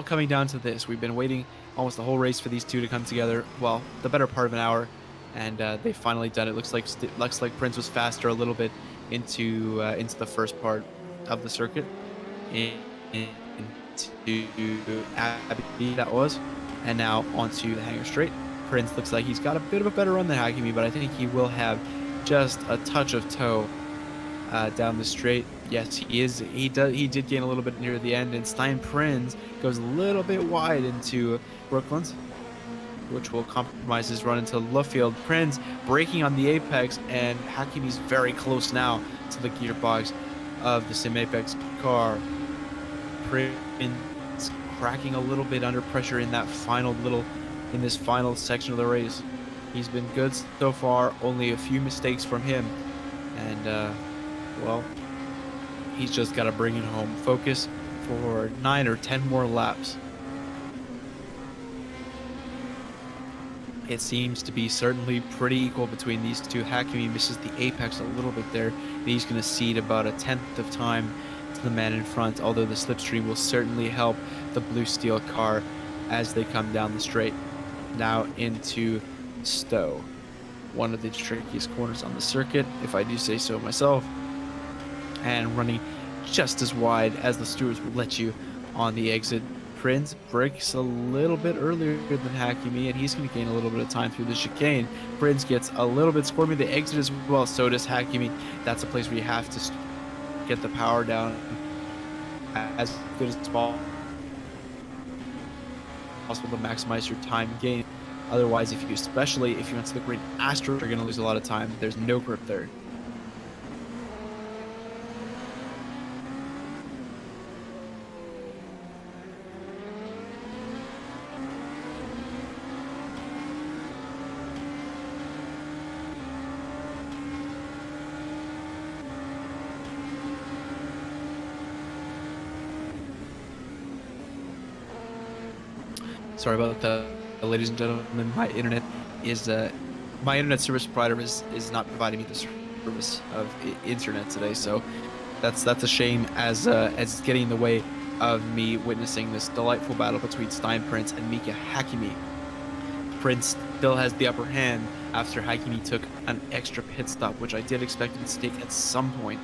coming down to this. We've been waiting almost the whole race for these two to come together. Well, the better part of an hour, and they finally done it. Looks like Prince was faster a little bit into the first part of the circuit, into Abbey that was, and now onto the Hangar Straight. Prince looks like he's got a bit of a better run than Hakimi, but I think he will have just a touch of toe down the straight. Yes, he is. He did gain a little bit near the end, and Stein Prince goes a little bit wide into Brooklands, which will compromise his run into Luffield. Prince braking on the apex, and Hakimi's very close now to the gearbox of the Sim Apex car. Prince cracking a little bit under pressure in this final section of the race. He's been good so far, only a few mistakes from him, and well, he's just got to bring it home. Focus for 9 or 10 more laps. It seems to be certainly pretty equal between these two. Hakimi misses the apex a little bit there, but he's going to cede about 1/10 of time to the man in front, although the slipstream will certainly help the blue steel car as they come down the straight. Now into Stowe. one of the trickiest corners on the circuit, if I do say so myself, and running just as wide as the stewards will let you on the exit. Prince breaks a little bit earlier than Hakimi, and he's going to gain a little bit of time through the chicane. Prince gets a little bit squirmy, the exit as well, so does Hakimi. That's a place where you have to get the power down as good as possible to maximize your time gain. Otherwise, especially if you went to the Green Astro, you're going to lose a lot of time. There's no grip there. Sorry about that, ladies and gentlemen. My internet service provider is not providing me the service of internet today, so that's a shame, as getting in the way of me witnessing this delightful battle between Stein Prince and Mika Hakimi. Prince still has the upper hand after Hakimi took an extra pit stop, which I did expect him to take at some point.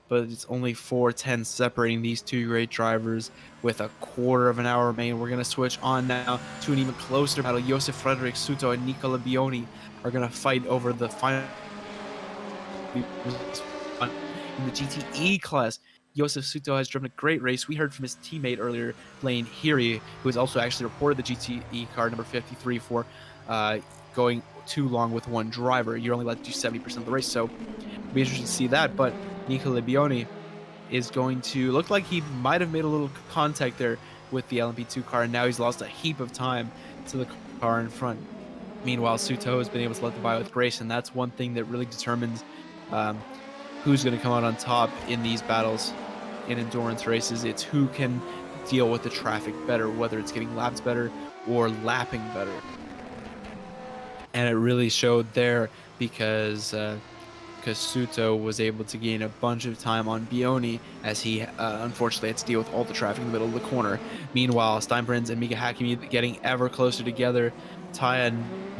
But it's only 4:10 separating these two great drivers with a quarter of an hour remaining. We're going to switch on now to an even closer battle. Josef Frederick Suto and Nicola Bioni are going to fight over the final in the GTE class. Josef Suto has driven a great race. We heard from his teammate earlier, Blaine Heary, who has also actually reported the GTE car number 53 for going too long with one driver. You're only allowed to do 70% of the race, so it'll be interesting to see that. But Nicola Bioni is going to look like he might have made a little contact there with the LMP2 car, and now he's lost a heap of time to the car in front. Meanwhile, Suto has been able to let the by with grace, and that's one thing that really determines who's going to come out on top in these battles in endurance races. It's who can deal with the traffic better, whether it's getting laps better or lapping better. And it really showed there because Suto was able to gain a bunch of time on Bioni, as he unfortunately had to deal with all the traffic in the middle of the corner. Meanwhile, Steinbrens and Mika Hakimi getting ever closer together, tie a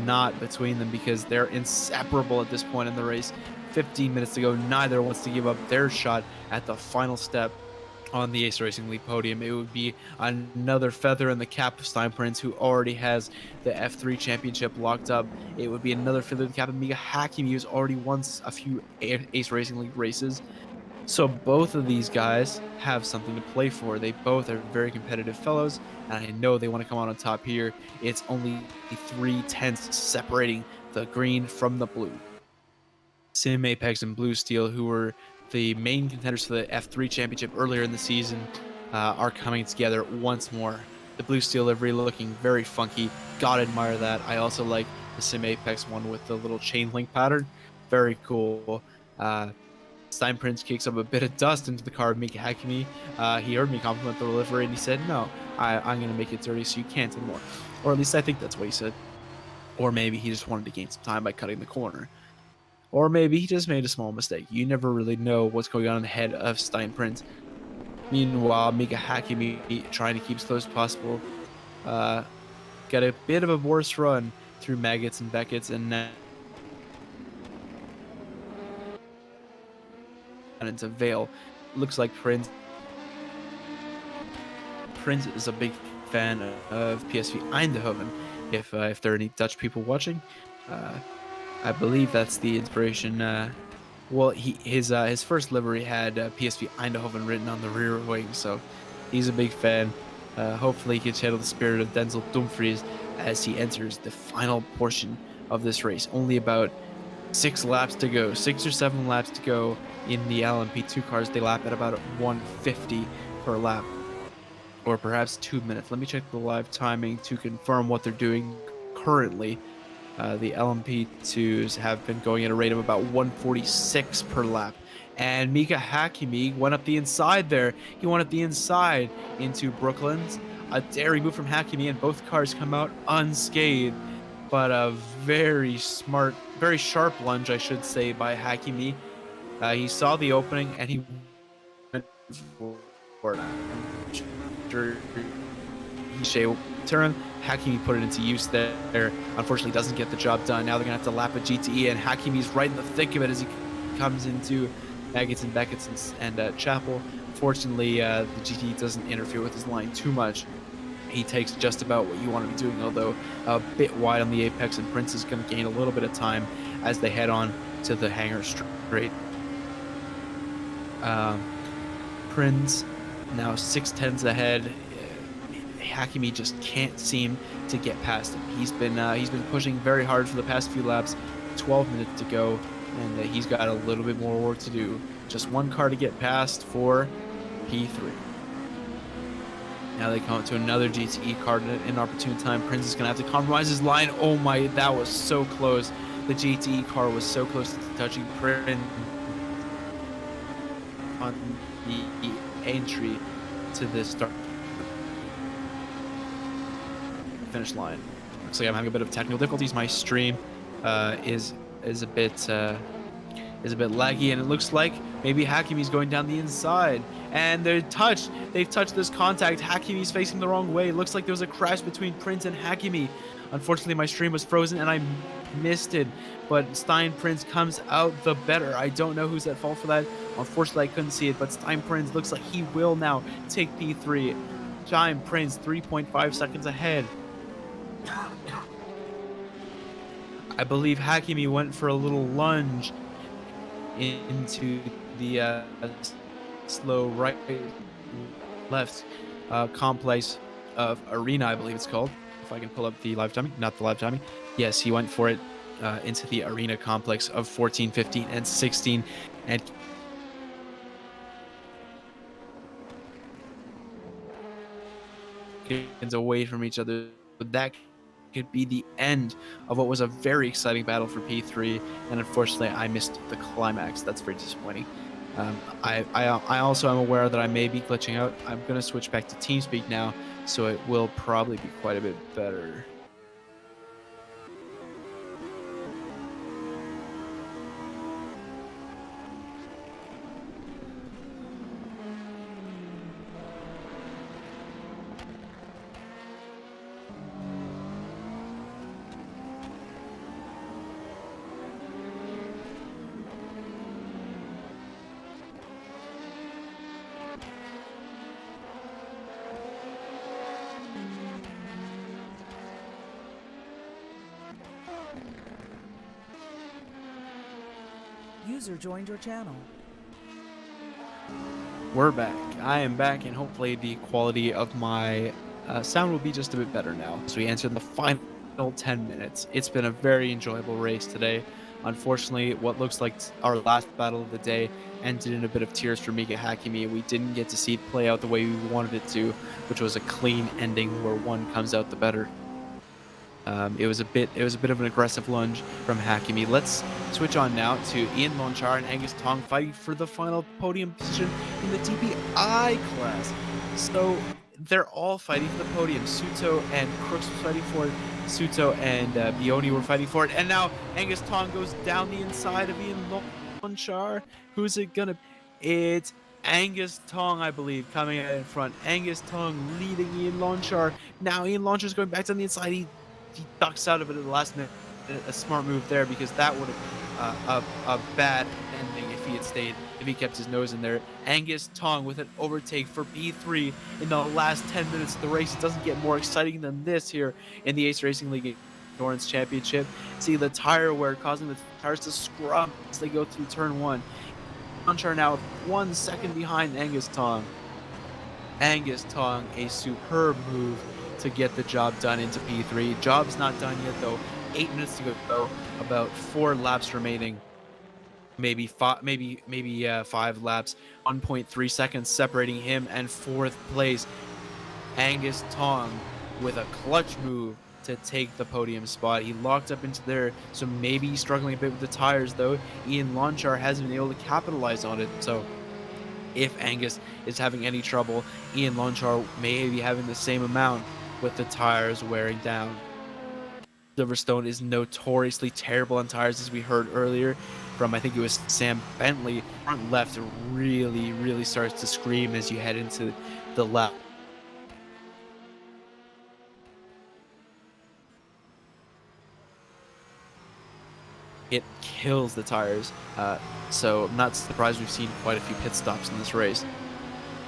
knot between them because they're inseparable at this point in the race. 15 minutes to go, neither wants to give up their shot at the final step on the Ace Racing League podium. It would be another feather in the cap of Steinprinz, who already has the F3 championship locked up. It would be another feather in the cap of Mika Hakimi, who's already won a few Ace Racing League races. So both of these guys have something to play for. They both are very competitive fellows, and I know they want to come out on top here. It's only 3/10 separating the green from the blue. Sim Apex and Blue Steel, who were the main contenders for the F3 championship earlier in the season, are coming together once more. The Blue Steel livery looking very funky. Gotta admire that. I also like the Sim Apex one with the little chain link pattern. Very cool. Steinprinz kicks up a bit of dust into the car of Mika Hakimi. He heard me compliment the livery, and he said, no, I'm going to make it dirty so you can't anymore. Or at least I think that's what he said. Or maybe he just wanted to gain some time by cutting the corner. Or maybe he just made a small mistake. You never really know what's going on in the head of Steinprinz. Meanwhile, Mika Hakimi trying to keep as close as possible. Got a bit of a worse run through Maggots and Beckett's, and now into Vale. Looks like Prince is a big fan of PSV Eindhoven. If there are any Dutch people watching, I believe that's the inspiration. Well, his first livery had PSV Eindhoven written on the rear wing, so he's a big fan. Hopefully, he can channel the spirit of Denzel Dumfries as he enters the final portion of this race. Only about 6 laps to go, 6 or 7 laps to go in the LMP2 cars. They lap at about 150 per lap, or perhaps 2 minutes. Let me check the live timing to confirm what they're doing currently. The LMP2s have been going at a rate of about 146 per lap. And Mika Hakimi went up the inside there. He went up the inside into Brooklands. A daring move from Hakimi, and both cars come out unscathed. But a very smart, very sharp lunge, I should say, by Hakimi. He saw the opening, and he went for it. I'm sure cliche term. Hakimi put it into use there. Unfortunately, doesn't get the job done. Now they're going to have to lap a GTE, and Hakimi's right in the thick of it as he comes into Baggett's and Beckett's and Chapel. Fortunately, the GTE doesn't interfere with his line too much. He takes just about what you want to be doing, although a bit wide on the apex, and Prince is going to gain a little bit of time as they head on to the hangar straight. Prince now 6/10s ahead. Hakimi just can't seem to get past him. He's been pushing very hard for the past few laps. 12 minutes to go, and he's got a little bit more work to do. Just one car to get past for P3. Now they come up to another GTE car at an inopportune time. Prince is going to have to compromise his line. Oh my, that was so close. The GTE car was so close to touching Prince on the entry to the start finish line. Looks like I'm having a bit of technical difficulties. My stream is a bit laggy, and it looks like maybe Hakimi's going down the inside, and they've touched this contact. Hakimi's facing the wrong way. It looks like there was a crash between Prince and Hakimi. Unfortunately, my stream was frozen and I missed it, but Stein Prince comes out the better. I don't know who's at fault for that. Unfortunately, I couldn't see it, but Stein Prince looks like he will now take P3. Stein Prince 3.5 seconds ahead. I believe Hakimi went for a little lunge into the slow right left complex of Arena, I believe it's called. If I can pull up the live timing, not the live timing. Yes, he went for it into the Arena complex of 14, 15, and 16, and away from each other. But that could be the end of what was a very exciting battle for P3, and unfortunately I missed the climax. That's very disappointing. I also am aware that I may be glitching out. I'm going to switch back to TeamSpeak now, so it will probably be quite a bit better. User joined your channel. We're back. I am back, and hopefully the quality of my sound will be just a bit better now. So we entered the final 10 minutes. It's been a very enjoyable race today. Unfortunately, what looks like our last battle of the day ended in a bit of tears for Mika Hakimi. We didn't get to see it play out the way we wanted it to, which was a clean ending where one comes out the better. It was a bit of an aggressive lunge from Hakimi. Let's switch on now to Ian Lonchar and Angus Tong fighting for the final podium position in the TPI class. So they're all fighting for the podium. Suto and Crooks were fighting for it. Suto and Bioni were fighting for it. And now Angus Tong goes down the inside of Ian Lonchar. Who's it gonna? It's Angus Tong, I believe, coming out in front. Angus Tong leading Ian Lonchar. Now Ian Lonchar's going back down the inside. He ducks out of it at the last minute. A smart move there, because that would have a bad ending if he had stayed, if he kept his nose in there. Angus Tong with an overtake for P3 in the last 10 minutes of the race. It doesn't get more exciting than this here in the Ace Racing League Endurance Championship. See the tire wear causing the tires to scrub as they go through turn 1. Lonchar now 1 second behind Angus Tong. Angus Tong, a superb move to get the job done into P3. Job's not done yet though. 8 minutes to go. About 4 laps remaining. Maybe 5 laps. 1.3 seconds separating him and 4th place. Angus Tong with a clutch move to take the podium spot. He locked up into there, so maybe he's struggling a bit with the tires though. Ian Lonchar hasn't been able to capitalize on it, so if Angus is having any trouble, Ian Lonchar may be having the same amount with the tires wearing down. Silverstone is notoriously terrible on tires, as we heard earlier from, I think it was Sam Bentley. Front left really starts to scream as you head into the lap. it kills the tires. So I'm not surprised we've seen quite a few pit stops in this race.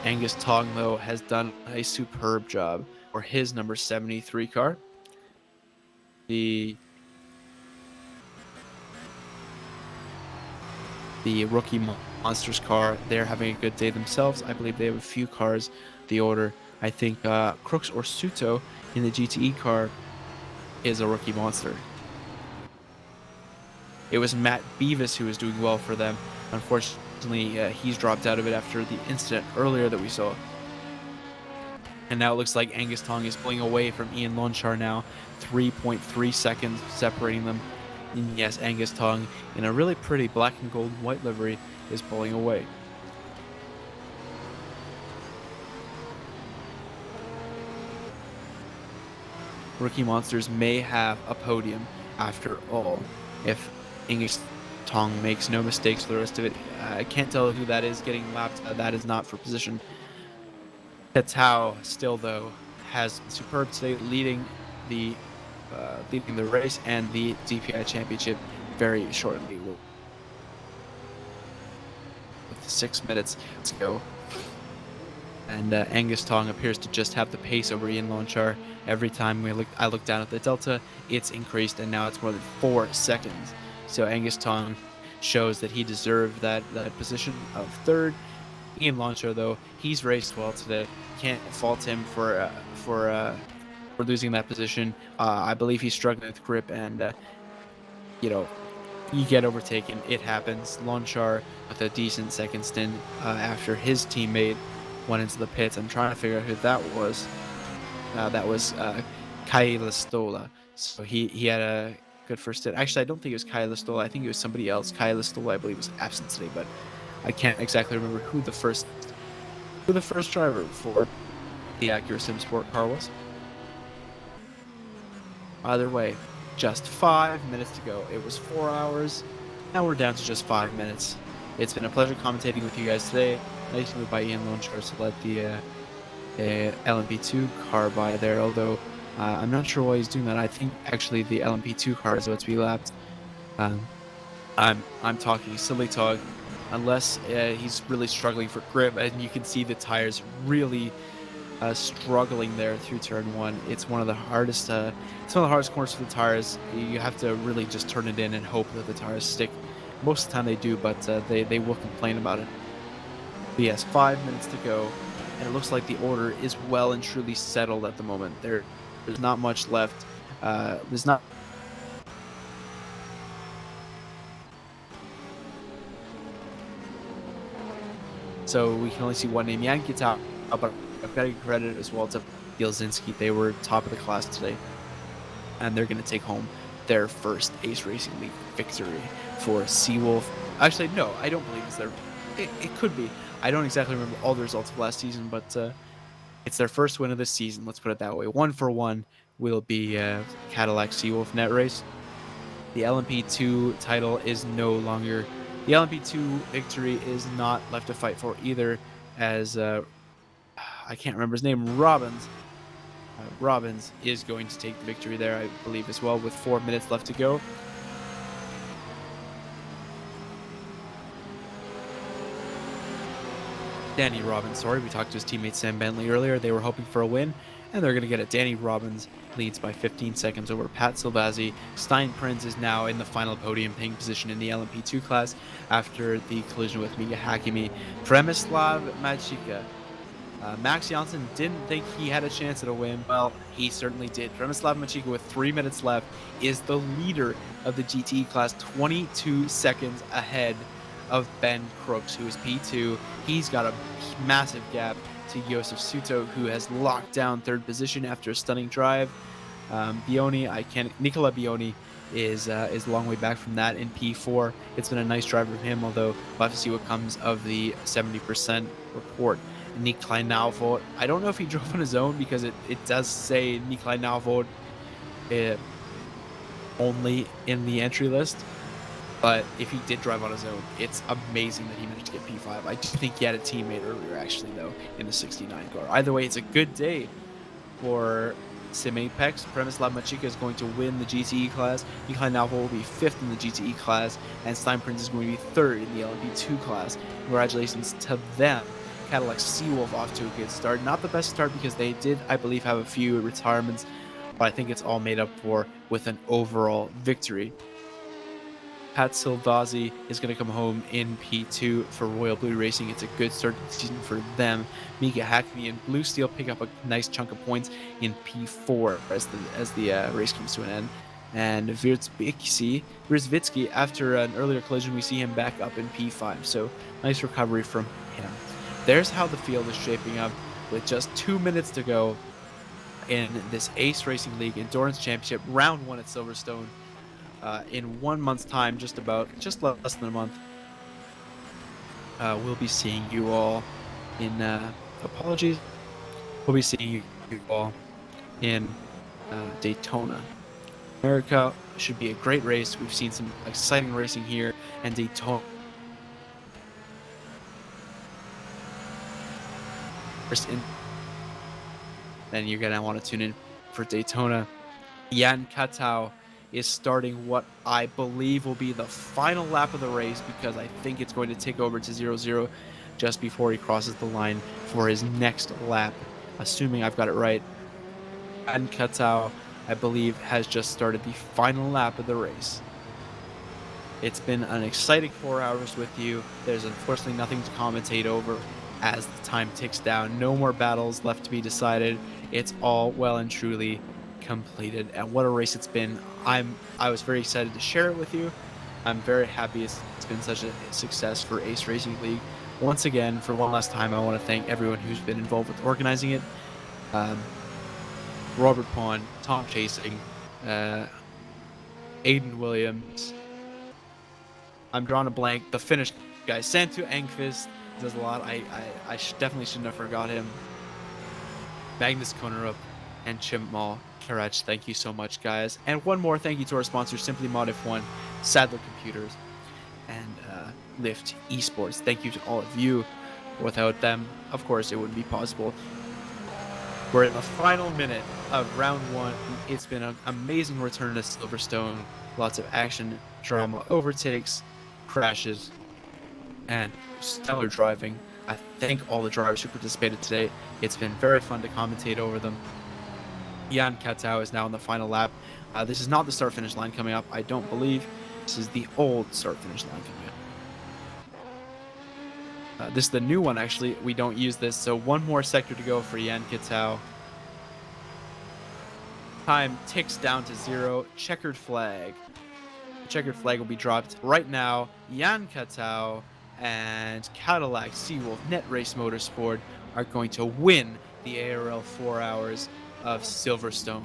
Angus Tong, though, has done a superb job for his number 73 car. The rookie Monsters car, they're having a good day themselves. I believe they have a few cars the order. I think Crooks or Suto in the GTE car is a rookie monster. It was Matt Beavis who was doing well for them. Unfortunately, he's dropped out of it after the incident earlier that we saw. And now it looks like Angus Tong is pulling away from Ian Lonchar now. 3.3 seconds separating them. And yes, Angus Tong, in a really pretty black and gold and white livery, is pulling away. Rookie Monsters may have a podium after all, if Angus Tong makes no mistakes for the rest of it. I can't tell who that is getting lapped. That is not for position. Tao still, though, has superb today, leading the race and the DPI championship very shortly. With 6 minutes to go. And Angus Tong appears to just have the pace over Ian Lonchar. Every time I look down at the delta, it's increased, and now it's more than 4 seconds. So Angus Tong shows that he deserved that position of third. Ian Lonchar, though, he's raced well today. Can't fault him for losing that position. I believe he's struggling with grip, and you get overtaken. It happens. Lonchar with a decent second stint after his teammate went into the pits. I'm trying to figure out who that was. That was Kai Listola. So he had a good first stint. Actually, I don't think it was Kai Listola. I think it was somebody else. Kai Listola, I believe, was absent today, but I can't exactly remember who the first driver for the Acura Sim Sport car was. Either way, just 5 minutes to go. It was 4 hours. Now we're down to just 5 minutes. It's been a pleasure commentating with you guys today. Nice move by Ian Lonchar to let the LMP2 car by there, although I'm not sure why he's doing that. I think actually the LMP2 car is about to be lapped. I'm talking silly talk, unless he's really struggling for grip, and you can see the tires really struggling there through turn 1. It's one of the hardest corners for the tires. You have to really just turn it in and hope that the tires stick. Most of the time they do, but they will complain about it. But yes, 5 minutes to go, and it looks like the order is well and truly settled at the moment. There's not much left. There's not. So we can only see one name, Yankita, but I've got to give credit as well to Yelzinski. They were top of the class today, and they're going to take home their first Ace Racing League victory for Seawolf. Actually, no, I don't believe it's their. It could be. I don't exactly remember all the results of last season, but it's their first win of this season. Let's put it that way. 1-for-1 will be Cadillac Seawolf net race. The LMP2 title is no longer. The LMP2 victory is not left to fight for either, as I can't remember his name. Robbins is going to take the victory there, I believe, as well, with 4 minutes left to go. Danny Robbins, sorry, we talked to his teammate Sam Bentley earlier. They were hoping for a win, and they're going to get it. Danny Robbins leads by 15 seconds over Pat Silvazzi. Stein Prinz is now in the final podium paying position in the LMP2 class after the collision with Mika Hakimi. Premislav Majika. Max Janssen didn't think he had a chance at a win. Well, he certainly did. Premislav Majika, with 3 minutes left, is the leader of the GTE class, 22 seconds ahead of Ben Crooks, who is P2. He's got a massive gap to Josef Suto, who has locked down third position after a stunning drive. Nicola Bioni is a long way back from that in P4. It's been a nice drive from him, although we'll have to see what comes of the 70% report. Nikolai Nauvod, I don't know if he drove on his own, because it does say Nikolai Nauvod only in the entry list. But if he did drive on his own, it's amazing that he managed to get P5. I do think he had a teammate earlier, actually, though, in the 69 car. Either way, it's a good day for Sim Apex. Premislav Machika is going to win the GTE class. Mikhail Naval will be 5th in the GTE class, and Stein Prince is going to be 3rd in the LMP2 class. Congratulations to them. Cadillac Seawolf off to a good start. Not the best start because they did, I believe, have a few retirements, but I think it's all made up for with an overall victory. Pat Silvazzi is going to come home in P2 for Royal Blue Racing. It's a good start to the season for them. Mika Hackney and Blue Steel pick up a nice chunk of points in P4 as the race comes to an end. And Wierzbicki, after an earlier collision, we see him back up in P5. So nice recovery from him. There's how the field is shaping up with just 2 minutes to go in this Ace Racing League Endurance Championship Round 1 at Silverstone. In 1 month's time, just less than a month, we'll be seeing you all in apologies. We'll be seeing you all in Daytona. America should be a great race. We've seen some exciting racing here, and Daytona. Then you're gonna want to tune in for Daytona. Jan Katau is starting what I believe will be the final lap of the race, because I think it's going to take over to 0-0 just before he crosses the line for his next lap, assuming I've got it right. And Katau, I believe, has just started the final lap of the race. It's been an exciting 4 hours with you. There's unfortunately nothing to commentate over as the time ticks down. No more battles left to be decided. It's all well and truly completed, and what a race it's been. I was very excited to share it with you. I'm very happy it's been such a success for Ace Racing League. Once again, for one last time, I want to thank everyone who's been involved with organizing it. Robert Pond, Tom Chasing, Aiden Williams. I'm drawing a blank. The Finnish guy, Santu Engqvist, does a lot. I definitely shouldn't have forgot him. Magnus Konerup and Cemal. Kirac, thank you so much, guys. And one more thank you to our sponsor, Simplymod F1, Sadler Computers, and Lift Esports. Thank you to all of you. Without them, of course, it wouldn't be possible. We're in the final minute of round 1. It's been an amazing return to Silverstone. Lots of action, drama, overtakes, crashes, and stellar driving. I thank all the drivers who participated today. It's been very fun to commentate over them. Jan Katau is now in the final lap. This is not the start-finish line coming up, I don't believe. This is the old start-finish line coming up. This is the new one, actually. We don't use this, so one more sector to go for Jan Katau. Time ticks down to 0. Checkered flag. The checkered flag will be dropped right now. Jan Katau and Cadillac Seawolf Net Race Motorsport are going to win the ARL 4 hours of Silverstone.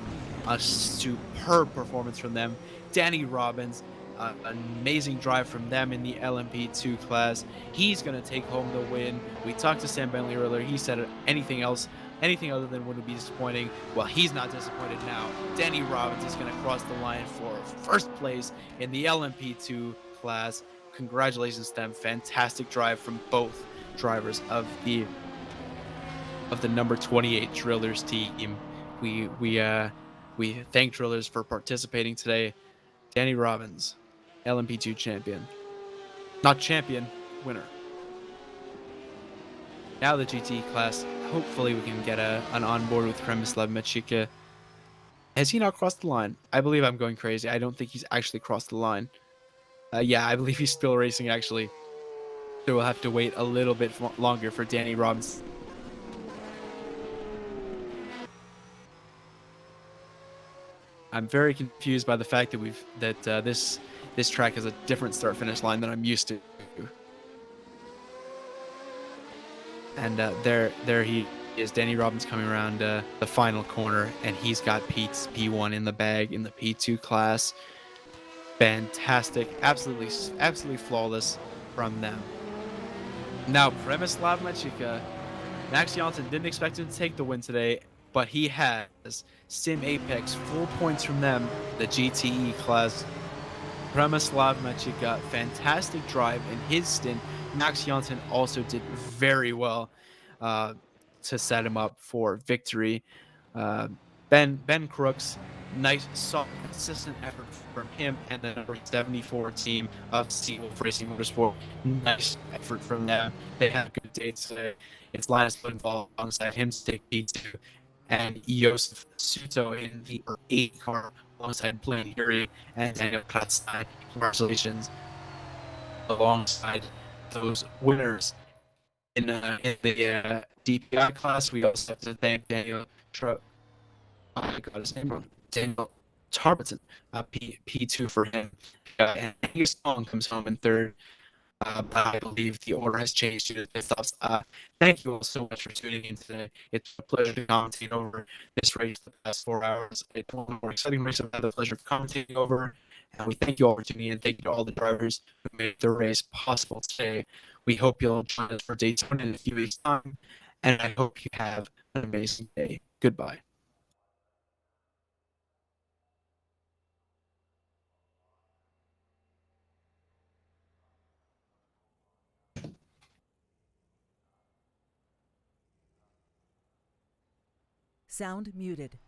A superb performance from them. Danny Robbins, an amazing drive from them in the LMP2 class. He's going to take home the win. We talked to Sam Bentley earlier. He said anything other than would be disappointing. Well, he's not disappointed now. Danny Robbins is going to cross the line for first place in the LMP2 class. Congratulations to them. Fantastic drive from both drivers of the number 28 Drillers team. We thank Drillers for participating today. Danny Robbins, LMP2 champion. Not champion, winner. Now the GT class. Hopefully we can get an onboard with Premislav Machika. Has he not crossed the line? I believe I'm going crazy. I don't think he's actually crossed the line. Yeah, I believe he's still racing, actually. So we'll have to wait a little bit longer for Danny Robbins. I'm very confused by the fact that this track has a different start-finish line than I'm used to. And there he is, Danny Robbins coming around the final corner, and he's got Pete's P1 in the bag in the P2 class. Fantastic, absolutely flawless from them. Now Premislav Machika, Max Janssen didn't expect him to take the win today, but he has Sim Apex, 4 points from them, the GTE class. Premislav Machika, fantastic drive in his stint. Max Janssen also did very well to set him up for victory. Ben Crooks, nice, solid, consistent effort from him and the number 74 team of Seawolf Racing Motorsport. Nice effort from them. They had a good day today. It's Linus Linval alongside him to take P2, and Josef Suto in the 8 car alongside Blaine Hurry and Daniel Kratzstein. Congratulations alongside those winners. In the DPI class, we also have to thank Daniel I got his name wrong. Daniel Tarbiton, P2 for him. And his song comes home in third. But I believe the order has changed due to the stops. Thank you all so much for tuning in today. It's a pleasure to commentate over this race the past 4 hours. It's one of the more exciting races I've had the pleasure of commentating over. And we thank you all for tuning in. Thank you to all the drivers who made the race possible today. We hope you'll join us for Daytona in a few weeks' time. And I hope you have an amazing day. Goodbye. Sound muted.